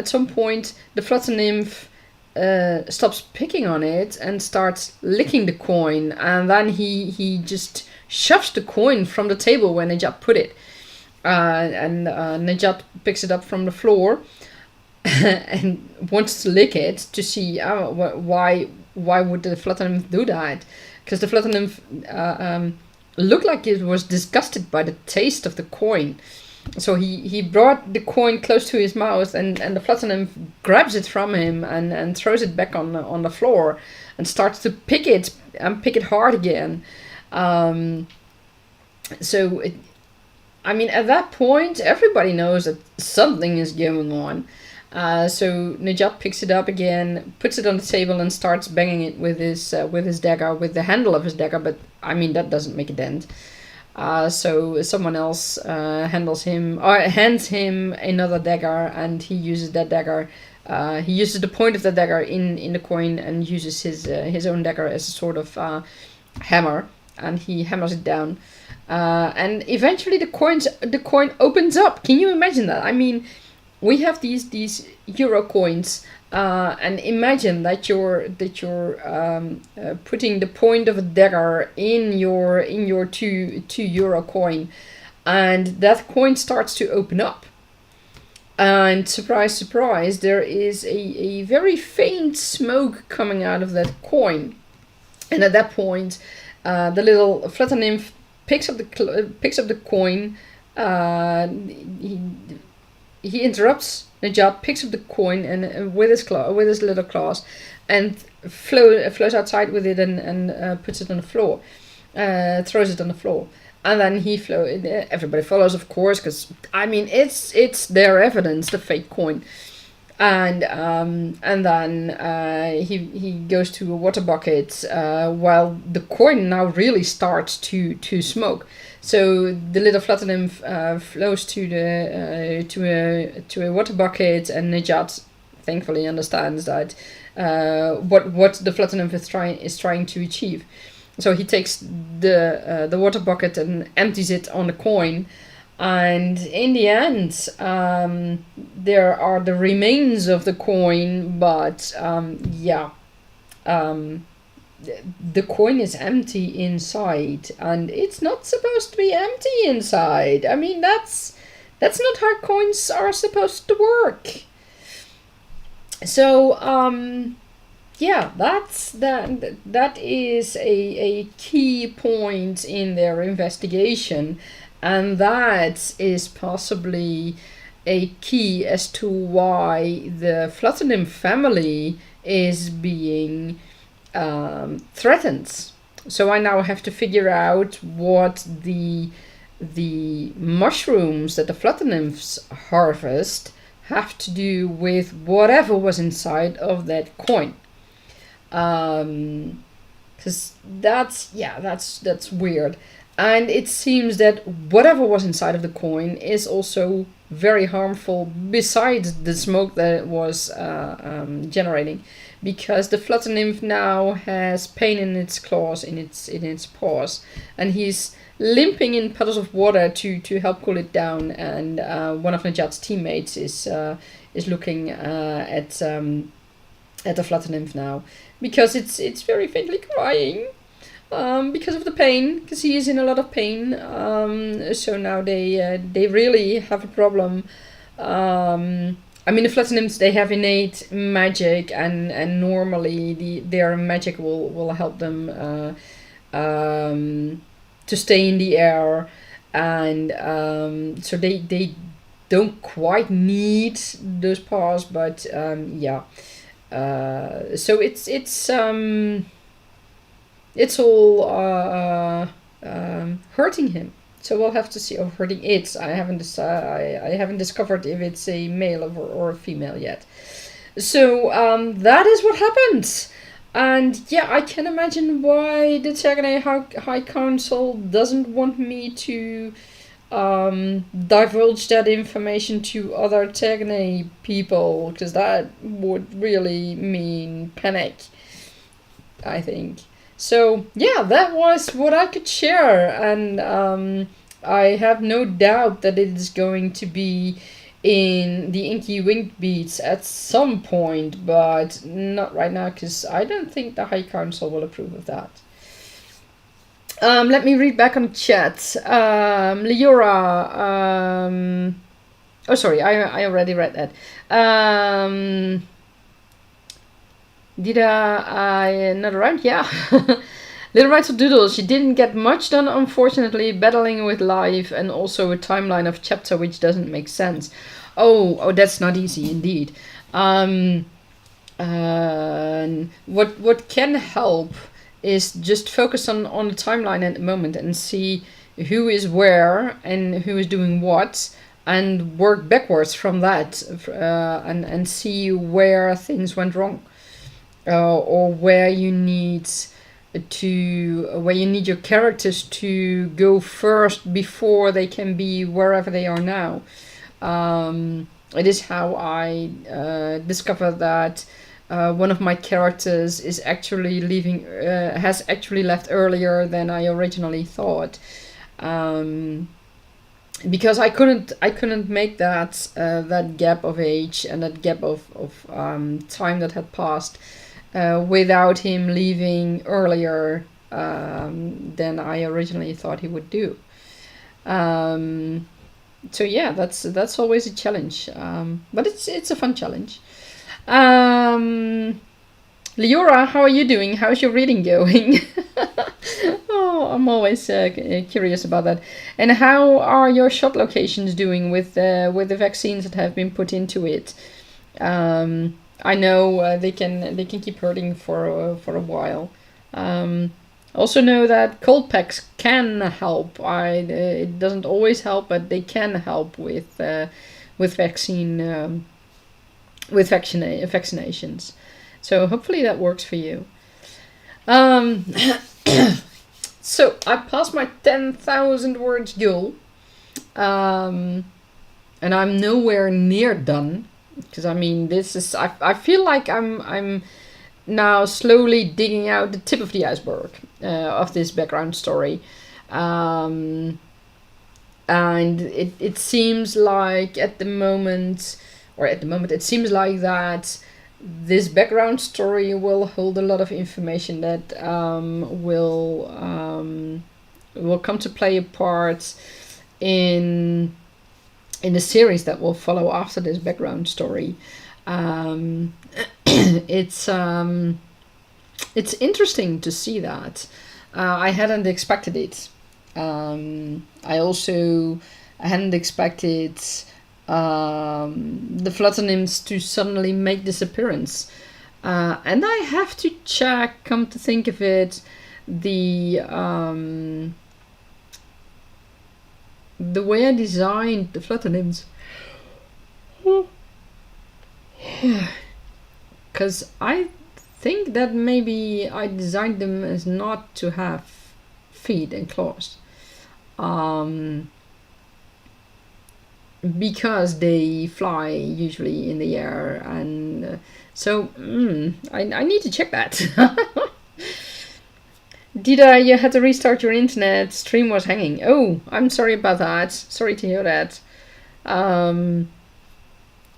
some point, the Flutter Nymph stops picking on it and starts licking the coin, and then he just shoves the coin from the table where Najat put it. And Najat picks it up from the floor and wants to lick it to see why would the Flutter Nymph do that? Because the Flutter Nymph looked like it was disgusted by the taste of the coin. So he brought the coin close to his mouth, and the Flutter Nymph grabs it from him and throws it back on the floor and starts to pick it hard again. I mean, at that point, everybody knows that something is going on. So Najat picks it up again, puts it on the table, and starts banging it with his dagger, with the handle of his dagger. But I mean, that doesn't make a dent. So someone else hands him another dagger, and he uses that dagger. He uses the point of the dagger in the coin and uses his own dagger as a sort of hammer, and he hammers it down. And eventually the coin opens up. Can you imagine that? I mean, we have these euro coins, and imagine that you're putting the point of a dagger in your two euro coin, and that coin starts to open up. And surprise, surprise, there is a very faint smoke coming out of that coin. And at that point, the little Flutter Nymph picks up the coin. He interrupts Najat, picks up the coin, and with his little claws, and flows outside with it, and puts it on the floor, throws it on the floor, and then everybody follows, of course, because I mean it's their evidence, the fake coin. And then he goes to a water bucket while the coin now really starts to smoke. So the little Flutter Nymph flows to a water bucket, and Najat thankfully understands that what the Flutter Nymph is trying to achieve. So he takes the water bucket and empties it on the coin. And in the end, there are the remains of the coin, but the coin is empty inside, and it's not supposed to be empty inside. I mean, that's not how coins are supposed to work. So that is a key point in their investigation. And that is possibly a key as to why the Flutter Nymph family is being threatened. So I now have to figure out what the mushrooms that the Flutter Nymphs harvest have to do with whatever was inside of that coin. Because that's weird. And it seems that whatever was inside of the coin is also very harmful, besides the smoke that it was generating, because the Flutter Nymph now has pain in its claws, in its paws, and he's limping in puddles of water to help cool it down. And one of Najat's teammates is looking at the Flutter Nymph now, because it's very faintly crying. Because of the pain, because he is in a lot of pain. So now they really have a problem. I mean, the Flutter Nymphs, they have innate magic, and normally their magic will help them to stay in the air, and so they don't quite need those paws, but so it's all hurting him. So we'll have to see. Oh, hurting it. I haven't discovered if it's a male or a female yet. So that is what happened. And yeah, I can imagine why the Tergaenae High Council doesn't want me to divulge that information to other Tergaenae people, because that would really mean panic, I think. So yeah, that was what I could share, and I have no doubt that it is going to be in the Inky Winged Beats at some point, but not right now, because I don't think the High Council will approve of that. Let me read back on chat. Leora, oh sorry, I already read that. Did I not around? Yeah. Little Writer Doodles, she didn't get much done, unfortunately, battling with life and also a timeline of chapter which doesn't make sense. Oh, that's not easy indeed. What can help is just focus on the timeline at the moment and see who is where and who is doing what, and work backwards from that, and see where things went wrong, or where you need your characters to go first before they can be wherever they are now. It is how I discovered that one of my characters is actually leaving, has actually left earlier than I originally thought, because I couldn't make that gap of age and that gap of time that had passed without him leaving earlier than I originally thought he would do. So yeah, that's always a challenge, but it's a fun challenge. Leora, how are you doing? How's your reading going? Oh, I'm always curious about that. And how are your shop locations doing with the vaccines that have been put into it? I know they can keep hurting for a while. Also know that cold packs can help. It doesn't always help, but they can help with vaccinations. So hopefully that works for you. So I passed my 10,000 words goal, and I'm nowhere near done, because I mean this is I feel like I'm now slowly digging out the tip of the iceberg of this background story, and it seems like at the moment it seems like that this background story will hold a lot of information that will come to play a part in the series that will follow after this background story. It's interesting to see that. I hadn't expected it. I hadn't expected the flutter nymphs to suddenly make this appearance. And I have to check, come to think of it, the way I designed the flutter nymphs. Because I think that maybe I designed them as not to have feet and claws. Because they fly usually in the air, and so I need to check that. Did you had to restart your internet? Stream was hanging. Oh, I'm sorry about that. Sorry to hear that. But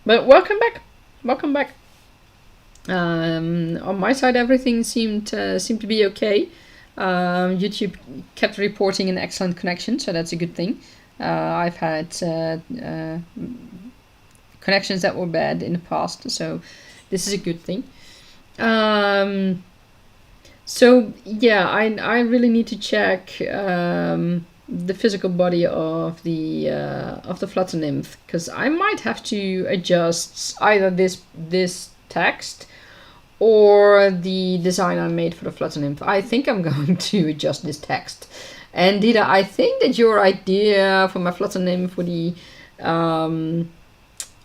welcome back. Welcome back. On my side, everything seemed to be okay. YouTube kept reporting an excellent connection, so that's a good thing. I've had connections that were bad in the past, so this is a good thing. So yeah, I really need to check the physical body of the flutter nymph, because I might have to adjust either this text or the design I made for the Flutter Nymph. I think I'm going to adjust this text. And Dita, I think that your idea for my Flutter Nymph for the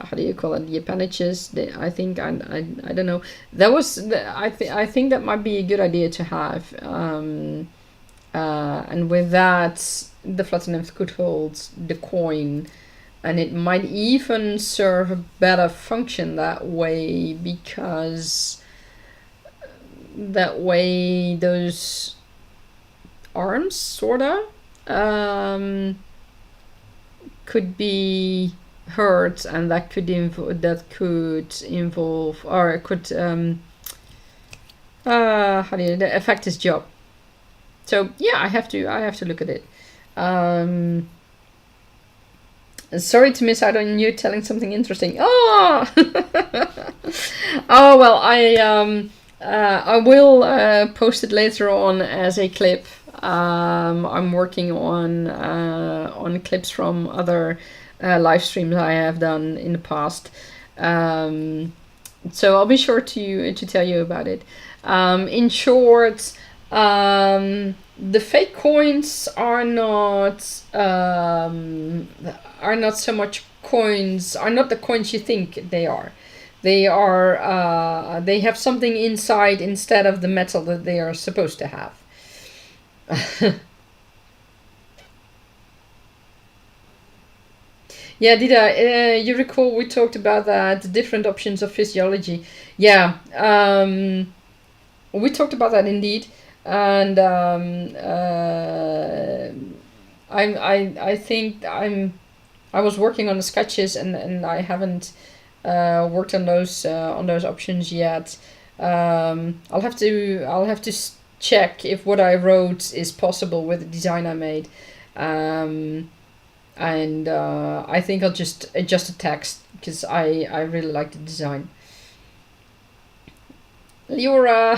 how do you call it, the appendages, I think I don't know, that was I think that might be a good idea to have, and with that the Flutter Nymph could hold the coin, and it might even serve a better function that way, because that way those arms sorta could be hurt, and that could involve or it could how do you affect his job. So yeah, I have to look at it. Sorry to miss out on you telling something interesting. Oh, oh well, I will post it later on as a clip. I'm working on clips from other live streams I have done in the past. So I'll be sure to tell you about it. In short, the fake coins are not so much coins, are not the coins you think they are. They are they have something inside instead of the metal that they are supposed to have. Yeah, Dida, you recall we talked about that, different options of physiology. Yeah, we talked about that indeed, and I think I was working on the sketches, and I haven't worked on those options yet. I'll have to check if what I wrote is possible with the design I made. And I think I'll just adjust the text because I really like the design. Leora,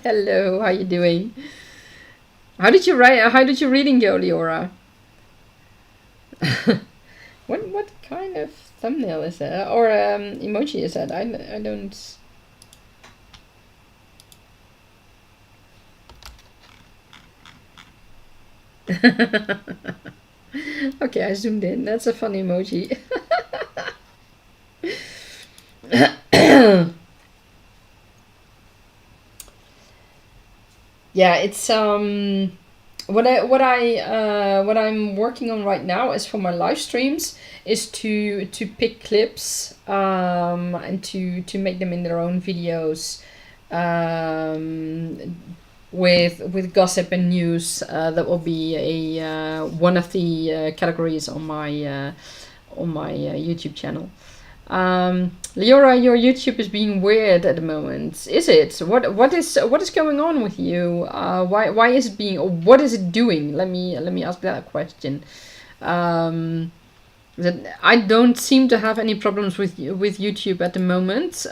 hello, how you doing? How did you write? How did your reading go, Leora? What kind of thumbnail is that, or emoji is that? I don't. Okay, I zoomed in. That's a funny emoji. Yeah, it's what I'm working on right now is for my live streams is to pick clips and to make them in their own videos with gossip and news. That will be a one of the categories on my YouTube channel. Leora, your YouTube is being weird at the moment. Is it? What is going on with you? Why is it being? Or what is it doing? Let me ask that question. That I don't seem to have any problems with YouTube at the moment.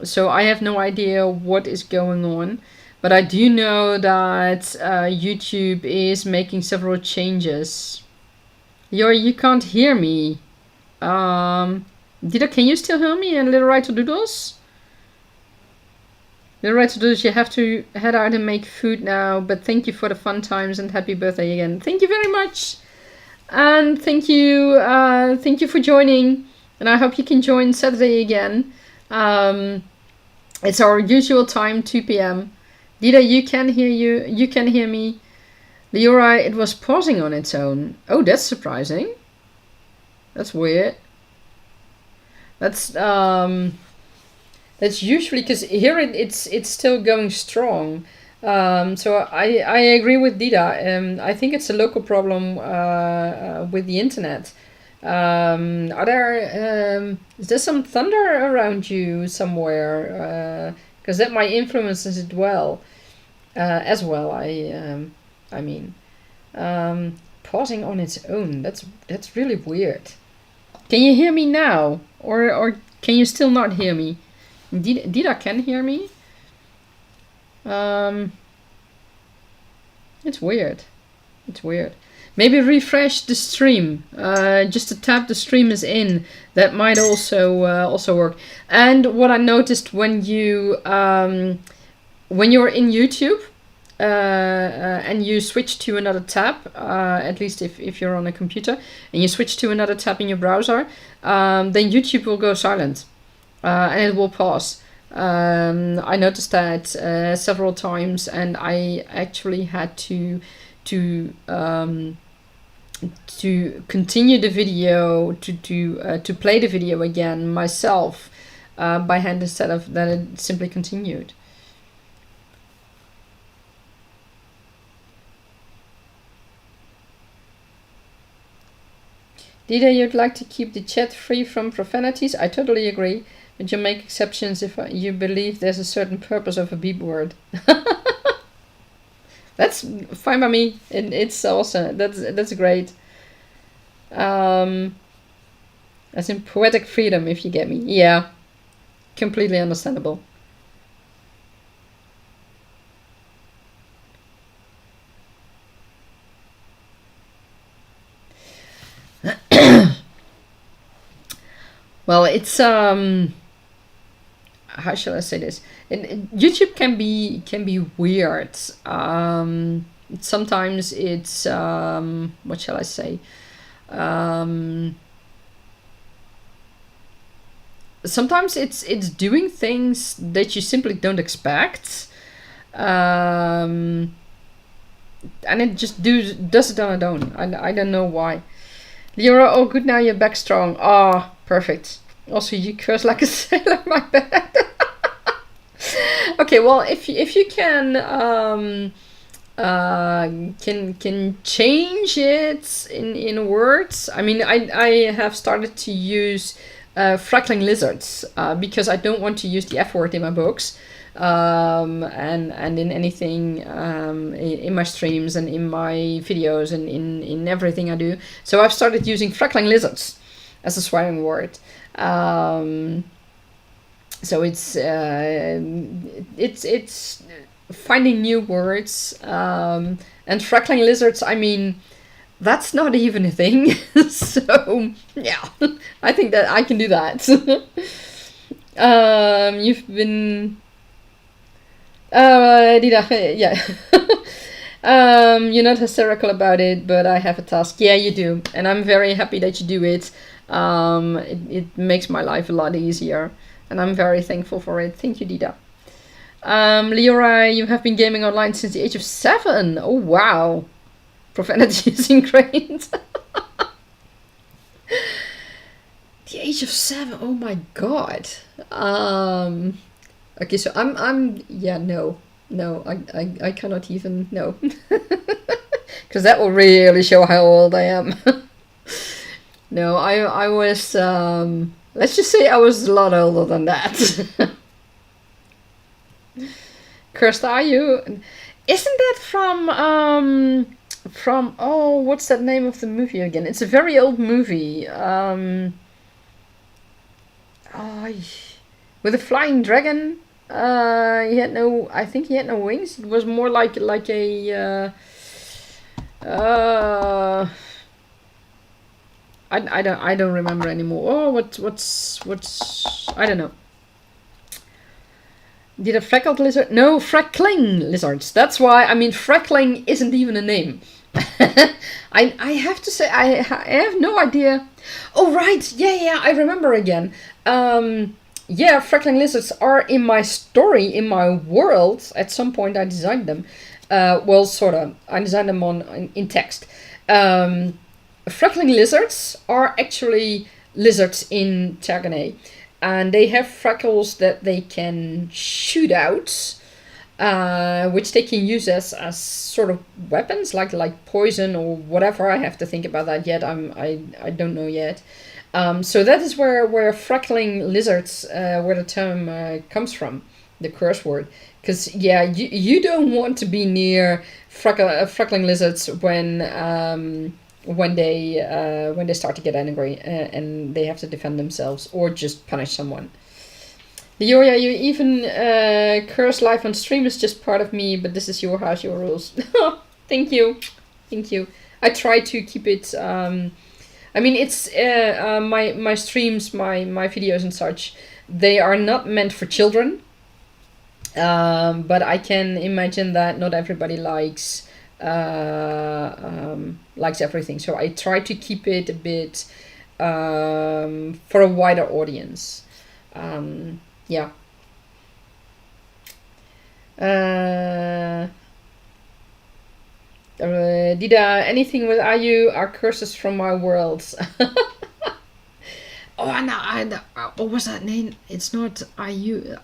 So I have no idea what is going on, but I do know that YouTube is making several changes. You can't hear me. Dida, can you still hear me? And Little Right to Doodles? Little Right to Doodles, you have to head out and make food now, but thank you for the fun times and happy birthday again. Thank you very much. And thank you for joining, and I hope you can join Saturday again. It's our usual time, 2 p.m. Dida, you can hear me. Leora, it was pausing on its own. Oh, that's surprising. That's weird. That's usually, because here it's still going strong. So I agree with Dida. I think it's a local problem with the internet. Is there some thunder around you somewhere? Because that might influence it well, as well. I mean, pausing on its own. That's really weird. Can you hear me now, or can you still not hear me? Dida can hear me. It's weird. It's weird. Maybe refresh the stream. Just to tap the stream is in. That might also work. And what I noticed when you're in YouTube and you switch to another tab, at least if you're on a computer, and you switch to another tab in your browser, then YouTube will go silent and it will pause. I noticed that several times, and I actually had to continue the video, to play the video again myself by hand instead of that it simply continued. Dida, you'd like to keep the chat free from profanities? I totally agree, but you make exceptions if you believe there's a certain purpose of a beep word. That's fine by me. It's awesome. That's great. As in poetic freedom, if you get me. Yeah, completely understandable. Well, it's how shall I say this? YouTube can be weird. Sometimes it's what shall I say? Sometimes it's doing things that you simply don't expect, and it just does it on its own. I don't know why. Leora, oh good, now you're back strong. Ah, perfect. Also, you curse like a sailor, my bad. Okay, well, if you can change it in words. I mean, I have started to use freckling lizards because I don't want to use the F word in my books, and in anything in my streams and in my videos and in everything I do. So I've started using freckling lizards as a swearing word. So it's finding new words, and freckling lizards, I mean, that's not even a thing. So yeah, I think that I can do that. You've been yeah. You're not hysterical about it, but I have a task. Yeah, you do, and I'm very happy that you do it. It makes my life a lot easier, and I'm very thankful for it. Thank you, Dida. Leora, you have been gaming online since the age of 7. Oh wow, profanity is ingrained. The age of 7. Oh my god. Okay, so I'm yeah, no, I cannot even, no. Because that will really show how old I am. No, I was, let's just say I was a lot older than that. Cursed, are you? Isn't that from, oh, what's that name of the movie again? It's a very old movie. With a flying dragon. He had no, I think he had no wings. It was more like a, I don't remember anymore. Oh, what's I don't know. Did a freckled lizard? No, freckling lizards. That's why, I mean, freckling isn't even a name. I have to say, I have no idea. Oh, right. Yeah, I remember again. Yeah, freckling lizards are in my story, in my world. At some point I designed them. Well, sort of. I designed them in text. Freckling lizards are actually lizards in Tergaenae. And they have freckles that they can shoot out, which they can use as sort of weapons, like poison or whatever. I have to think about that yet. I don't know yet. So that is where freckling lizards, where the term comes from, the curse word. Because yeah, you don't want to be near freckling lizards when they start to get angry and they have to defend themselves or just punish someone. Leoria, you even curse live on stream is just part of me, but this is your house, your rules. Thank you. I try to keep it. I mean, it's my streams, my videos and such. They are not meant for children, but I can imagine that not everybody likes everything. So I try to keep it a bit for a wider audience. Yeah. Dida, anything with Ayu are curses from my worlds. Oh, no, what was that name? It's not Ayu.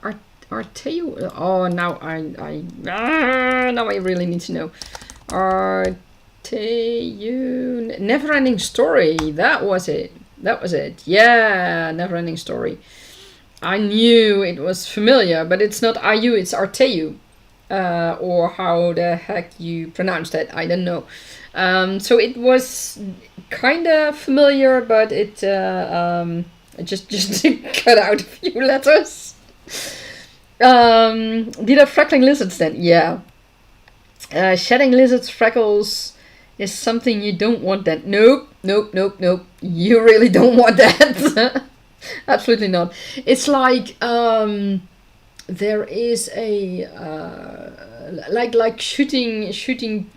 Arteu. Oh, now now I really need to know. Arteu. Never-ending story. That was it. That was it. Yeah, never-ending story. I knew it was familiar, but it's not Ayu. It's Arteu. Or how the heck you pronounce that, I don't know. So it was kind of familiar, but it just cut out a few letters. Did I freckling lizards then? Yeah. Shedding lizards freckles is something you don't want that. Nope. You really don't want that. Absolutely not. It's like there is a like shooting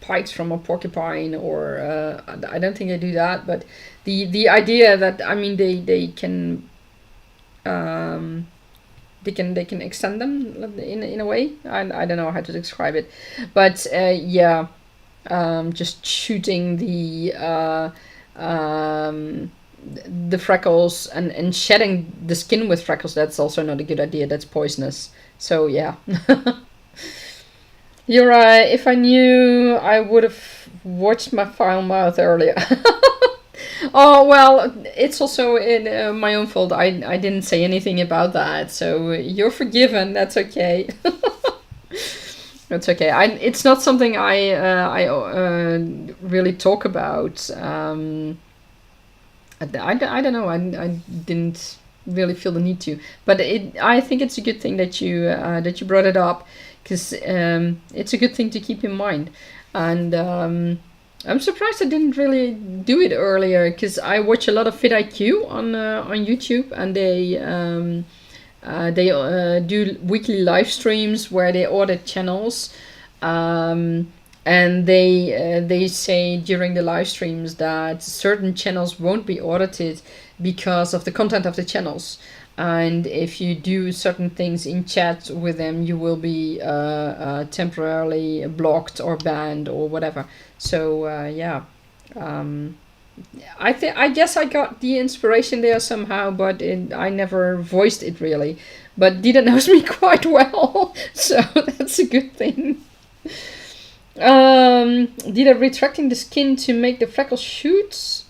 pikes from a porcupine, or I don't think they do that, but the idea that, I mean, they can extend them in a way. I don't know how to describe it, but yeah, just shooting the freckles and shedding the skin with freckles, that's also not a good idea. That's poisonous. So yeah. You're right. If I knew, I would have watched my foul mouth earlier. Oh, well, it's also in my own fault. I didn't say anything about that, so you're forgiven. That's okay. That's okay. It's not something I really talk about. I don't know. I didn't really feel the need to, but I think it's a good thing that you brought it up, because it's a good thing to keep in mind. And I'm surprised I didn't really do it earlier, because I watch a lot of vidIQ on YouTube, and they do weekly live streams where they audit channels. And they say during the live streams that certain channels won't be audited because of the content of the channels. And if you do certain things in chat with them, you will be temporarily blocked or banned or whatever. So yeah, I guess I got the inspiration there somehow, but I never voiced it really. But Dida knows me quite well, so that's a good thing. Dida retracting the skin to make the freckles shoot.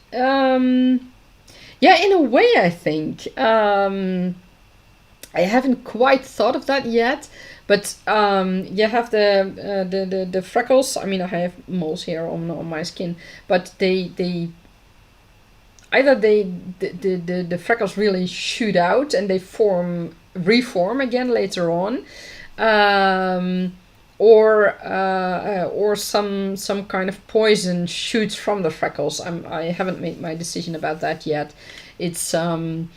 Yeah, in a way, I think. I haven't quite thought of that yet, but you have the freckles. I mean, I have moles here on my skin, but the freckles really shoot out and they reform again later on. Or some kind of poison shoots from the freckles. I haven't made my decision about that yet. It's one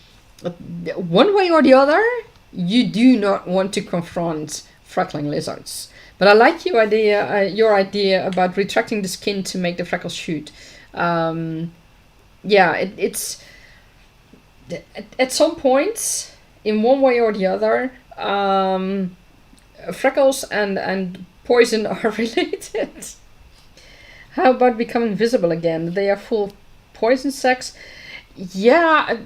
way or the other. You do not want to confront freckling lizards. But I like your idea about retracting the skin to make the freckles shoot. Yeah, it's at some point, in one way or the other, freckles and poison are related. How about becoming visible again? They are full of poison sacs. Yeah.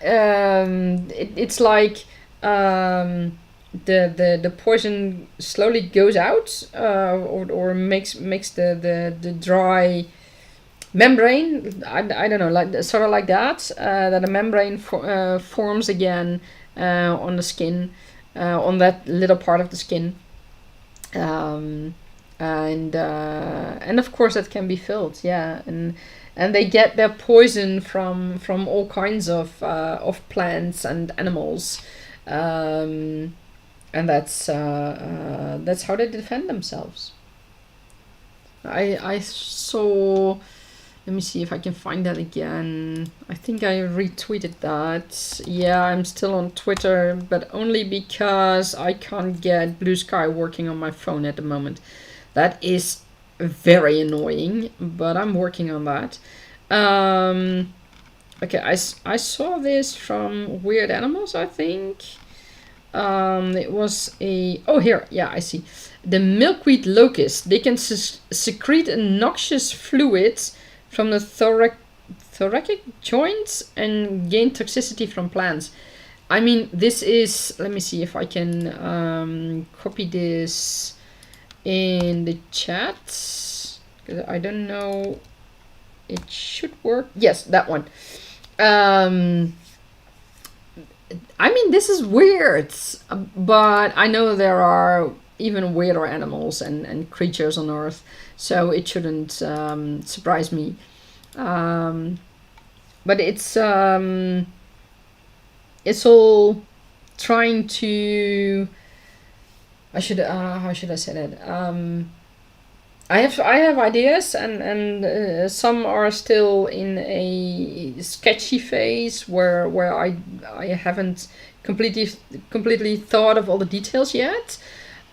It's like the poison slowly goes out, or makes the dry membrane. I don't know, like sort of like that. That a membrane forms again on the skin. On that little part of the skin, and of course that can be filled, yeah, and they get their poison from all kinds of plants and animals, and that's how they defend themselves. I saw. Let me see if I can find that again. I think I retweeted that. Yeah, I'm still on Twitter, but only because I can't get Blue Sky working on my phone at the moment. That is very annoying, but I'm working on that. Okay, I saw this from Weird Animals, I think. It was a... Oh, here. Yeah, I see. The milkweed locust. They can secrete a noxious fluid from the thoracic joints and gain toxicity from plants. I mean, this is... Let me see if I can copy this in the chat. Because I don't know... It should work. Yes, that one. I mean, this is weird, but I know there are even weirder animals and creatures on Earth, so it shouldn't surprise me. But it's all trying to... how should I say that? I have ideas, and some are still in a sketchy phase where I haven't completely thought of all the details yet.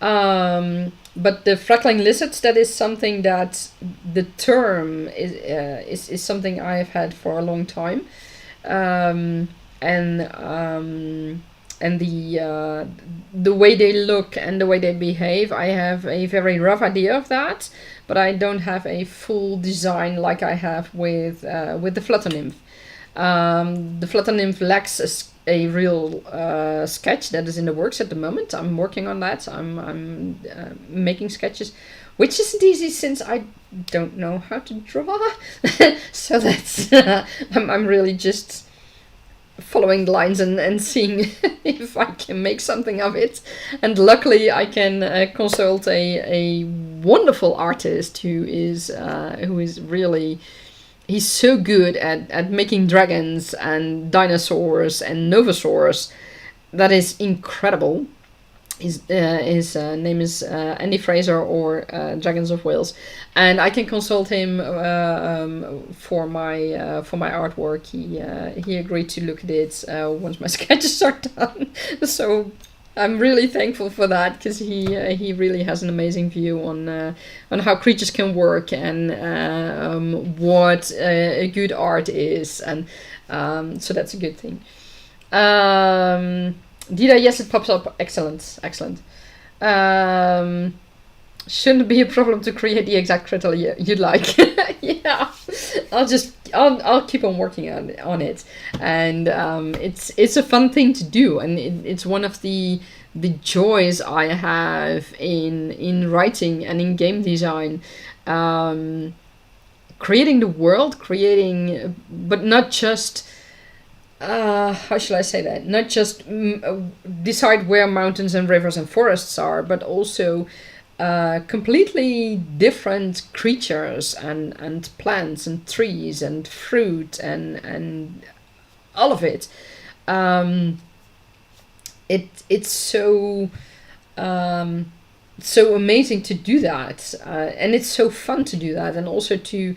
But the freckling lizards, that is something that the term is something I have had for a long time, and the way they look and the way they behave, I have a very rough idea of that, but I don't have a full design like I have with the flutter nymph. The flutter nymph lacks a real sketch that is in the works at the moment. I'm working on that. I'm making sketches, which isn't easy since I don't know how to draw. So that's I'm really just following the lines and seeing if I can make something of it. And luckily I can consult a wonderful artist who is really... He's so good at making dragons and dinosaurs and novosaurs. That is incredible. His name is Andy Fraser, or Dragons of Wales, and I can consult him for my artwork. He agreed to look at it once my sketches are done. So I'm really thankful for that, because he really has an amazing view on how creatures can work and what a good art is, and so that's a good thing. Dida, yes, it pops up. Excellent. Shouldn't be a problem to create the exact critter you'd like. Yeah, I'll keep on working on it, and it's a fun thing to do, and it's one of the joys I have in writing and in game design. Creating the world, but not just... how shall I say that? Not just decide where mountains and rivers and forests are, but also completely different creatures and plants and trees and fruit and all of it. It's so amazing to do that, and it's so fun to do that, and also to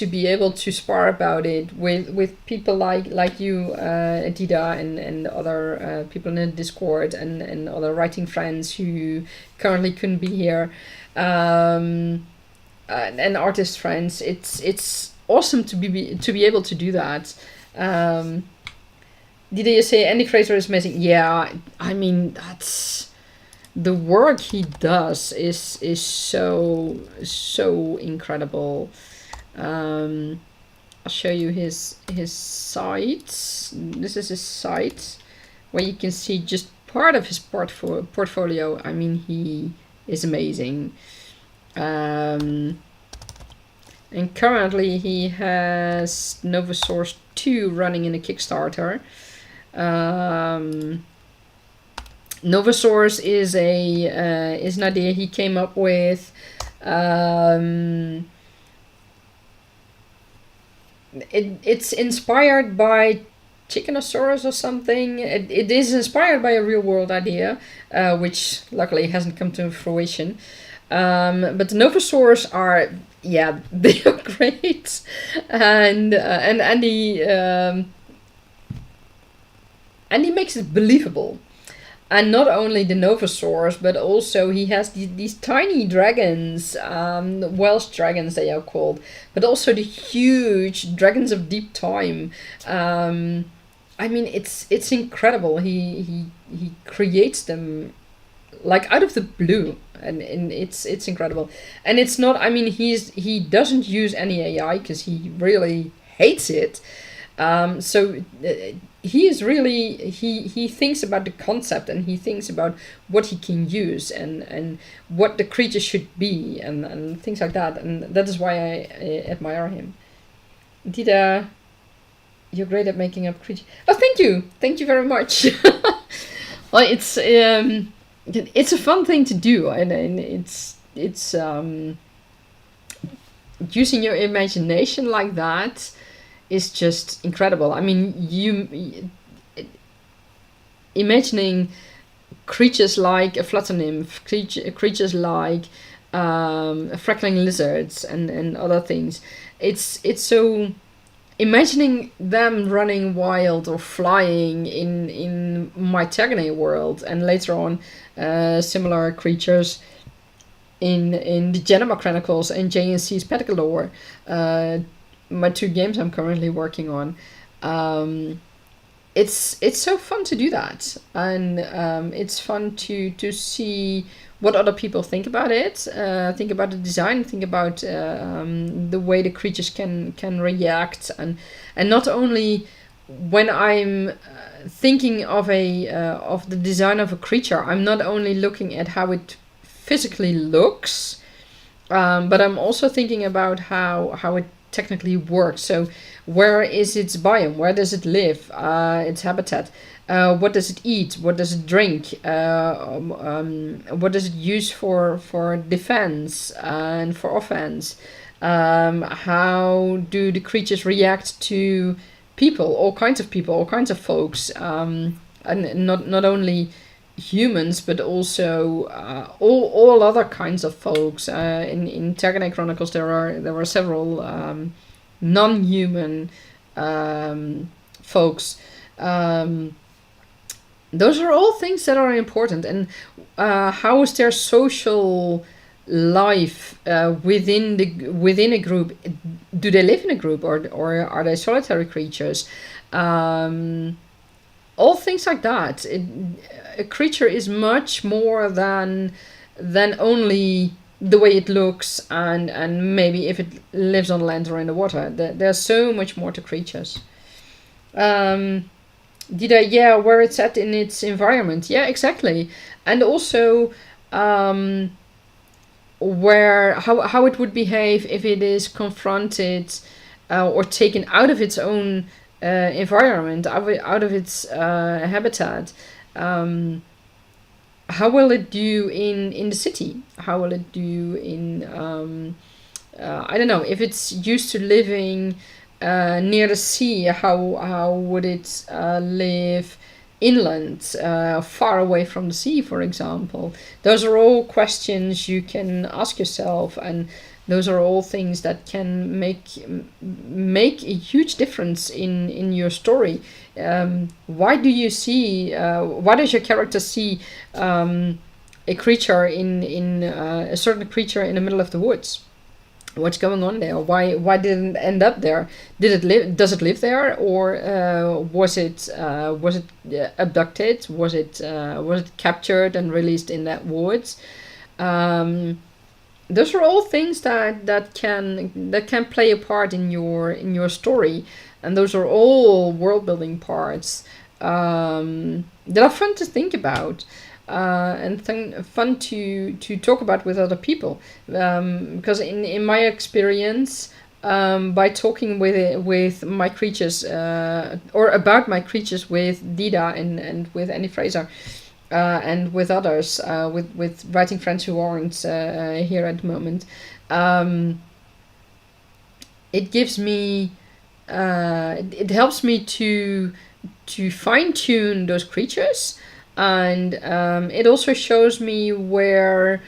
be able to spar about it with people like you, Dida, and other people in the Discord, and other writing friends who currently couldn't be here, and artist friends. It's awesome to be able to do that. Did you say Andy Fraser is amazing? Yeah, I mean, that's... The work he does is so incredible. I'll show you his site. This is his site, where you can see just part of his portfolio. I mean, he is amazing. And currently he has Novosaurus 2 running in a Kickstarter. Novosaurus is an idea he came up with. It's inspired by Chickenosaurus or something. It is inspired by a real world idea, which luckily hasn't come to fruition. But the Novosaurs are, yeah, they are great, and he makes it believable. And not only the Novosaurs, but also he has these tiny dragons, Welsh dragons they are called, but also the huge dragons of deep time. I mean, it's incredible. He creates them like out of the blue, and it's incredible. And it's not. I mean, he doesn't use any AI because he really hates it. So he is really he thinks about the concept, and he thinks about what he can use, and what the creature should be, and things like that. And that is why I admire him. Dida, you're great at making up creatures. Oh, thank you very much. Well, it's a fun thing to do, and it's using your imagination like that is just incredible. I mean, imagining creatures like a flutter nymph, creatures like freckling lizards, and other things. It's so imagining them running wild or flying in my Tergaenae world, and later on similar creatures in the Genema Chronicles and JNC's Pedigalore, my 2 games I'm currently working on. It's so fun to do that, and it's fun to see what other people think about it, think about the design, think about the way the creatures can react, and not only when I'm thinking of the design of a creature, I'm not only looking at how it physically looks, but I'm also thinking about how it technically works. So where is its biome? Where does it live? Its habitat. What does it eat? What does it drink? What does it use for defense and for offense? How do the creatures react to people? All kinds of people, all kinds of folks, and not only humans, but also all other kinds of folks. In Tergaenae Chronicles, there are several non-human folks. Those are all things that are important. And how is their social life within a group? Do they live in a group, or are they solitary creatures? All things like that. A creature is much more than only the way it looks, and maybe if it lives on land or in the water. There's so much more to creatures. Yeah, where it's at in its environment. Yeah, exactly. And also where how it would behave if it is confronted or taken out of its own environment, out of its habitat. How will it do in the city? How will it do in I don't know, if it's used to living near the sea, how would it live inland, far away from the sea, for example? Those are all questions you can ask yourself, and those are all things that can make a huge difference in your story. Why does your character see a creature in a certain creature in the middle of the woods? What's going on there? Why didn't it end up there? Does it live there, or was it abducted? Was it captured and released in that woods? Those are all things that can play a part in your story, and those are all world building parts that are fun to think about. And fun to talk about with other people, because in my experience, by talking with my creatures or about my creatures with Dida and with Annie Fraser, and with others, with writing friends who aren't here at the moment, it gives me it helps me to fine tune those creatures. And it also shows me where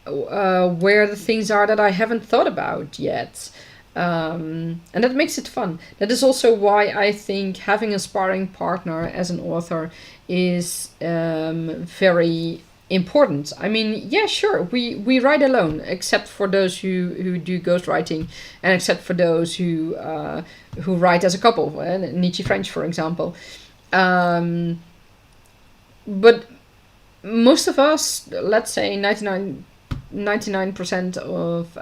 where the things are that I haven't thought about yet. And that makes it fun. That is also why I think having a sparring partner as an author is very important. I mean, yeah, sure, we write alone, except for those who do ghostwriting, and except for those who write as a couple, Nietzsche French, for example. But most of us, let's say 99% of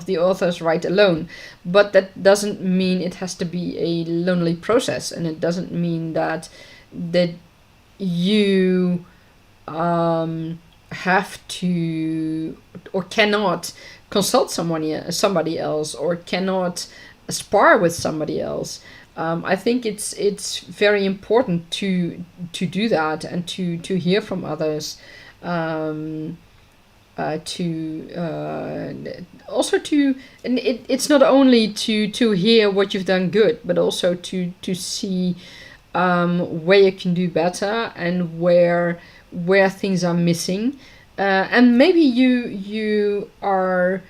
the authors write alone, but that doesn't mean it has to be a lonely process, and it doesn't mean that you have to or cannot consult somebody else, or cannot spar with somebody else. I think it's very important to do that, and to hear from others. Also to, and it's not only to hear what you've done good, but also to see where you can do better, and where things are missing, and maybe you are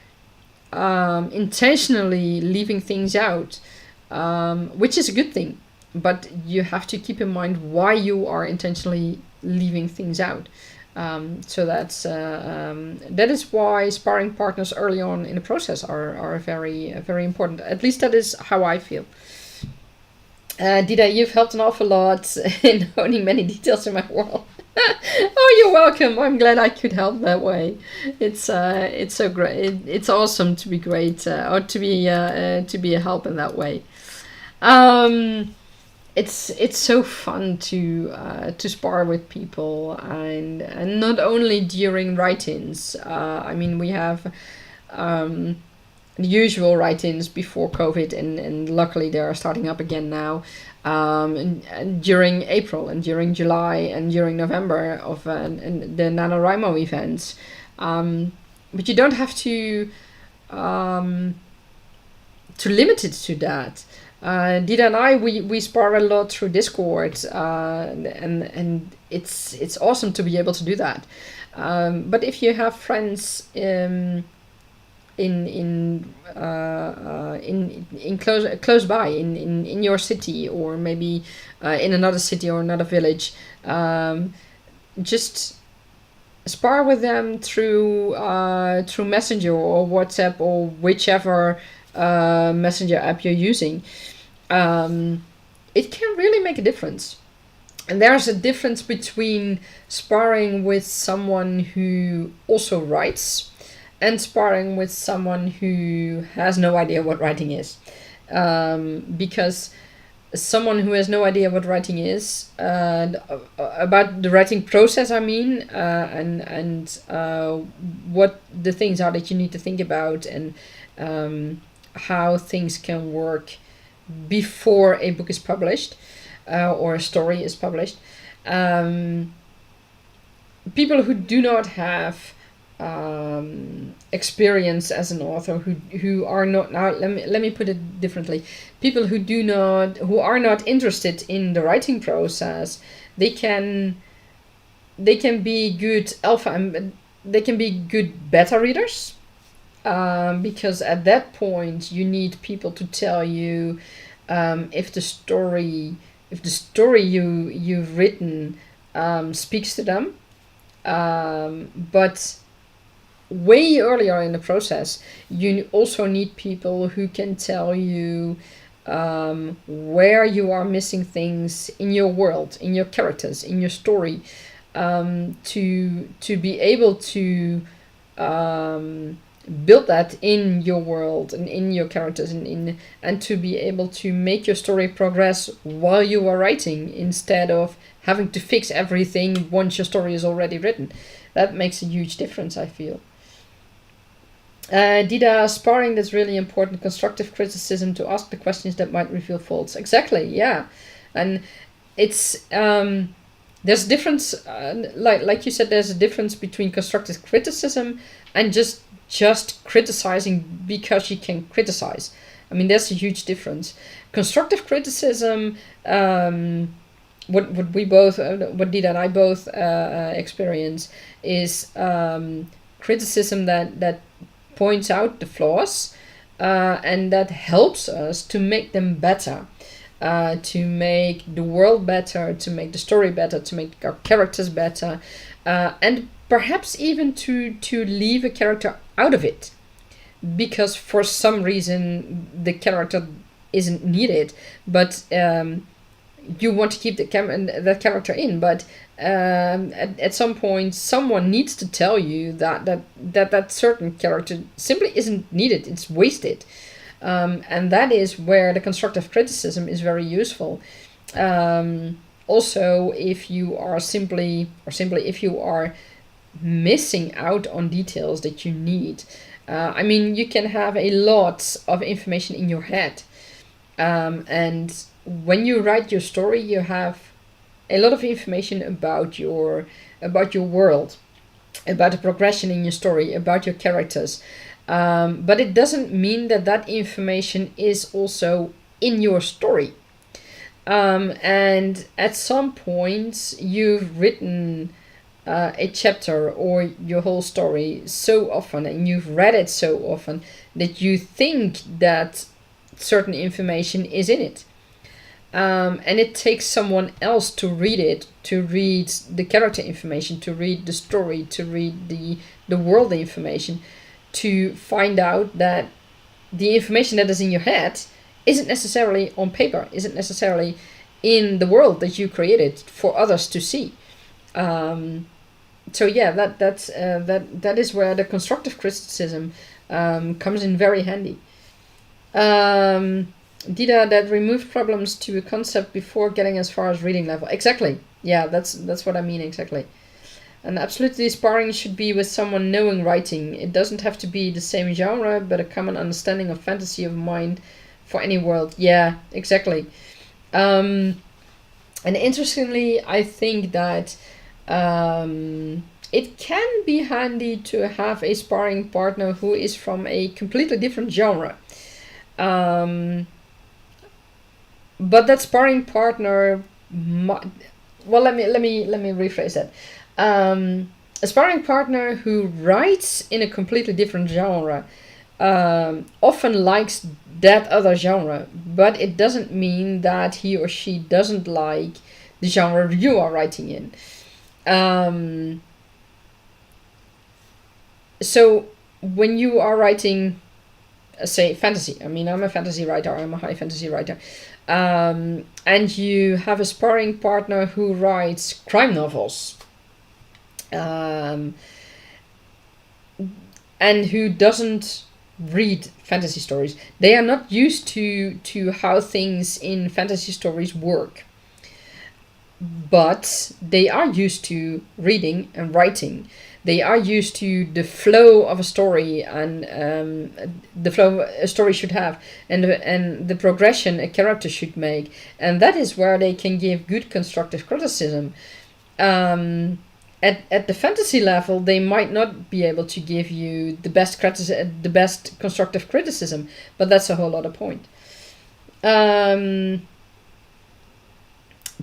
intentionally leaving things out, which is a good thing, but you have to keep in mind why you are intentionally leaving things out. So that is why sparring partners early on in the process are very important. At least that is how I feel. Dida, you've helped an awful lot in honing many details in my world. Oh, you're welcome. I'm glad I could help that way. It's so great. It's awesome to be great, or to be a help in that way. It's so fun to spar with people, and not only during write-ins. I mean, we have the usual write-ins before COVID, and luckily they are starting up again now. And during April, and during July, and during November of the NaNoWriMo events. But you don't have to limit it to that. Dida and I, we spar a lot through Discord, and it's awesome to be able to do that. But if you have friends in close by, in your city, or maybe in another city or another village, just spar with them through Messenger or WhatsApp, or whichever messenger app you're using. It can really make a difference. And there's a difference between sparring with someone who also writes, and sparring with someone who has no idea what writing is. Because someone who has no idea what writing is, about the writing process, I mean, and what the things are that you need to think about, and how things can work before a book is published, or a story is published. People who do not have experience as an author, who are not, now let me put it differently, people who are not interested in the writing process, they can be good they can be good beta readers, because at that point you need people to tell you if the story you've written speaks to them. But way earlier in the process, you also need people who can tell you where you are missing things in your world, in your characters, in your story, to be able to build that in your world and in your characters, and to be able to make your story progress while you are writing, instead of having to fix everything once your story is already written. That makes a huge difference, I feel. Dida, sparring, that's really important. Constructive criticism, to ask the questions that might reveal faults. Exactly, yeah. And it's there's a difference, like you said, there's a difference between constructive criticism and just criticizing because you can criticize. I mean, there's a huge difference. Constructive criticism, what Dida and I both experience, is criticism that points out the flaws, and that helps us to make them better, to make the world better, to make the story better, to make our characters better, and perhaps even to leave a character out of it because for some reason the character isn't needed, but you want to keep that character in, but at some point someone needs to tell you that certain character simply isn't needed, it's wasted. And that is where the constructive criticism is very useful. Also, if you are simply if you are missing out on details that you need, I mean, you can have a lot of information in your head, and when you write your story, you have a lot of information about your world, about the progression in your story, about your characters. But it doesn't mean that information is also in your story. And at some point, you've written a chapter or your whole story so often, and you've read it so often that you think that certain information is in it. And it takes someone else to read it, to read the character information, to read the story, to read the world information, to find out that the information that is in your head isn't necessarily on paper, isn't necessarily in the world that you created for others to see. So yeah, that is where the constructive criticism comes in very handy. Dida, that removed problems to a concept before getting as far as reading level. Exactly. Yeah, that's what I mean, exactly. And absolutely, sparring should be with someone knowing writing. It doesn't have to be the same genre, but a common understanding of fantasy of mind for any world. Yeah, exactly. And interestingly, I think that it can be handy to have a sparring partner who is from a completely different genre. But that sparring partner, well, let me rephrase that. A sparring partner who writes in a completely different genre often likes that other genre, but it doesn't mean that he or she doesn't like the genre you are writing in. So when you are writing, say, fantasy, I mean, I'm a fantasy writer, I'm a high fantasy writer, and you have a sparring partner who writes crime novels, and who doesn't read fantasy stories. They are not used to how things in fantasy stories work, but they are used to reading and writing. They are used to the flow of a story and the flow a story should have, and the progression a character should make, and that is where they can give good constructive criticism. At the fantasy level, they might not be able to give you the best constructive criticism, but that's a whole other point.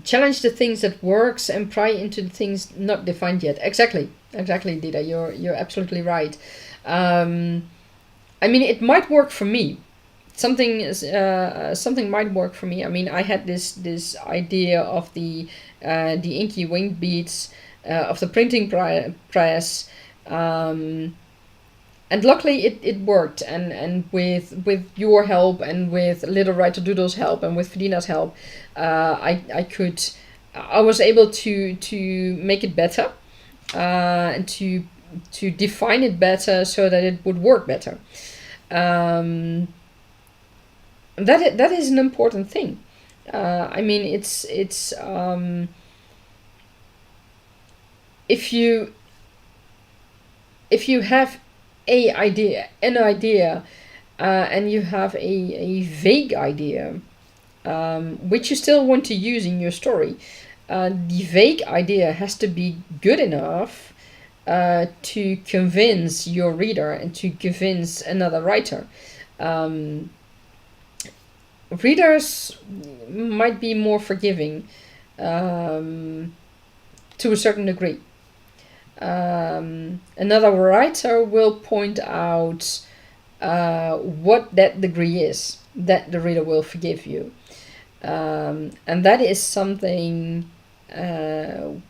Challenge the things that works and pry into the things not defined yet. Exactly, Dida. You're absolutely right. I mean, it might work for me. Something might work for me. I mean, I had this idea of the inky winged beads, of the printing press, and luckily it worked, and with your help, and with Little Writer Doodle's help, and with Fedina's help, I was able to make it better, and to define it better so that it would work better. That is an important thing. I mean, it's if you have an idea, and you have a vague idea, which you still want to use in your story, the vague idea has to be good enough to convince your reader and to convince another writer. Readers might be more forgiving to a certain degree. another writer will point out what that degree is that the reader will forgive you. And that is something, that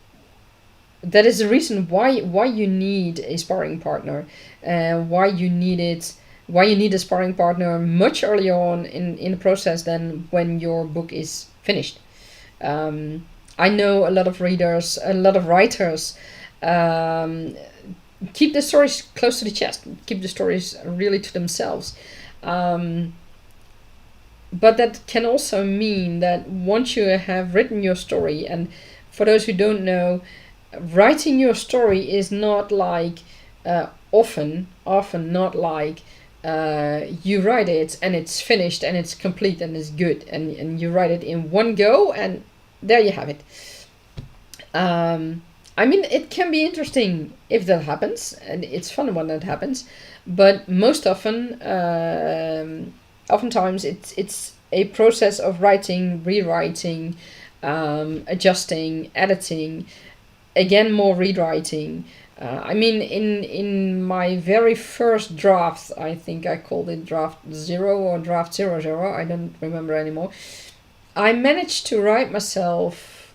is the reason why you need a sparring partner, why you need a sparring partner much earlier on in the process than when your book is finished. I know a lot of readers, a lot of writers, keep the stories close to the chest, keep the stories really to themselves. But that can also mean that once you have written your story, and for those who don't know, writing your story is not like, often not like, you write it and it's finished and it's complete and it's good, and you write it in one go and there you have it. I mean, it can be interesting if that happens, and it's fun when that happens, but most often, oftentimes it's a process of writing, rewriting, adjusting, editing, again more rewriting. I mean, in my very first draft, I think I called it draft 0 or draft 00, I don't remember anymore, I managed to write myself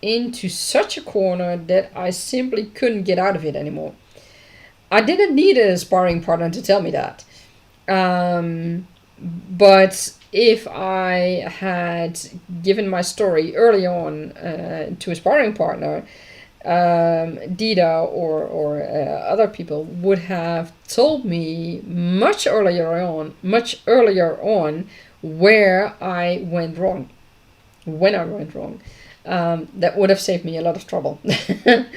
into such a corner that I simply couldn't get out of it anymore. I didn't need a sparring partner to tell me that. But if I had given my story early on to a sparring partner, Dida or other people would have told me much earlier on where I went wrong, when I went wrong. That would have saved me a lot of trouble. That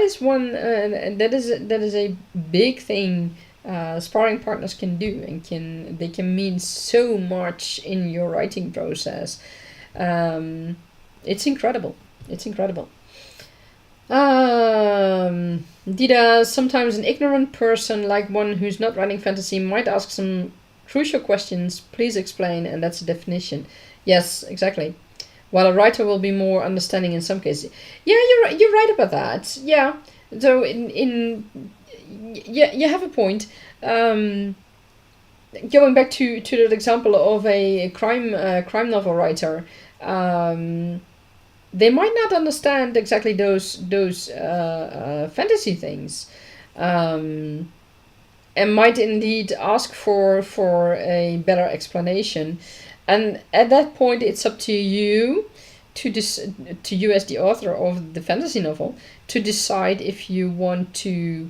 is one. That is a big thing sparring partners can do, and they can mean so much in your writing process. It's incredible. It's incredible. Dida, sometimes an ignorant person, like one who's not writing fantasy, might ask some crucial questions. Please explain, and that's the definition. Yes, exactly. While a writer will be more understanding in some cases. Yeah, you're right about that. Yeah. So yeah, you have a point. Going back to that example of a crime novel writer, they might not understand exactly those fantasy things, and might indeed ask for a better explanation. And at that point, it's up to you to you as the author of the fantasy novel to decide if you want to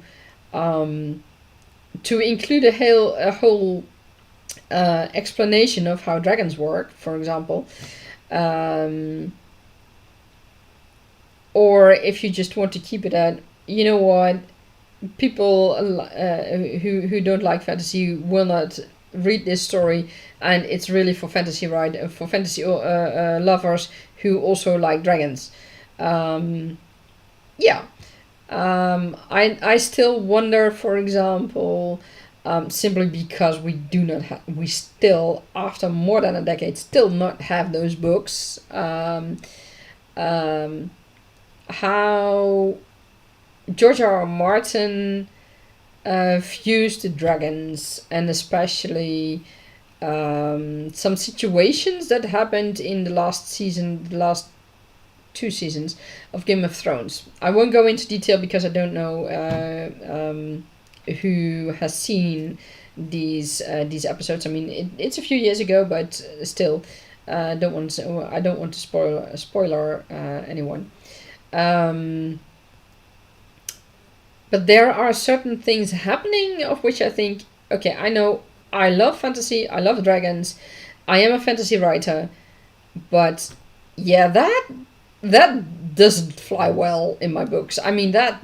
include a whole explanation of how dragons work, for example, or if you just want to keep it at, you know what, people who don't like fantasy will not read this story, and it's really for fantasy lovers who also like dragons. I still wonder, for example, simply because we still, after more than a decade, still not have those books, how George R. R. Martin views the dragons, and especially some situations that happened in the last 2 seasons of Game of Thrones. I won't go into detail because I don't know who has seen these episodes. I mean, it's a few years ago, but still, I don't want to spoiler anyone. But there are certain things happening of which I think, okay, I know I love fantasy, I love dragons, I am a fantasy writer, but yeah, that doesn't fly well in my books. I mean, that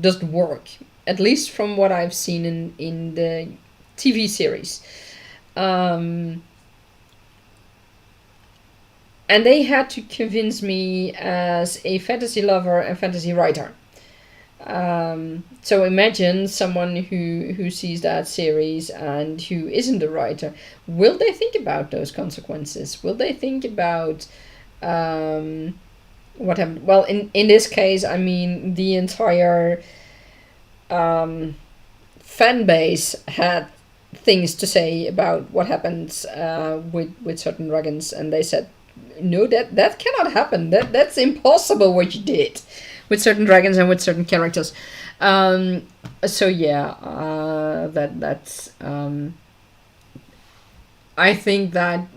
doesn't work, at least from what I've seen in the TV series. And they had to convince me as a fantasy lover and fantasy writer. So imagine someone who sees that series and who isn't a writer. Will they think about those consequences? Will they think about what happened. Well, in this case, I mean the entire fan base had things to say about what happens with certain dragons, and they said, no, that cannot happen. That's impossible what you did with certain dragons and with certain characters. So yeah, that's I think that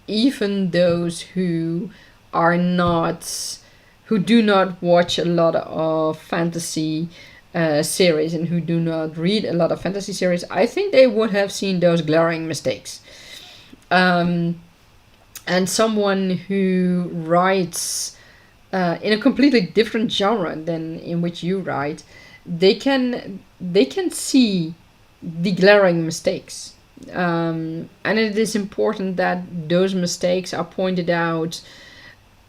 even those who do not watch a lot of fantasy series and who do not read a lot of fantasy series, I think they would have seen those glaring mistakes. And someone who writes in a completely different genre than in which you write, they can see the glaring mistakes. And it is important that those mistakes are pointed out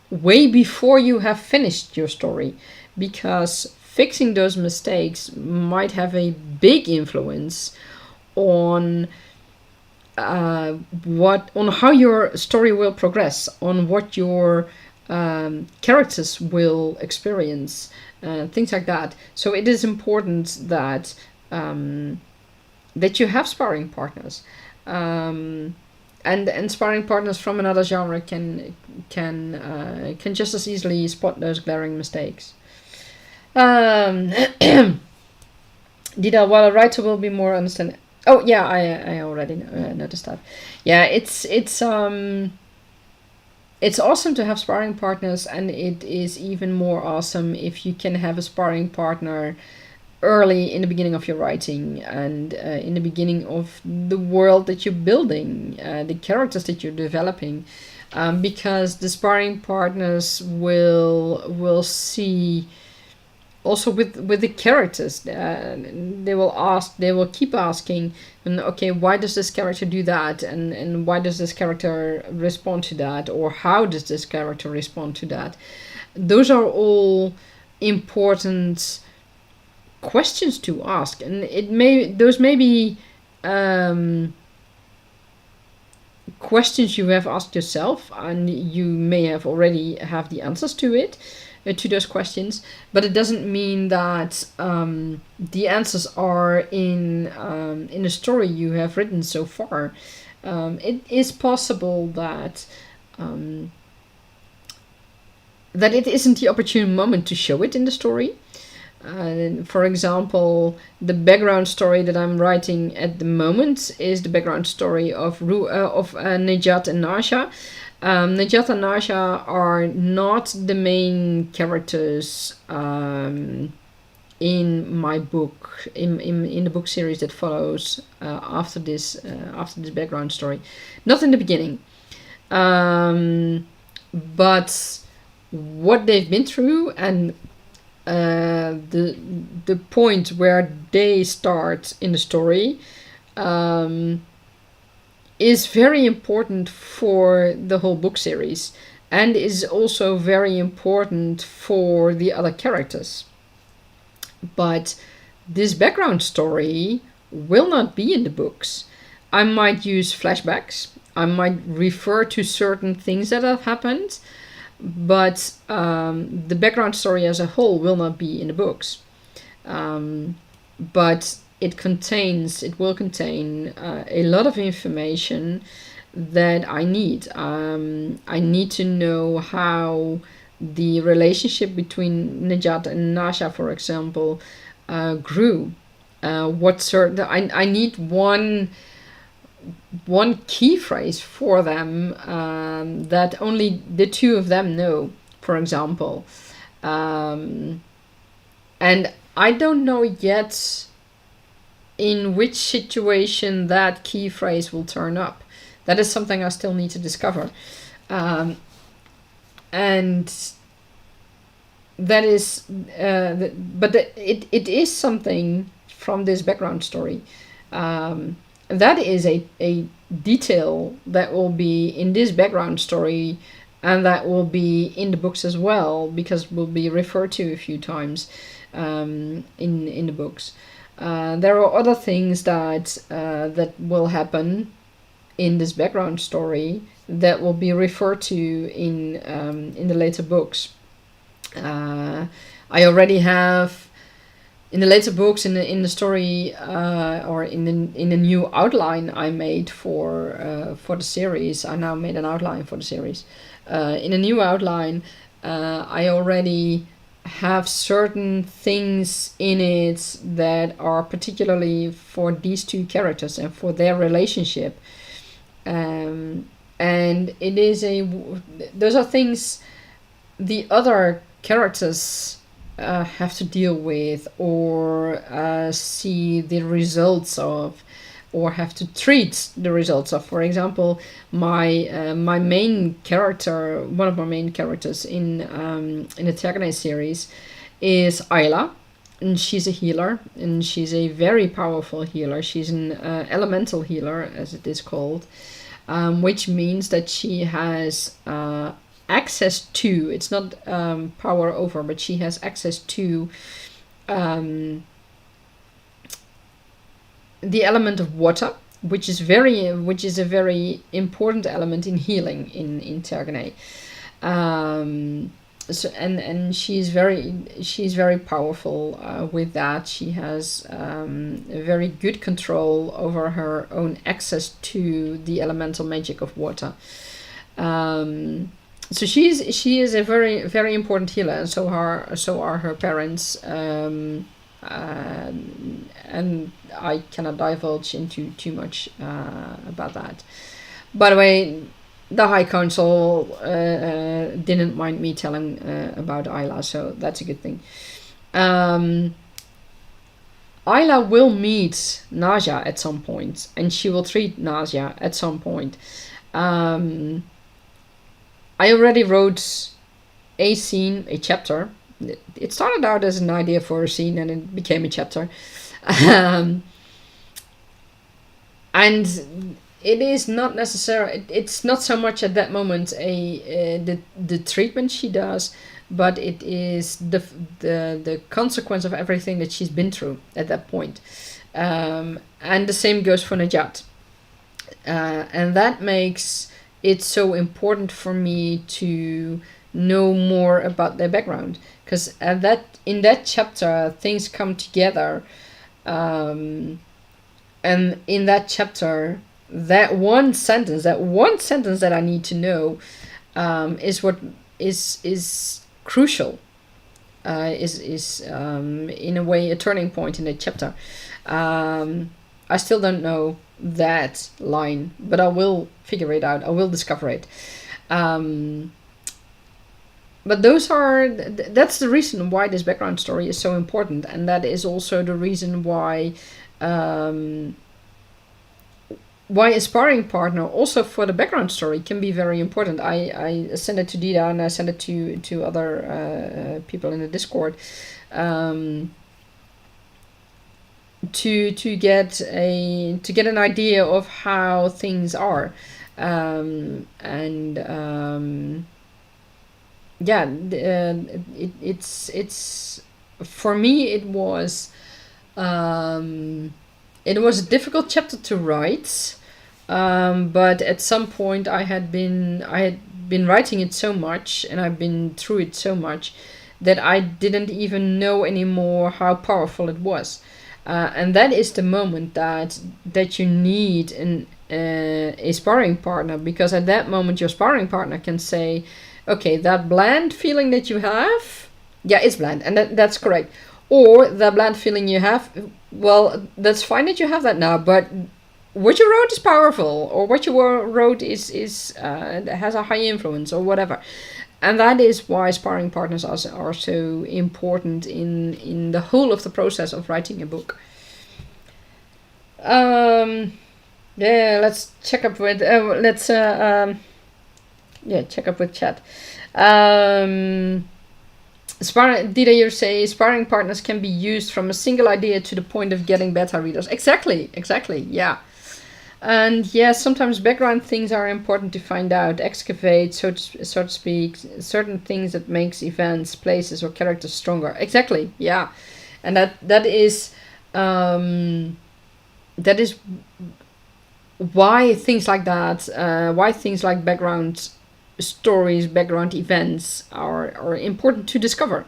way before you have finished your story, because fixing those mistakes might have a big influence on how your story will progress, on what your characters will experience, things like that. So it is important that that you have sparring partners, and sparring partners from another genre can just as easily spot those glaring mistakes. Dida, while a writer will be more understanding. Oh yeah, I already noticed that. Yeah, it's awesome to have sparring partners, and it is even more awesome if you can have a sparring partner early in the beginning of your writing, and in the beginning of the world that you're building, the characters that you're developing, because the sparring partners will see. Also with the characters, they will keep asking, and okay, why does this character do that, and why does this character respond to that, or how does this character respond to that? Those are all important questions to ask, and those may be questions you have asked yourself, and you may have already have the answers to it, to those questions, but it doesn't mean that the answers are in the story you have written so far. It is possible that that it isn't the opportune moment to show it in the story. For example, the background story that I'm writing at the moment is the background story of Nejat and Nasha. Najat and Nasha are not the main characters in my book, in the book series that follows after this background story. Not in the beginning, but what they've been through, and the point where they start in the story is very important for the whole book series, and is also very important for the other characters. But this background story will not be in the books. I might use flashbacks, I might refer to certain things that have happened, but the background story as a whole will not be in the books. But it will contain a lot of information that I need. I need to know how the relationship between Najat and Nasha, for example, grew. I need one key phrase for them that only the two of them know, for example. And I don't know yet in which situation that key phrase will turn up. That is something I still need to discover. And that is, it is something from this background story. That is a detail that will be in this background story, and that will be in the books as well, because it will be referred to a few times in the books. There are other things that will happen in this background story that will be referred to in the later books. I already have in the later books, in the story, or in the new outline I made for the series. I now made an outline for the series. In a new outline, I already have certain things in it that are particularly for these two characters and for their relationship. And it is those are things the other characters have to deal with, or see the results of, or have to treat the results of. For example, my main character, one of my main characters in the Tergaenae series, is Ayla, and she's a healer, and she's a very powerful healer. She's an elemental healer, as it is called, which means that she has access to, it's not power over, but she has access to the element of water, which is a very important element in healing in Tergaenae. So and she's very powerful with that. She has a very good control over her own access to the elemental magic of water. So she is a very, very important healer, and so are her parents. And I cannot divulge into too much about that. By the way, the High Council didn't mind me telling about Ayla, so that's a good thing. Ayla will meet Naja at some point, and she will treat Naja at some point. I already wrote a scene, a chapter. It started out as an idea for a scene, and it became a chapter. And it is not necessarily, it's not so much at that moment the treatment she does, but it is the consequence of everything that she's been through at that point. And the same goes for Najat. And that makes it so important for me to know more about their background, because in that chapter things come together, and in that chapter, that one sentence that I need to know is what is crucial, is in a way a turning point in the chapter. I still don't know that line, but I will figure it out. I will discover it. But that's the reason why this background story is so important, and that is also the reason why a sparring partner also for the background story can be very important. I sent it to Dida, and I sent it to other people in the Discord, to get an idea of how things are, it's for me it was a difficult chapter to write, but at some point I had been writing it so much, and I've been through it so much, that I didn't even know anymore how powerful it was. And that is the moment that you need a sparring partner, because at that moment your sparring partner can say, okay, that bland feeling that you have, yeah, it's bland, and that's correct. Or the bland feeling you have, well, that's fine that you have that now, but what you wrote is powerful, or what you wrote is has a high influence, or whatever. And that is why sparring partners are so important in the whole of the process of writing a book. Let's check up with check up with chat. Dida, you say sparring partners can be used from a single idea to the point of getting beta readers. Exactly, yeah. And yes, sometimes background things are important to find out, excavate, so to speak, certain things that makes events, places, or characters stronger. Exactly, yeah. And that is why things like that, why things like background stories, background events are important to discover.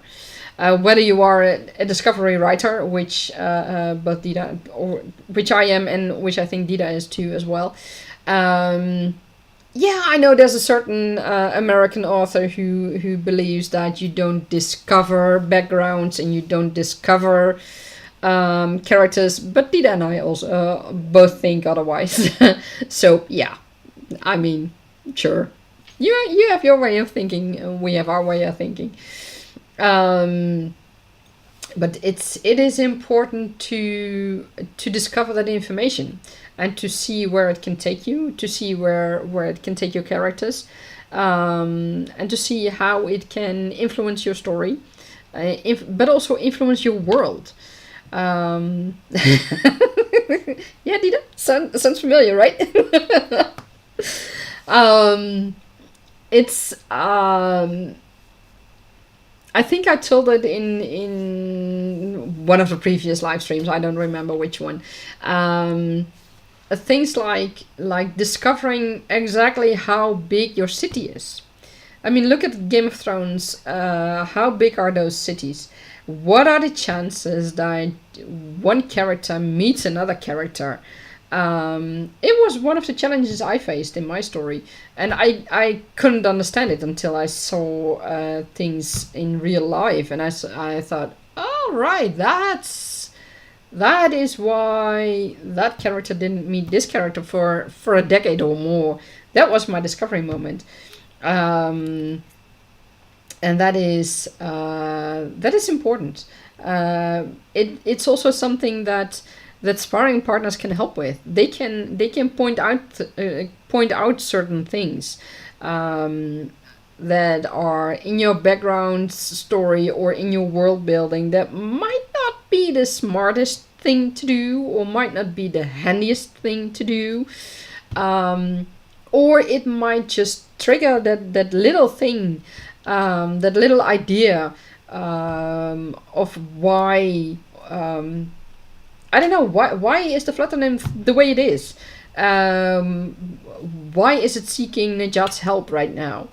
Whether you are a discovery writer, which both Dita, or which I am, and which I think Dita is too as well. Yeah, I know there's a certain American author who believes that you don't discover backgrounds and you don't discover characters, but Dita and I also both think otherwise. So yeah, I mean, sure, you have your way of thinking, we have our way of thinking. But it is important to discover that information and to see where it can take you, to see where it can take your characters, and to see how it can influence your story, but also influence your world. Yeah, Dita, sounds familiar, right? It's I think I told it in one of the previous live streams. I don't remember which one. Things like discovering exactly how big your city is. I mean, look at Game of Thrones. How big are those cities? What are the chances that one character meets another character? It was one of the challenges I faced in my story, and I couldn't understand it until I saw things in real life, and I thought, oh right, that is why that character didn't meet this character for a decade or more. That was my discovery moment. And that is important. It's also something that sparring partners can help with. They can point out certain things that are in your background story or in your world building that might not be the smartest thing to do, or might not be the handiest thing to do, or it might just trigger that little thing, that little idea of why. I don't know, why is the flutter nymph the way it is? Why is it seeking Najat's help right now?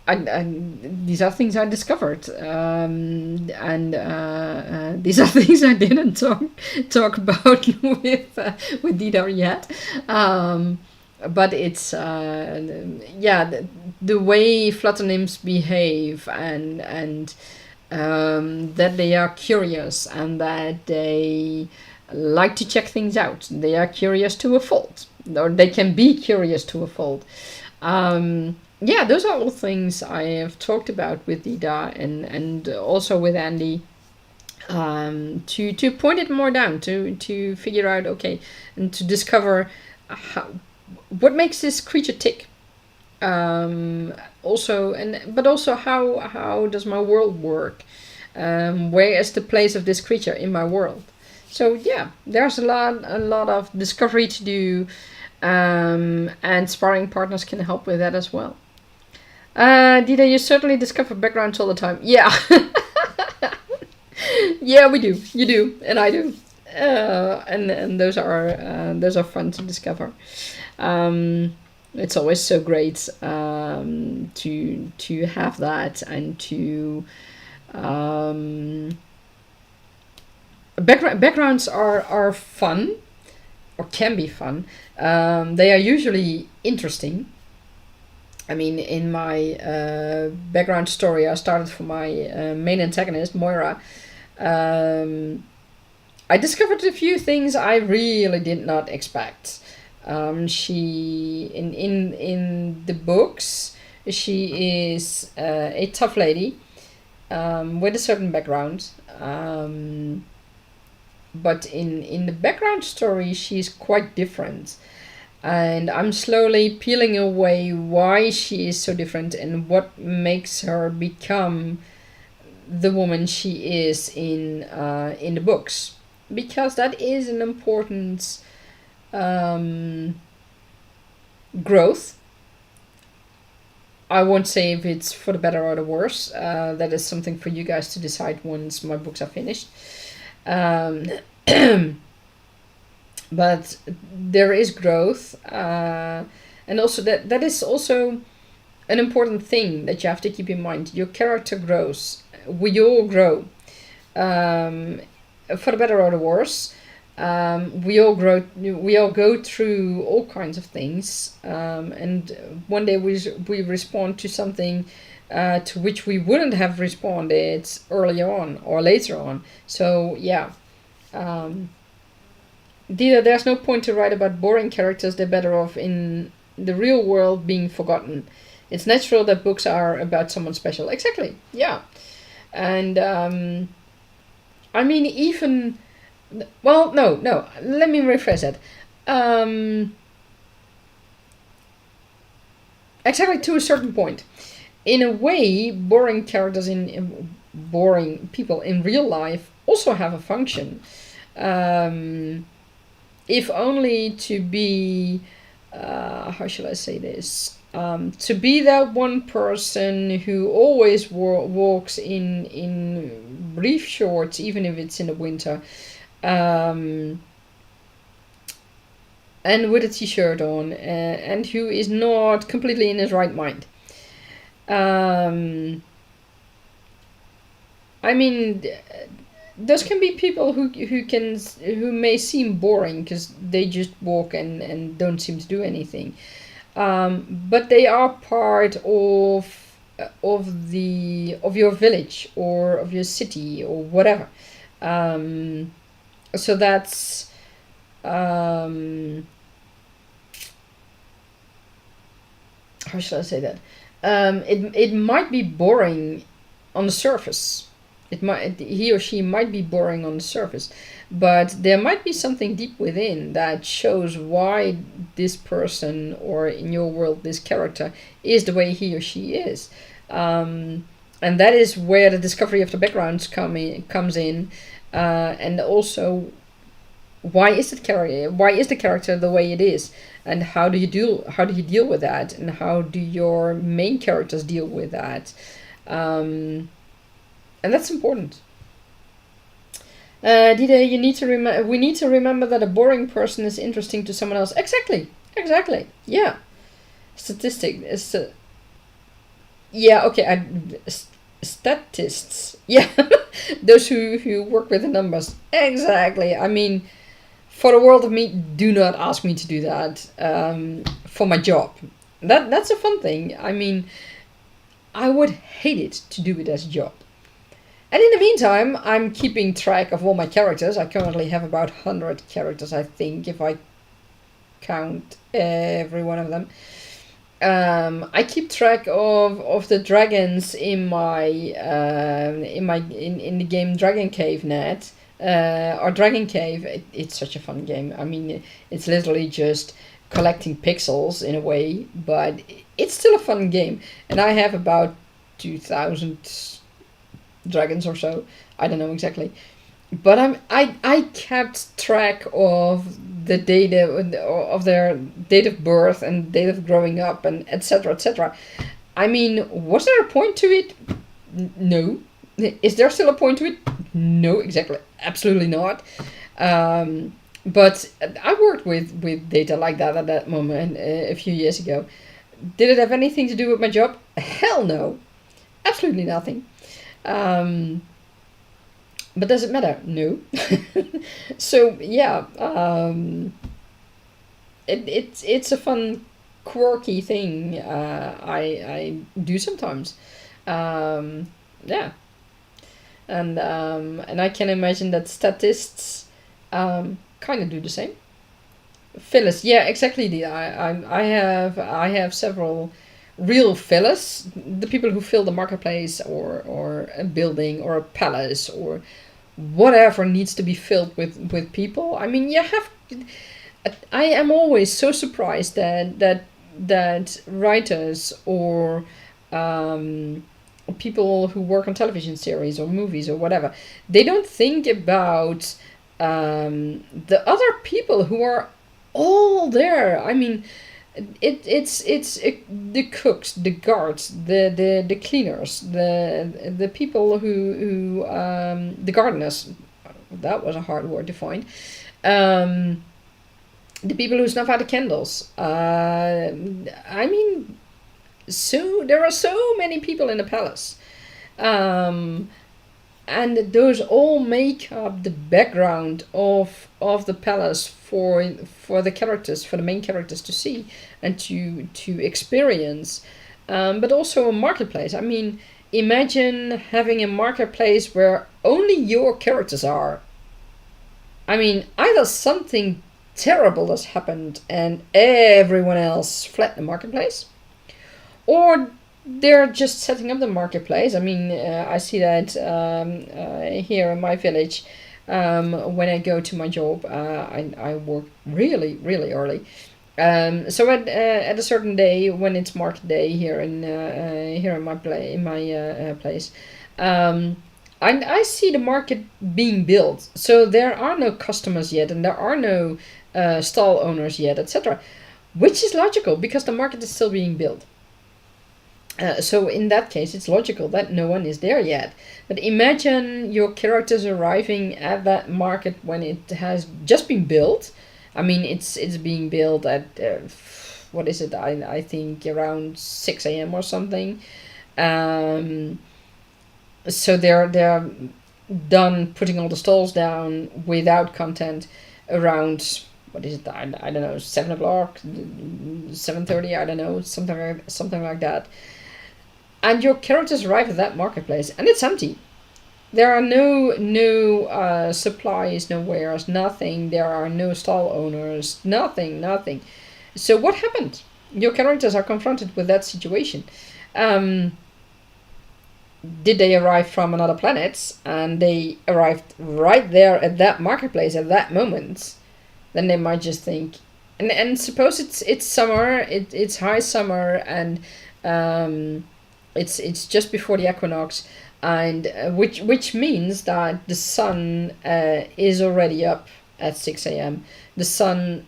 And these are things I discovered, and these are things I didn't talk about with Dita yet. But it's the way flutter nymphs behave, and that they are curious and that they like to check things out. They are curious to a fault, or they can be curious to a fault. Those are all things I have talked about with Dita and also with Andy, to point it more down, to figure out, okay, and to discover what makes this creature tick. Also how does my world work? Where is the place of this creature in my world? So yeah, there's a lot of discovery to do, and sparring partners can help with that as well. Dita, you certainly discover backgrounds all the time. Yeah. Yeah, we do. You do, and I do. And those are fun to discover. It's always so great to have that, and to backgrounds are fun, or can be fun. They are usually interesting. I mean, in my background story, I started for my main antagonist, Moira. I discovered a few things I really did not expect. She in the books, she is a tough lady with a certain background, but in the background story, she's quite different, and I'm slowly peeling away why she is so different and what makes her become the woman she is in the books, because that is an important growth. I won't say if it's for the better or the worse. That is something for you guys to decide once my books are finished. but there is growth, and also that is also an important thing that you have to keep in mind. Your character grows. We all grow, for the better or the worse. We all grow. We all go through all kinds of things, and one day we respond to something to which we wouldn't have responded earlier on or later on. So yeah. There's no point to write about boring characters. They're better off in the real world being forgotten. It's natural that books are about someone special. Exactly. Yeah. And I mean, even, well, no. Let me rephrase that. Exactly, to a certain point. In a way, boring characters in boring people in real life also have a function. If only to be, how shall I say this? To be that one person who always walks in brief shorts, even if it's in the winter, and with a t-shirt on, and who is not completely in his right mind. I mean, those can be people who may seem boring because they just walk and don't seem to do anything, but they are part of your village or of your city or whatever. So that's how should I say that? It might be boring on the surface. He or she might be boring on the surface, but there might be something deep within that shows why this person, or in your world this character, is the way he or she is. And that is where the discovery of the backgrounds comes in, and also why is the character the way it is, and how do you deal with that, and how do your main characters deal with that. And that's important. Dida, we need to remember that a boring person is interesting to someone else. Exactly. Yeah. Statistic is. Yeah. Okay. Statists. Yeah. Those who work with the numbers. Exactly. I mean, for the world of me, do not ask me to do that for my job. That's a fun thing. I mean, I would hate it to do it as a job. And in the meantime, I'm keeping track of all my characters. I currently have about 100 characters, I think, if I count every one of them. I keep track of the dragons in the game Dragon Cave Net. Or Dragon Cave. It's such a fun game. I mean, it's literally just collecting pixels in a way, but it's still a fun game. And I have about 2,000 dragons or so. I don't know exactly, but I kept track of the data of their date of birth and date of growing up and etc. etc. I mean, was there a point to it? No. Is there still a point to it? No, exactly, absolutely not. But I worked with data like that at that moment a few years ago. Did it have anything to do with my job? Hell no, absolutely nothing. But does it matter? No. So yeah, it's a fun, quirky thing I do sometimes. Yeah, and I can imagine that statists kind of do the same. Fillers, yeah, exactly. I have several real fillers, the people who fill the marketplace or a building or a palace or whatever needs to be filled with people. I mean, I am always so surprised that writers or people who work on television series or movies or whatever, they don't think about the other people who are all there. I mean, it's the cooks, the guards, the cleaners, the people who the gardeners. That was a hard word to find. the people who snuff out the candles. I mean, so there are so many people in the palace. Um, and those all make up the background of the palace for the characters, for the main characters to see and to experience. But also a marketplace. I mean, imagine having a marketplace where only your characters are. I mean, either something terrible has happened and everyone else fled the marketplace, or they're just setting up the marketplace. I mean, I see that here in my village. When I go to my job, I work really, really early. So at a certain day when it's market day here in my place, I see the market being built. So there are no customers yet, and there are no stall owners yet, etc. Which is logical because the market is still being built. So in that case, it's logical that no one is there yet. But imagine your characters arriving at that market when it has just been built. I mean, it's being built at what is it? I think around 6 a.m. or something. So they're done putting all the stalls down without content around, what is it? I don't know, 7 o'clock, 7:30. I don't know, something like that. And your characters arrive at that marketplace and it's empty. There are no supplies, no wares, nothing. There are no stall owners, nothing. So what happened? Your characters are confronted with that situation. Did they arrive from another planet and they arrived right there at that marketplace at that moment? Then they might just think, and suppose it's summer, it's high summer, and it's just before the equinox, and which means that the sun is already up at 6 a.m. The sun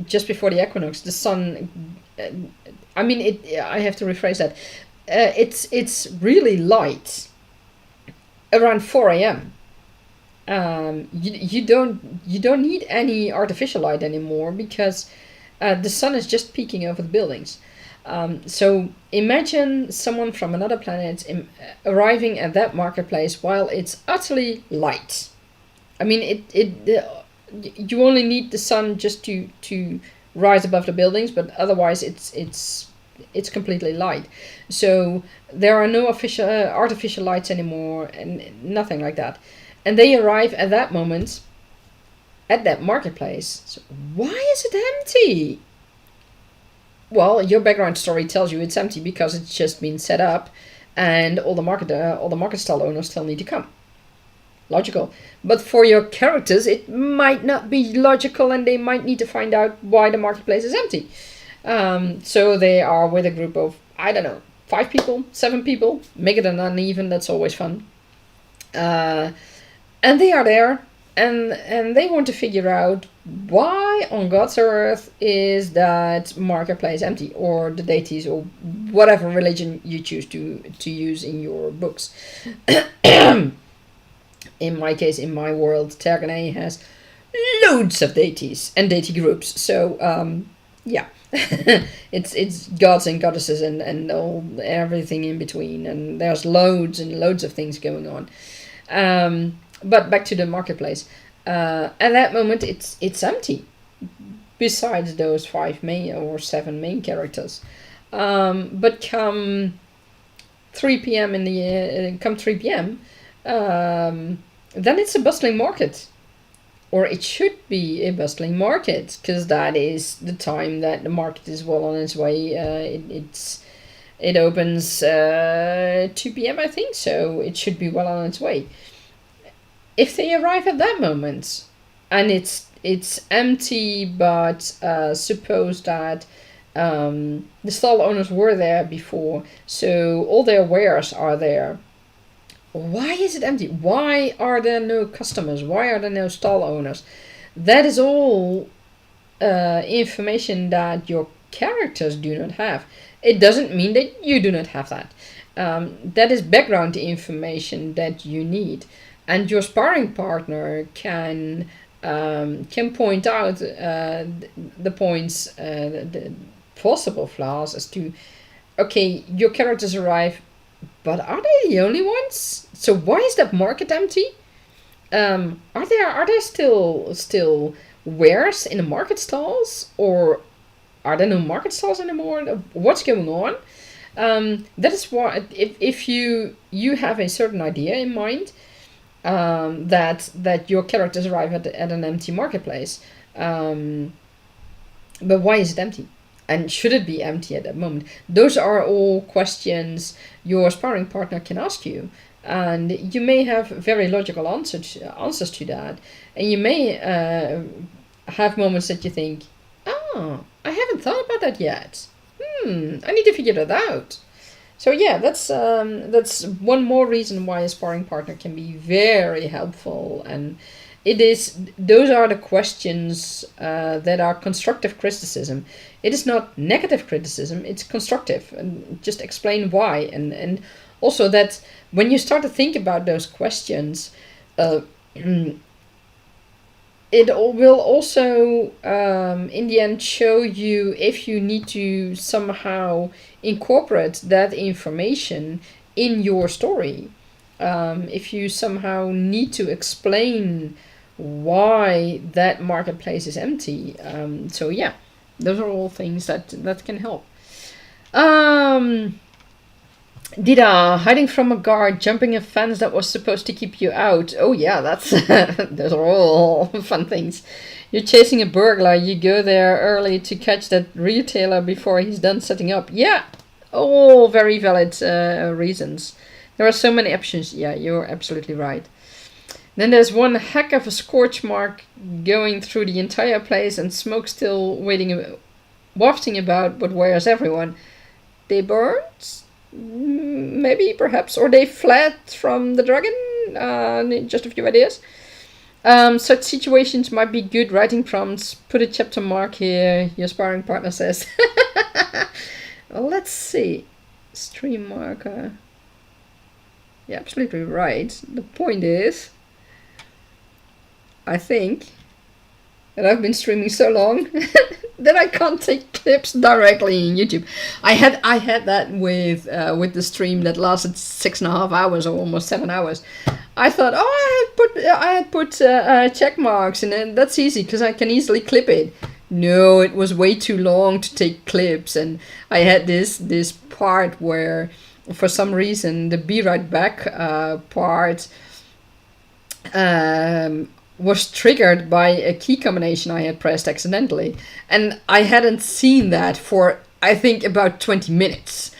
just before the equinox, the sun. I mean, I have to rephrase that. It's really light around 4 a.m. You don't need any artificial light anymore because the sun is just peeking over the buildings. So imagine someone from another planet arriving at that marketplace while it's utterly light. I mean, you only need the sun just to rise above the buildings, but otherwise it's completely light. So there are no artificial lights anymore and nothing like that. And they arrive at that moment at that marketplace. So why is it empty? Well, your background story tells you it's empty because it's just been set up, and all the market stall owners still need to come. Logical. But for your characters, it might not be logical, and they might need to find out why the marketplace is empty. So they are with a group of, I don't know, 5 people, 7 people. Make it an uneven. That's always fun. And they are there, and they want to figure out why on God's earth is that marketplace empty, or the deities, or whatever religion you choose to use in your books. In my case, in my world, Tergaenae has loads of deities and deity groups. So yeah, it's gods and goddesses and everything in between, and there's loads and loads of things going on. But back to the marketplace. At that moment, it's empty. Besides those 5 main or 7 main characters, but come 3 p.m. Then it's a bustling market, or it should be a bustling market, because that is the time that the market is well on its way. It opens 2 p.m. I think, so it should be well on its way. If they arrive at that moment and it's empty, but suppose that the stall owners were there before, so all their wares are there. Why is it empty? Why are there no customers? Why are there no stall owners? That is all information that your characters do not have. It doesn't mean that you do not have that. That is background information that you need. And your sparring partner can can point out the points, the possible flaws as to, okay, your characters arrive, but are they the only ones? So why is that market empty? Are there still wares in the market stalls, or are there no market stalls anymore? What's going on? That is why, if you have a certain idea in mind, that your characters arrive at an empty marketplace, but why is it empty? And should it be empty at that moment? Those are all questions your sparring partner can ask you. And you may have very logical answers to that. And you may have moments that you think, oh, I haven't thought about that yet. I need to figure that out. So yeah, that's one more reason why a sparring partner can be very helpful. And those are the questions that are constructive criticism. It is not negative criticism, it's constructive. And just explain why. And also that when you start to think about those questions, it will also, in the end, show you if you need to somehow incorporate that information in your story. If you somehow need to explain why that marketplace is empty. So yeah, those are all things that can help. Dida, hiding from a guard, jumping a fence that was supposed to keep you out. Oh yeah, that's those are all fun things. You're chasing a burglar, you go there early to catch that retailer before he's done setting up. Yeah, all very valid reasons. There are so many options. Yeah, you're absolutely right. Then there's one heck of a scorch mark going through the entire place and smoke still wafting about, but where's everyone? They burned? Maybe, perhaps, or they fled from the dragon. Just a few ideas. Such situations might be good writing prompts. Put a chapter mark here, your sparring partner says. Well, let's see. Stream marker. Yeah, absolutely right. The point is, I think that I've been streaming so long that I can't take clips directly in YouTube. I had that with the stream that lasted 6.5 hours or almost 7 hours. I thought, I had put check marks, and then that's easy because I can easily clip it. No, it was way too long to take clips, and I had this part where, for some reason, the be right back part was triggered by a key combination I had pressed accidentally. And I hadn't seen that for, I think, about 20 minutes.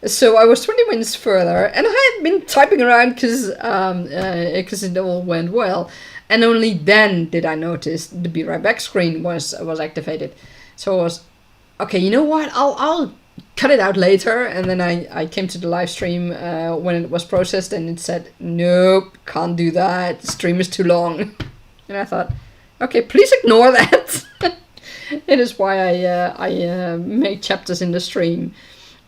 So I was 20 minutes further, and I had been typing around because it all went well. And only then did I notice the be right back screen was activated. So I was, okay, you know what? I'll cut it out later. And then I came to the live stream when it was processed, and it said, nope, can't do that. The stream is too long. And I thought, okay, please ignore that. It is why I make chapters in the stream.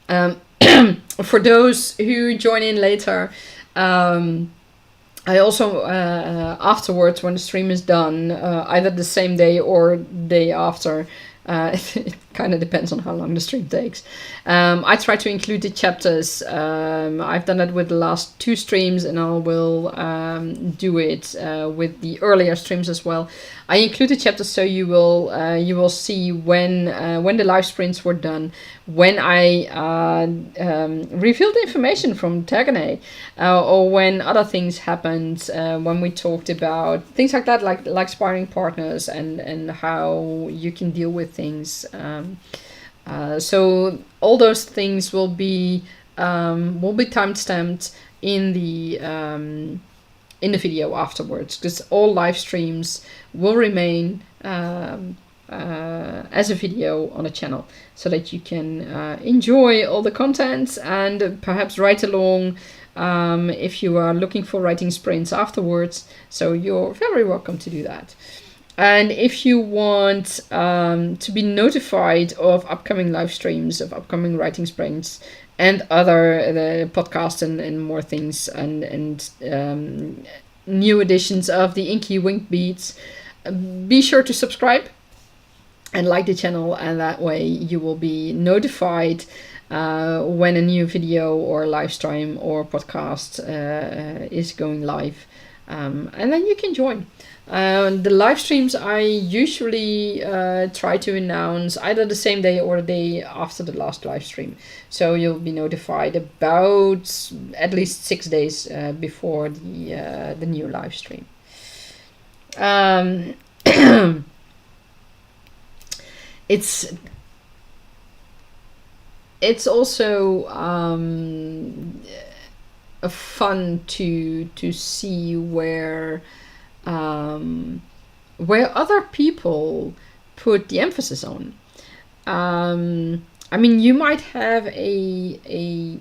For those who join in later, I also, afterwards, when the stream is done, either the same day or day after, it kind of depends on how long the stream takes. I try to include the chapters. I've done it with the last 2 streams, and I will do it with the earlier streams as well. I include the chapters so you will see when the live streams were done, when I revealed the information from Tergaenae, or when other things happened, when we talked about things like that, like sparring partners and how you can deal with things. So all those things will be time-stamped in the video afterwards, because all live streams will remain as a video on the channel, so that you can enjoy all the content and perhaps write along if you are looking for writing sprints afterwards. So you're very welcome to do that. And if you want to be notified of upcoming live streams, of upcoming writing sprints, and other podcasts and more things, and new editions of the Inky Wink Beats, be sure to subscribe and like the channel, and that way you will be notified when a new video or live stream or podcast is going live, and then you can join. The live streams I usually try to announce either the same day or the day after the last live stream, so you'll be notified about at least 6 days before the new live stream. It's also fun to see where other people put the emphasis on. I mean, you might have a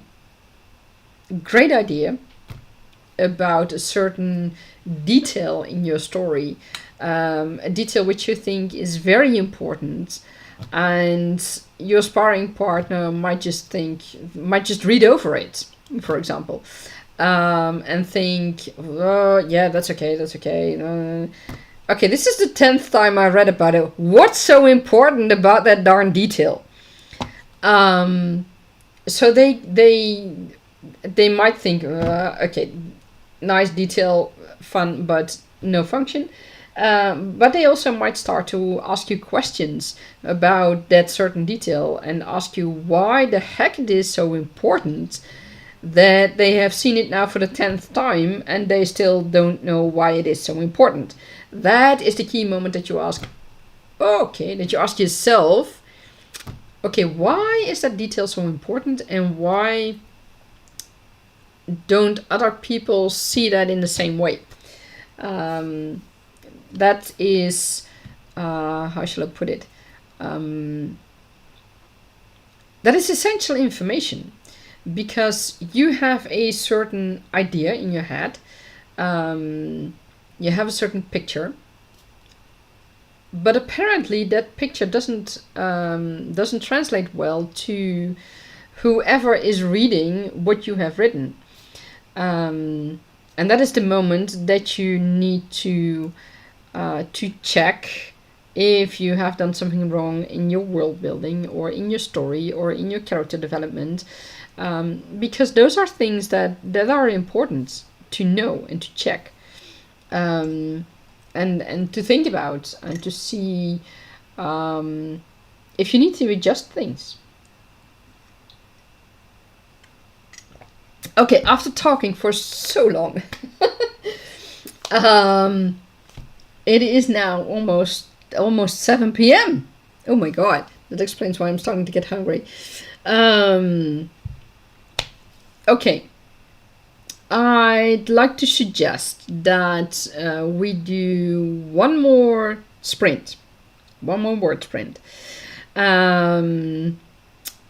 great idea about a certain detail in your story, a detail which you think is very important, and your sparring partner might just read over it, for example, and think, oh yeah, that's okay. Okay, this is the 10th time I read about it. What's so important about that darn detail? So they might think, okay, nice detail, fun, but no function. But they also might start to ask you questions about that certain detail and ask you why the heck it is so important that they have seen it now for the 10th time and they still don't know why it is so important. That is the key moment that you ask, that you ask yourself, okay, why is that detail so important, and why don't other people see that in the same way? That is, how shall I put it? That is essential information, because you have a certain idea in your head, you have a certain picture, but apparently that picture doesn't translate well to whoever is reading what you have written, and that is the moment that you need to check if you have done something wrong in your world building or in your story or in your character development, because those are things that are important to know and to check, and to think about, and to see if you need to adjust things. Okay, after talking for so long, it is now almost 7 p.m. Oh my god, that explains why I'm starting to get hungry. Okay, I'd like to suggest that we do one more word sprint,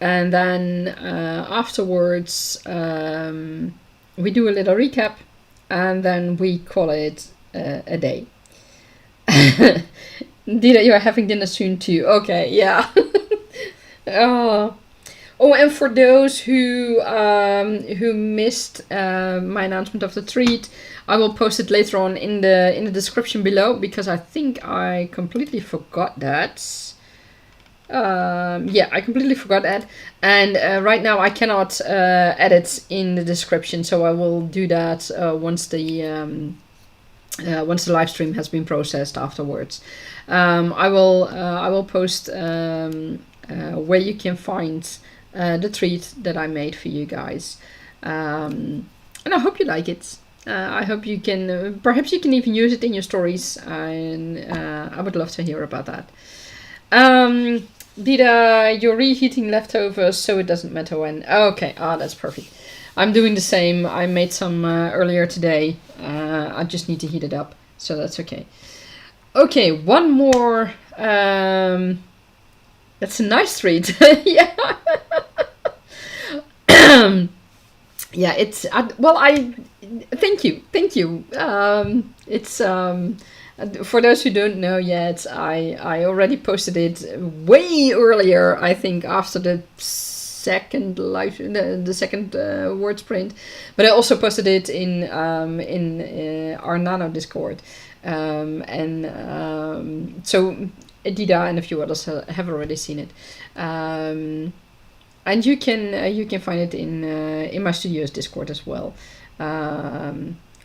and then afterwards we do a little recap, and then we call it a day. Dida, you are having dinner soon too. Okay, yeah. Oh, and for those who missed my announcement of the treat, I will post it later on in the description below, because I think I completely forgot that. Yeah, I completely forgot that, and right now I cannot edit in the description, so I will do that once the live stream has been processed afterwards. I will post where you can find the treat that I made for you guys, and I hope you like it. I hope you can, perhaps you can even use it in your stories, and I would love to hear about that. Dida, you're reheating leftovers, so it doesn't matter when. Okay, that's perfect. I'm doing the same. I made some earlier today. I just need to heat it up, so that's okay. Okay, one more. That's a nice treat. Yeah. Yeah, it's well. Thank you. It's for those who don't know yet, I already posted it way earlier. I think after the second live, the second word sprint, but I also posted it in our Nano Discord, so Edida and a few others have already seen it, and you can find it in my studio's Discord as well.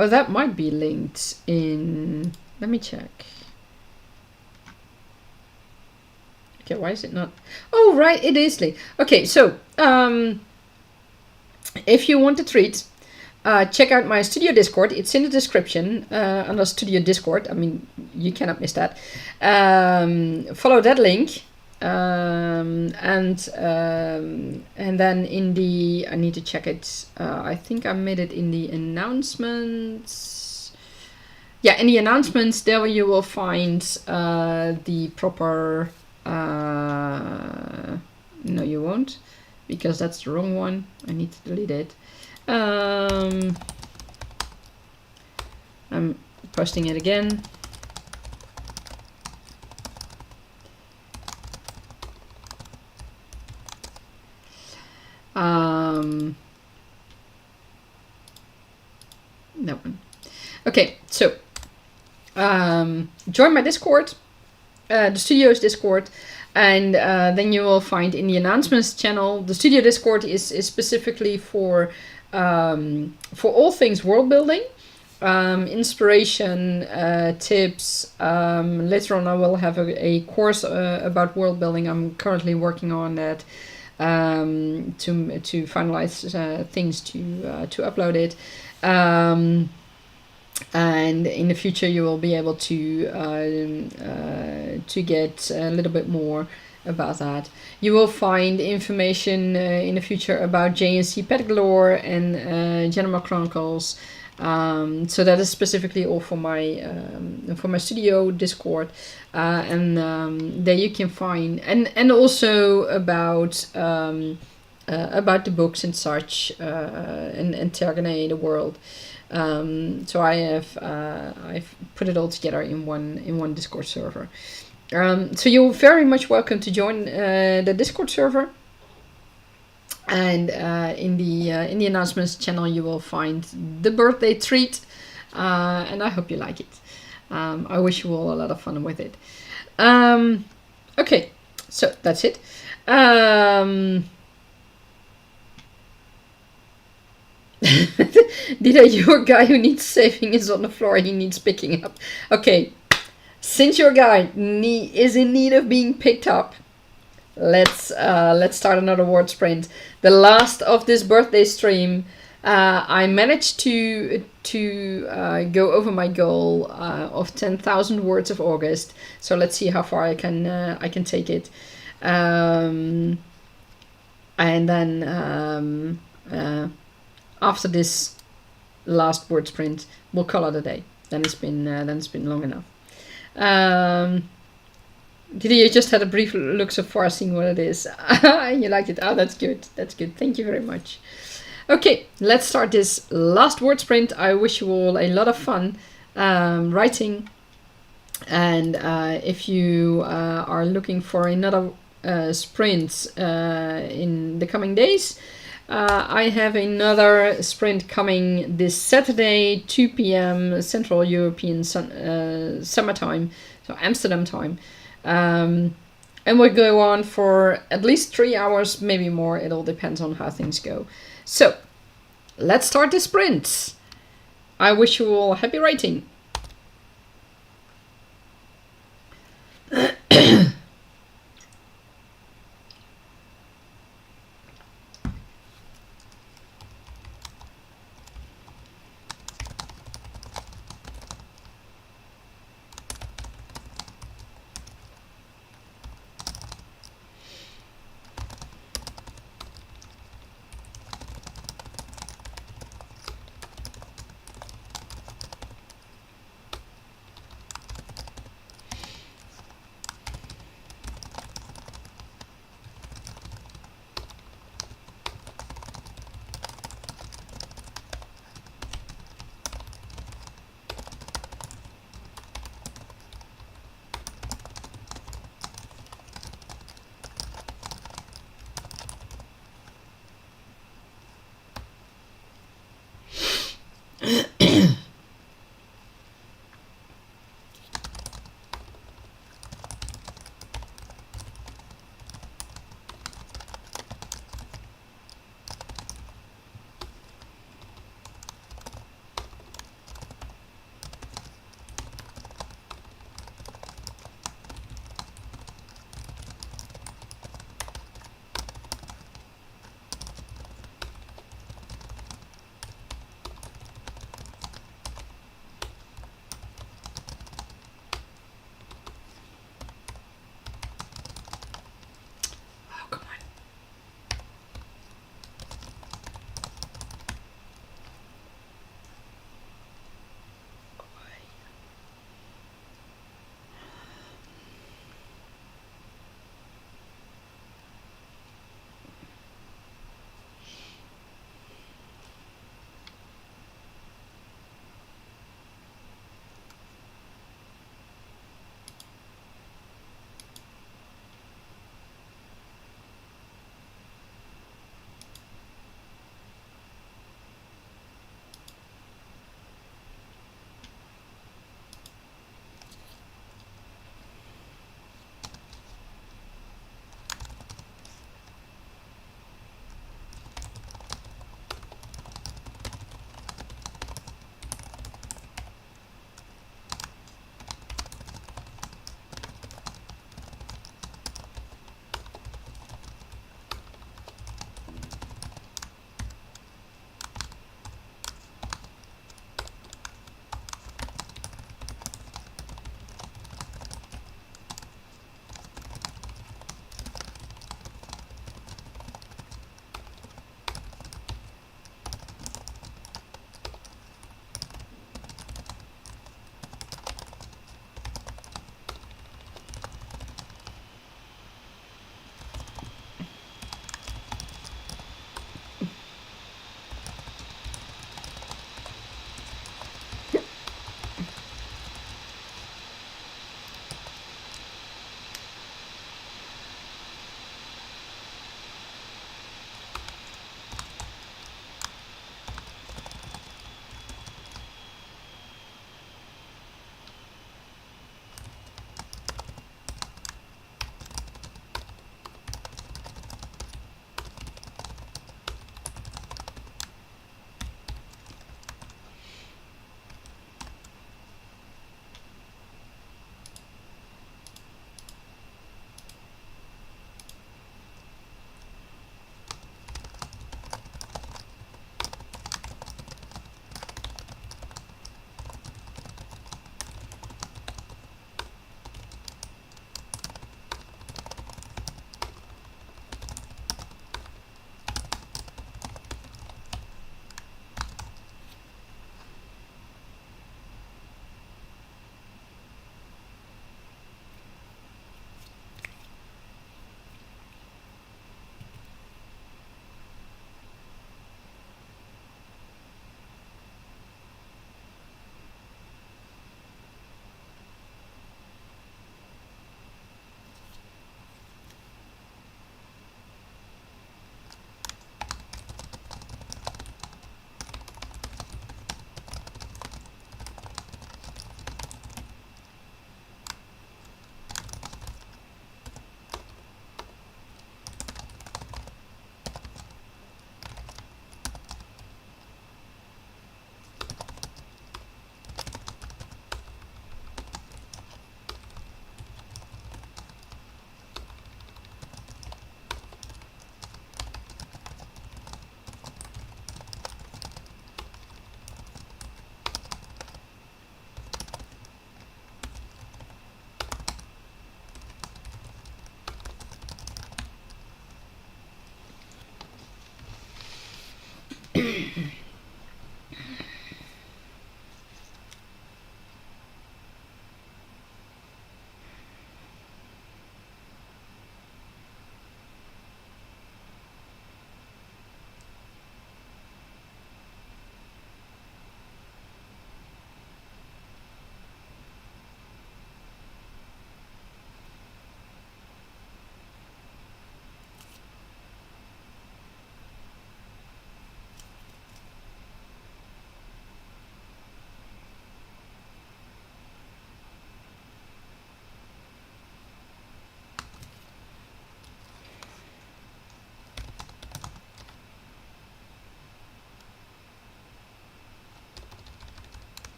Oh, that might be linked in. Let me check. Okay, why is it not? Oh, right, it is linked. Okay, so if you want to treat, check out my studio Discord. It's in the description under studio Discord. I mean, you cannot miss that. Follow that link. And then in the, I need to check it. I think I made it in the announcements. Yeah, in the announcements, there you will find the proper. No, you won't, because that's the wrong one. I need to delete it. I'm posting it again. That one. Okay, so join my Discord, the studio's Discord, and then you will find in the announcements channel. The studio Discord is specifically for all things world building, inspiration, tips. Later on, I will have a course about world building. I'm currently working on that. To finalize things to upload it, and in the future you will be able to get a little bit more about that. You will find information in the future about JNC Pet Galore and Genoma Chronicles. So that is specifically all for my studio Discord, and there you can find and also about the books and such, and Tergaenae, the world. So I've put it all together in one Discord server. So you're very much welcome to join the Discord server. And in the announcements channel, you will find the birthday treat, and I hope you like it. I wish you all a lot of fun with it. Okay, so that's it. Dida, your guy who needs saving is on the floor. He needs picking up. Okay, since your guy is in need of being picked up, let's start another word sprint. The last of this birthday stream, I managed to go over my goal of 10,000 words of August. So let's see how far I can take it, and then after this last word sprint, we'll call it a day. Then it's been long enough. You just had a brief look so far, seeing what it is. You liked it. Oh, that's good. That's good. Thank you very much. Okay, let's start this last word sprint. I wish you all a lot of fun writing. And if you are looking for another sprint in the coming days, I have another sprint coming this Saturday, 2 p.m. Central European summertime, so Amsterdam time. And we'll go on for at least 3 hours, maybe more. It all depends on how things go. So, let's start the sprint. I wish you all happy writing.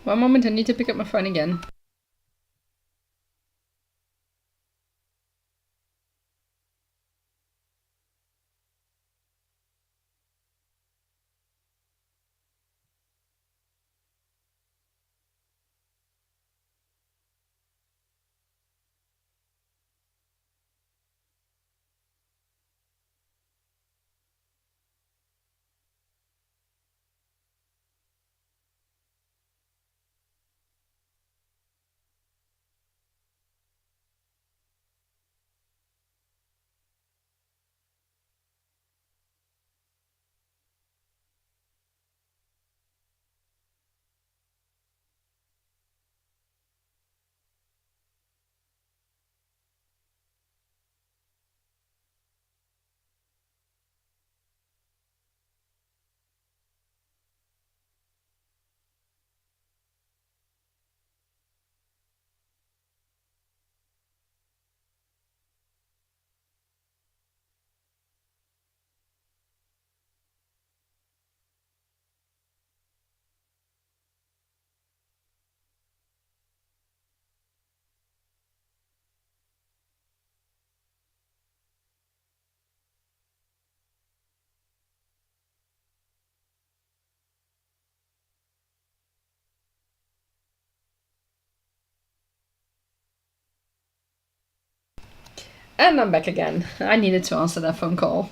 One moment, I need to pick up my phone again. And I'm back again. I needed to answer that phone call.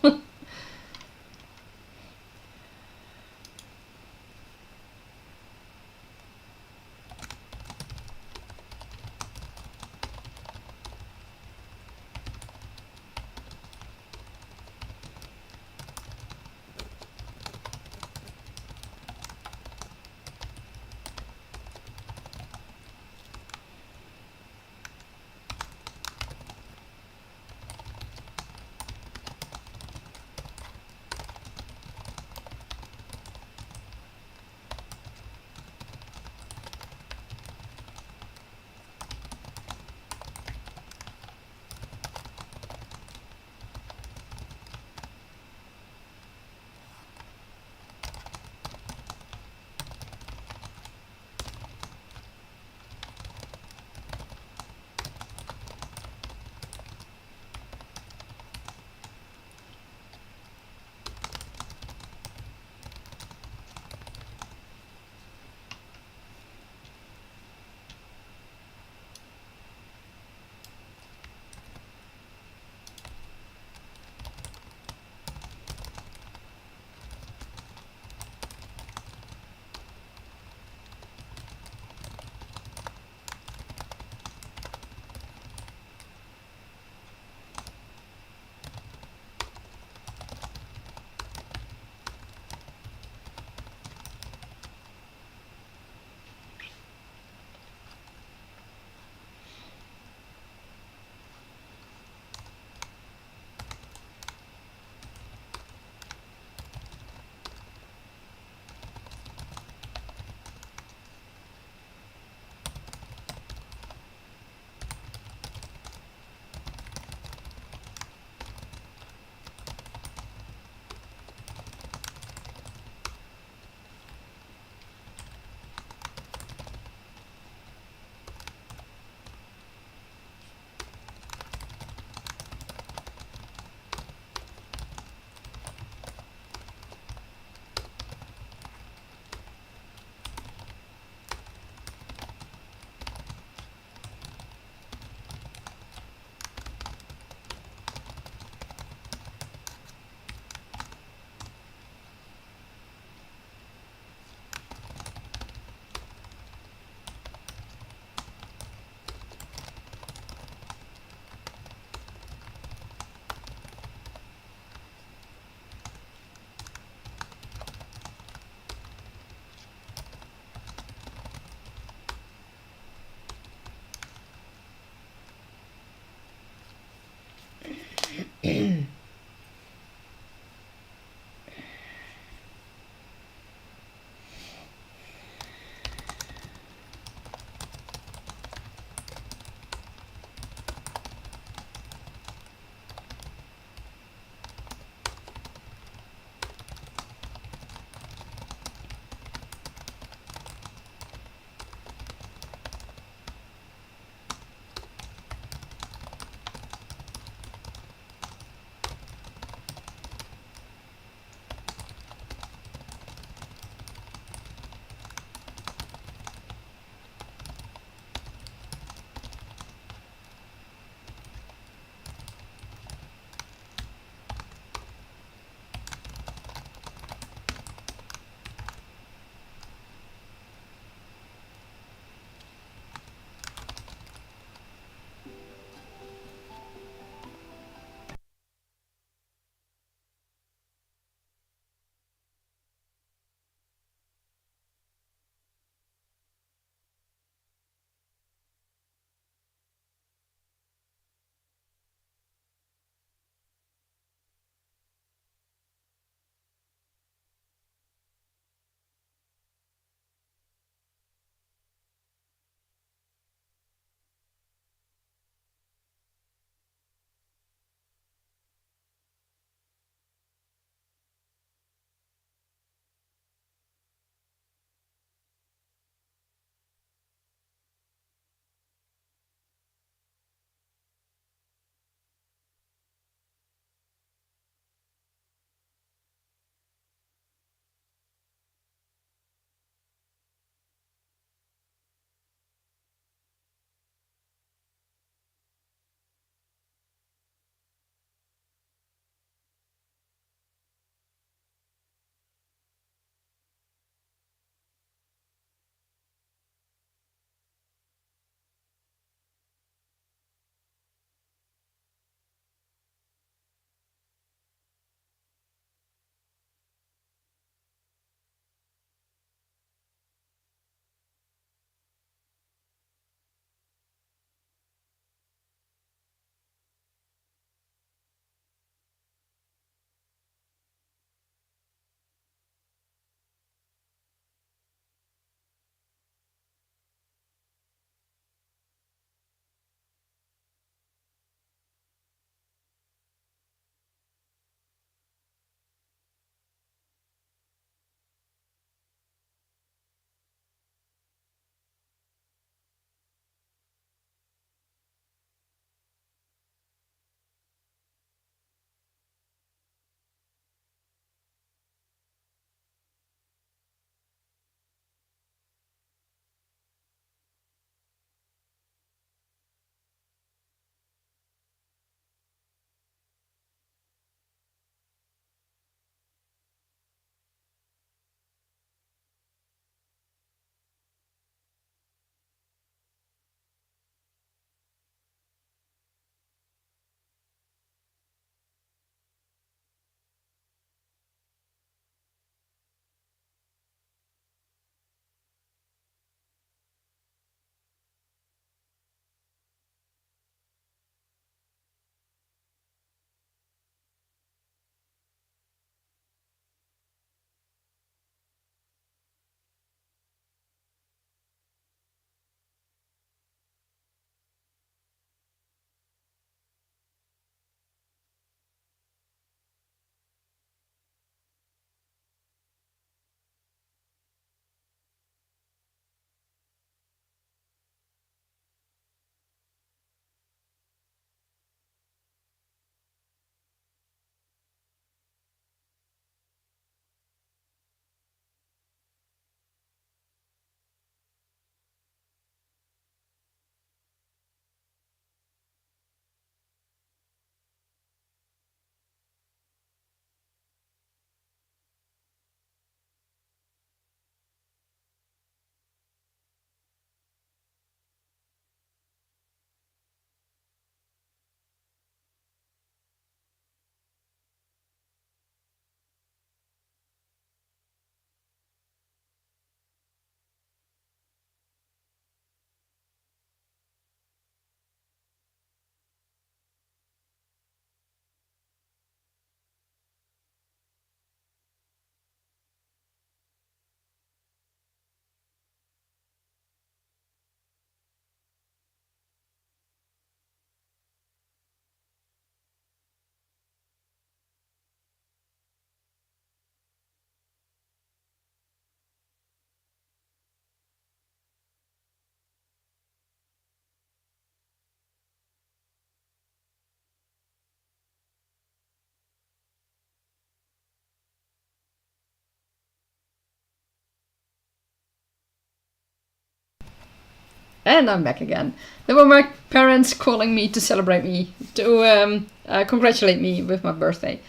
And I'm back again. There were my parents calling me to celebrate me, to congratulate me with my birthday.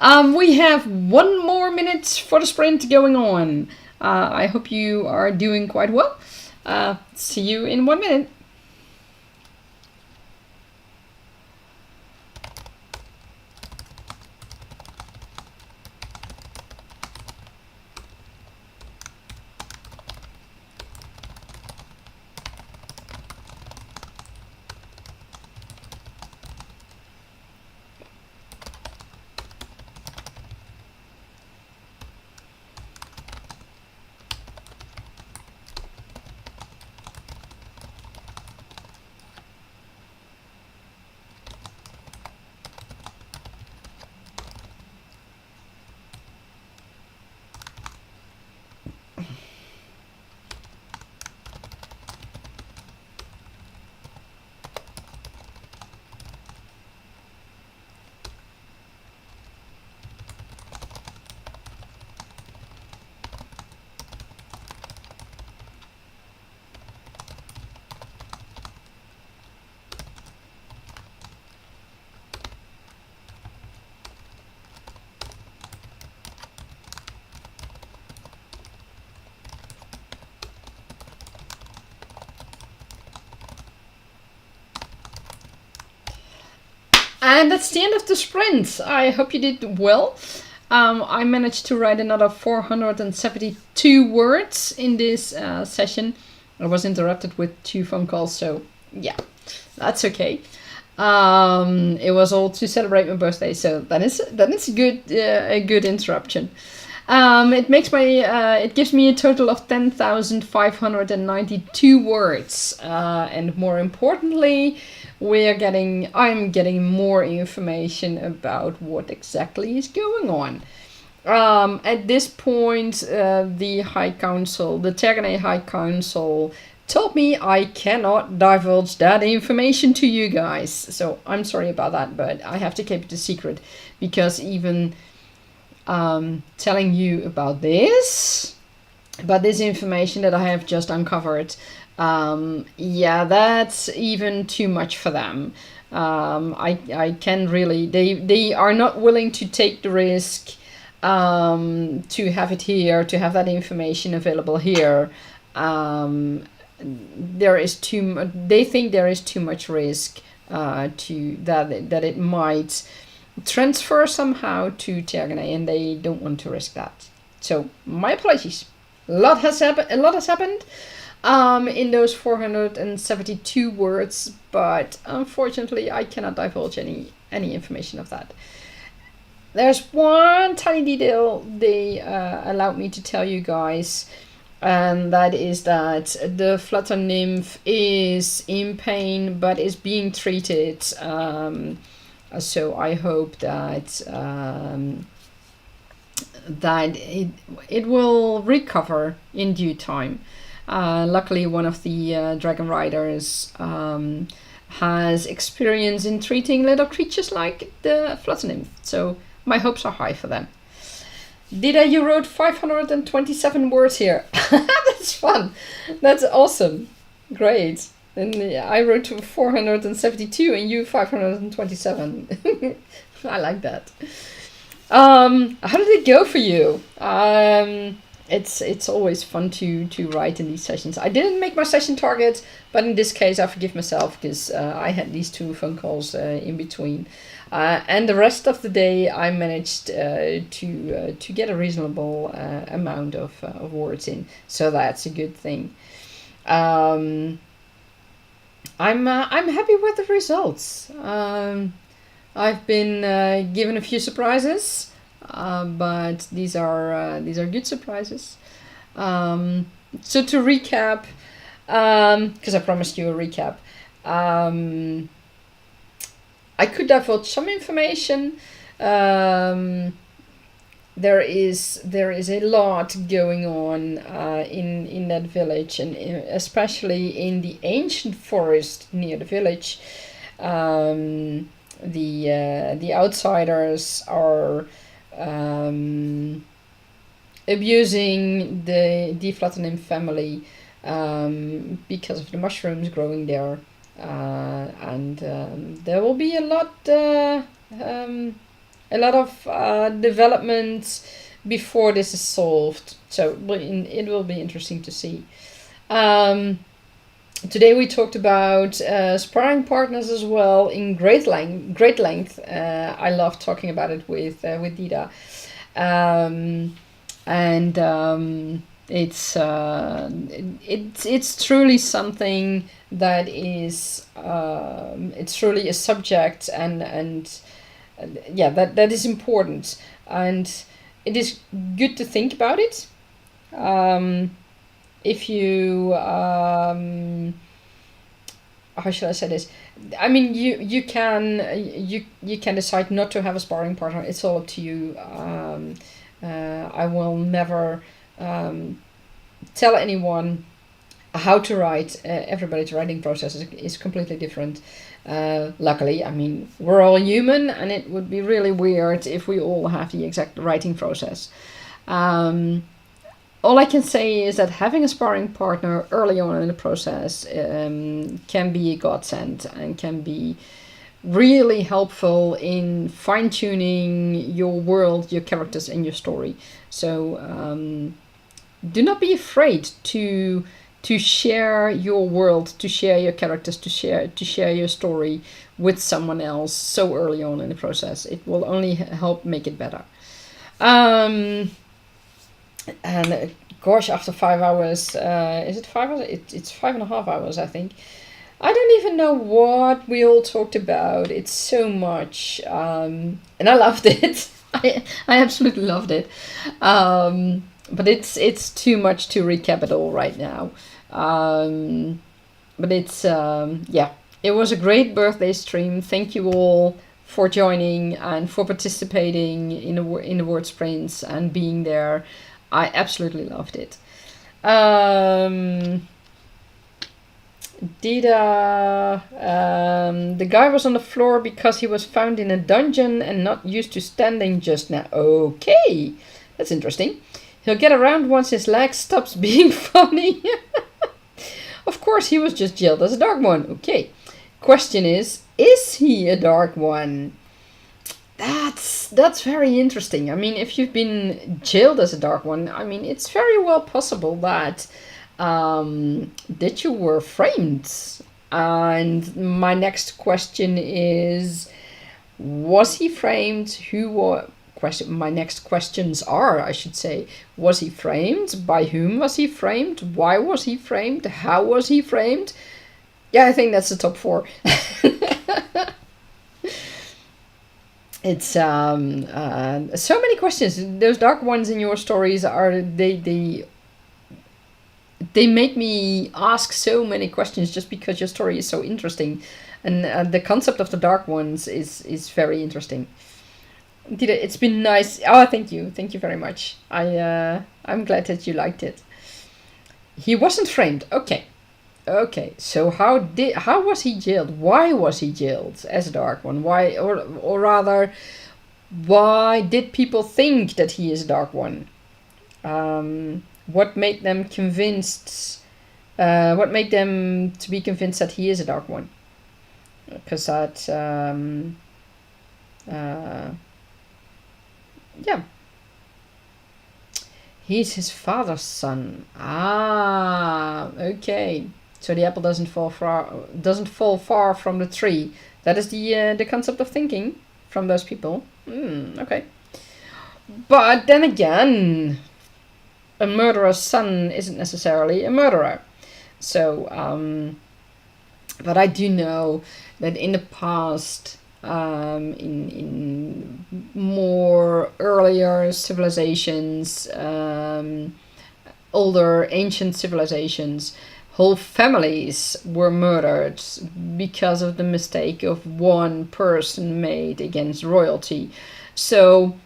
We have 1 more minute for the sprint going on. I hope you are doing quite well. See you in 1 minute. And that's the end of the sprint. I hope you did well. I managed to write another 472 words in this session. I was interrupted with 2 phone calls, so yeah, that's okay. It was all to celebrate my birthday, so that is a good interruption. It gives me a total of 10,592 words, and more importantly, I'm getting more information about what exactly is going on. At this point, the Tergaenae High Council told me I cannot divulge that information to you guys. So I'm sorry about that, but I have to keep it a secret, because even telling you about this information that I have just uncovered, yeah, that's even too much for them. I can really, they are not willing to take the risk to have it here, to have that information available here. They think there is too much risk to that it might transfer somehow to Tergaenae, and they don't want to risk that. So my apologies. A lot has happened in those 472 words, but unfortunately I cannot divulge any information of that. There's one tiny detail they allowed me to tell you guys, and that is that the flutter nymph is in pain but is being treated. So I hope that that it will recover in due time. Luckily, one of the dragon riders has experience in treating little creatures like the flutter nymph, so my hopes are high for them. Dida, you wrote 527 words here. That's fun. That's awesome. Great. And I wrote 472 and you 527. I like that. How did it go for you? It's always fun to write in these sessions. I didn't make my session target, but in this case I forgive myself, because I had these 2 phone calls in between. And the rest of the day I managed to get a reasonable amount of words in, so that's a good thing. I'm happy with the results. I've been given a few surprises, but these are good surprises. So to recap, because I promised you a recap, I could divulge some information. There is a lot going on in that village, and especially in the ancient forest near the village. The outsiders are abusing the flutter nymph family because of the mushrooms growing there. And there will be a lot of development before this is solved. So it will be interesting to see. Today we talked about sparring partners as well in great length. I love talking about it with Dida, and it's truly something that is it's truly a subject, and yeah, that is important, and it is good to think about it. If you how should I say this? I mean, you can decide not to have a sparring partner. It's all up to you. I will never tell anyone how to write. Everybody's writing process is completely different. Luckily, I mean, we're all human, and it would be really weird if we all have the exact writing process. All I can say is that having a sparring partner early on in the process can be a godsend and can be really helpful in fine-tuning your world, your characters, and your story. So do not be afraid to share your world, to share your characters, to share your story with someone else so early on in the process. It will only help make it better. And gosh, after 5 hours, is it 5 hours? It's 5.5 hours, I think. I don't even know what we all talked about. It's so much, and I loved it. I absolutely loved it. But it's too much to recap it all right now. But it's yeah, it was a great birthday stream. Thank you all for joining and for participating in the word sprints and being there. I absolutely loved it. Dida, the guy was on the floor because he was found in a dungeon and not used to standing just now. Okay, that's interesting. He'll get around once his leg stops being funny. Of course, he was just jailed as a dark one. Okay. Question is he a dark one? That's very interesting. I mean, if you've been jailed as a dark one, I mean, it's very well possible that you were framed. And my next question is, was he framed? My next questions are, I should say, was he framed? By whom was he framed? Why was he framed? How was he framed? Yeah, I think that's the top 4. It's so many questions. Those dark ones in your stories are they make me ask so many questions just because your story is so interesting, and the concept of the dark ones is very interesting. Dida, it's been nice. Oh, thank you very much. I'm glad that you liked it. He wasn't framed. Okay, so how was he jailed? Why was he jailed as a dark one? Why, or rather, why did people think that he is a dark one? What made them convinced? What made them to be convinced that he is a dark one? Because that, yeah. He's his father's son. Ah, okay. So the apple doesn't fall far from the tree. That is the concept of thinking from those people. Okay. But then again, a murderer's son isn't necessarily a murderer. So, but I do know that in the past, in more earlier civilizations, older ancient civilizations, whole families were murdered because of the mistake of one person made against royalty. So,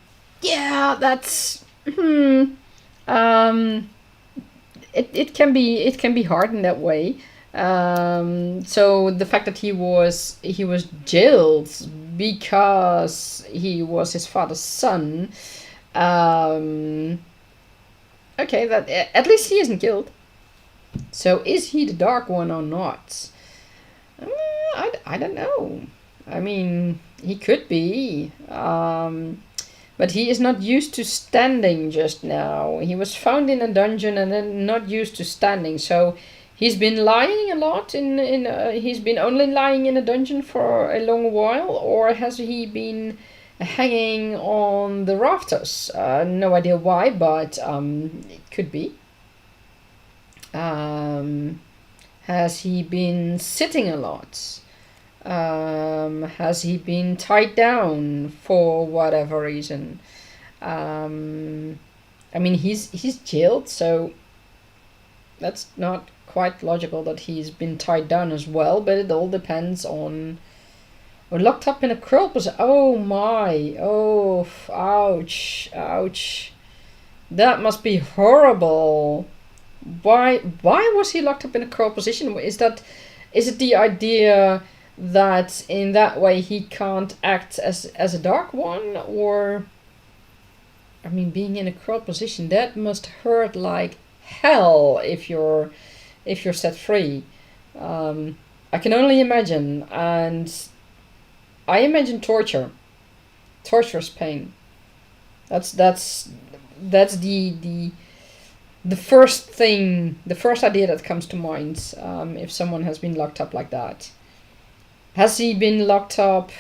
yeah, that's it can be hard in that way. So the fact that he was jailed because he was his father's son. Okay, that at least he isn't killed. So is he the Dark One or not? I don't know. I mean, he could be. But he is not used to standing just now. He was found in a dungeon and then not used to standing. So he's been lying a lot he's been only lying in a dungeon for a long while, or has he been hanging on the rafters? No idea why, but it could be. Has he been sitting a lot? Has he been tied down for whatever reason? I mean, he's jailed, so that's not quite logical that he's been tied down as well, but it all depends on... Or locked up in a curl position. Oh my, oh, ouch, ouch. That must be horrible. Why was he locked up in a curl position? Is it the idea that in that way he can't act as a Dark One? Or, I mean, being in a curl position, that must hurt like hell if you're set free. I can only imagine, and I imagine torturous pain. That's the first thing, the first idea that comes to mind if someone has been locked up like that. Has he been locked up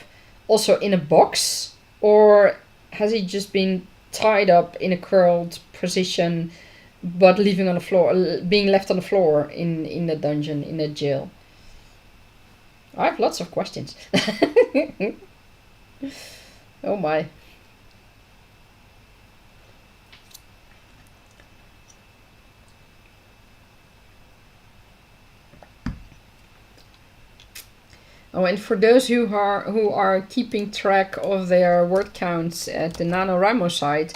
also in a box, or has he just been tied up in a curled position, but leaving on the floor, being left on the floor in the dungeon, in the jail? I have lots of questions. Oh my. Oh, and for those who are keeping track of their word counts at the NaNoWriMo site,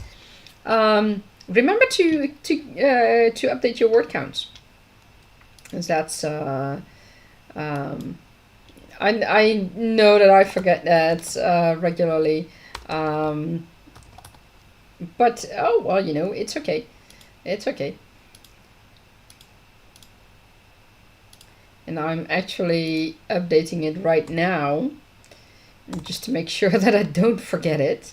remember to update your word counts, because that's I know that I forget that regularly, but oh well, you know, it's okay, it's okay. And I'm actually updating it right now, just to make sure that I don't forget it.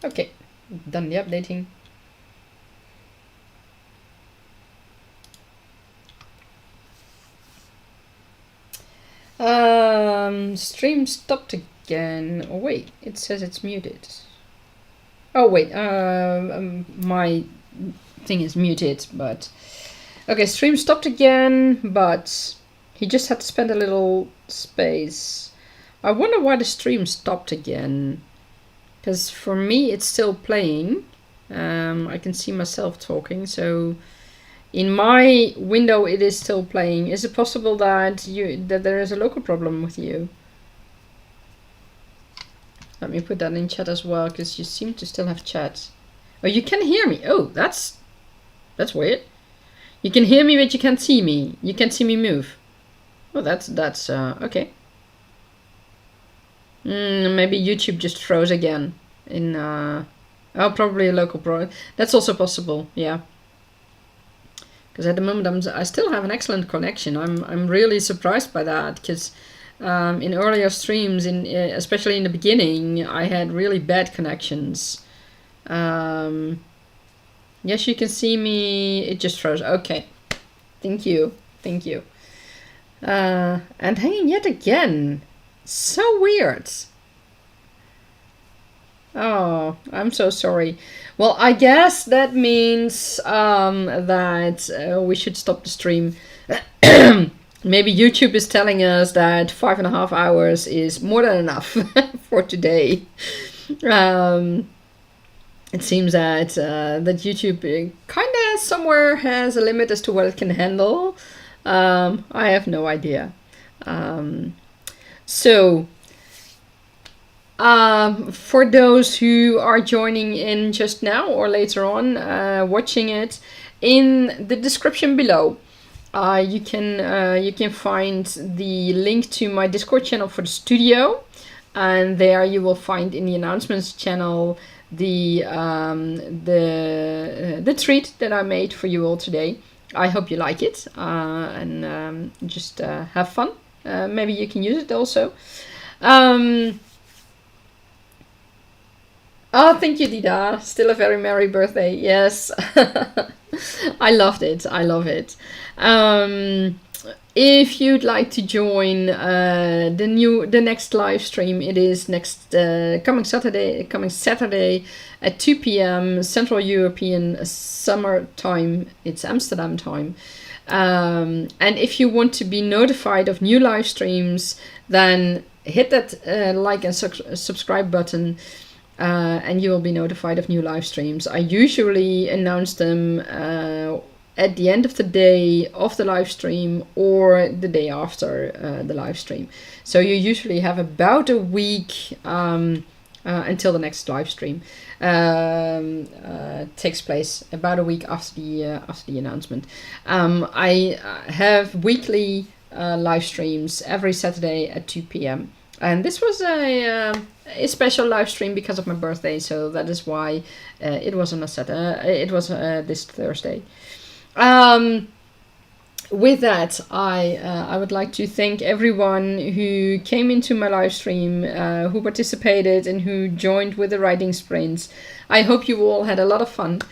Okay, done the updating. Stream stopped again. Oh wait, it says it's muted. Oh wait, my thing is muted, but okay, stream stopped again, but he just had to spend a little space. I wonder why the stream stopped again, because for me it's still playing. I can see myself talking, so in my window it is still playing. Is it possible that there is a local problem with you? Let me put that in chat as well, because you seem to still have chat. Oh, you can hear me. Oh, that's weird. You can hear me, but you can't see me. You can't see me move. Oh, that's okay. Maybe YouTube just froze again. Oh, probably a local problem. That's also possible. Yeah. Because at the moment I still have an excellent connection. I'm really surprised by that, because in earlier streams, especially in the beginning, I had really bad connections. Yes, you can see me. It just froze. Okay. Thank you. Thank you. And hanging yet again. So weird. Oh, I'm so sorry. Well, I guess that means that we should stop the stream. Maybe YouTube is telling us that 5.5 hours is more than enough for today. It seems that YouTube kind of somewhere has a limit as to what it can handle. I have no idea. For those who are joining in just now or later on watching it, in the description below you can find the link to my Discord channel for the studio. and there you will find in the announcements channel the treat that I made for you all today. I hope you like it, and just have fun. Maybe you can use it also. Oh, thank you, Dida. Still a very merry birthday. Yes. I loved it. I love it. If you'd like to join the next live stream, it is next coming Saturday at 2 p.m. Central European Summer Time. It's Amsterdam time. And if you want to be notified of new live streams, then hit that like and subscribe button. And you will be notified of new live streams. I usually announce them at the end of the day of the live stream or the day after the live stream. So you usually have about a week until the next live stream takes place, about a week after the announcement. I have weekly live streams every Saturday at 2 p.m. And this was a special live stream because of my birthday, so that is why it was on a Saturday. It was this Thursday. With that, I would like to thank everyone who came into my live stream, who participated, and who joined with the writing sprints. I hope you all had a lot of fun.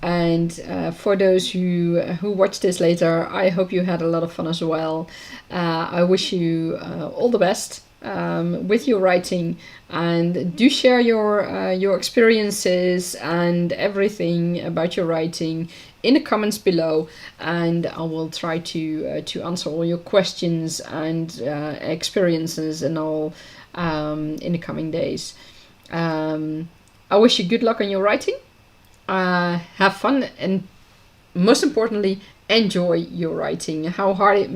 And for those who watch this later, I hope you had a lot of fun as well. I wish you all the best with your writing, and do share your experiences and everything about your writing in the comments below, and I will try to answer all your questions and experiences and all in the coming days. I wish you good luck on your writing. Have fun, and most importantly, enjoy your writing, how hard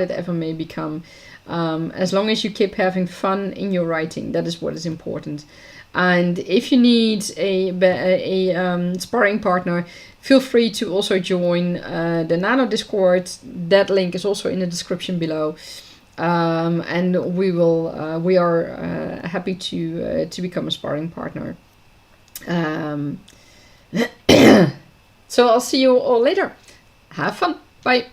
it ever may become. As long as you keep having fun in your writing, that is what is important. And if you need a sparring partner, feel free to also join the Nano Discord. That link is also in the description below. And we are happy to become a sparring partner. So I'll see you all later. Have fun. Bye.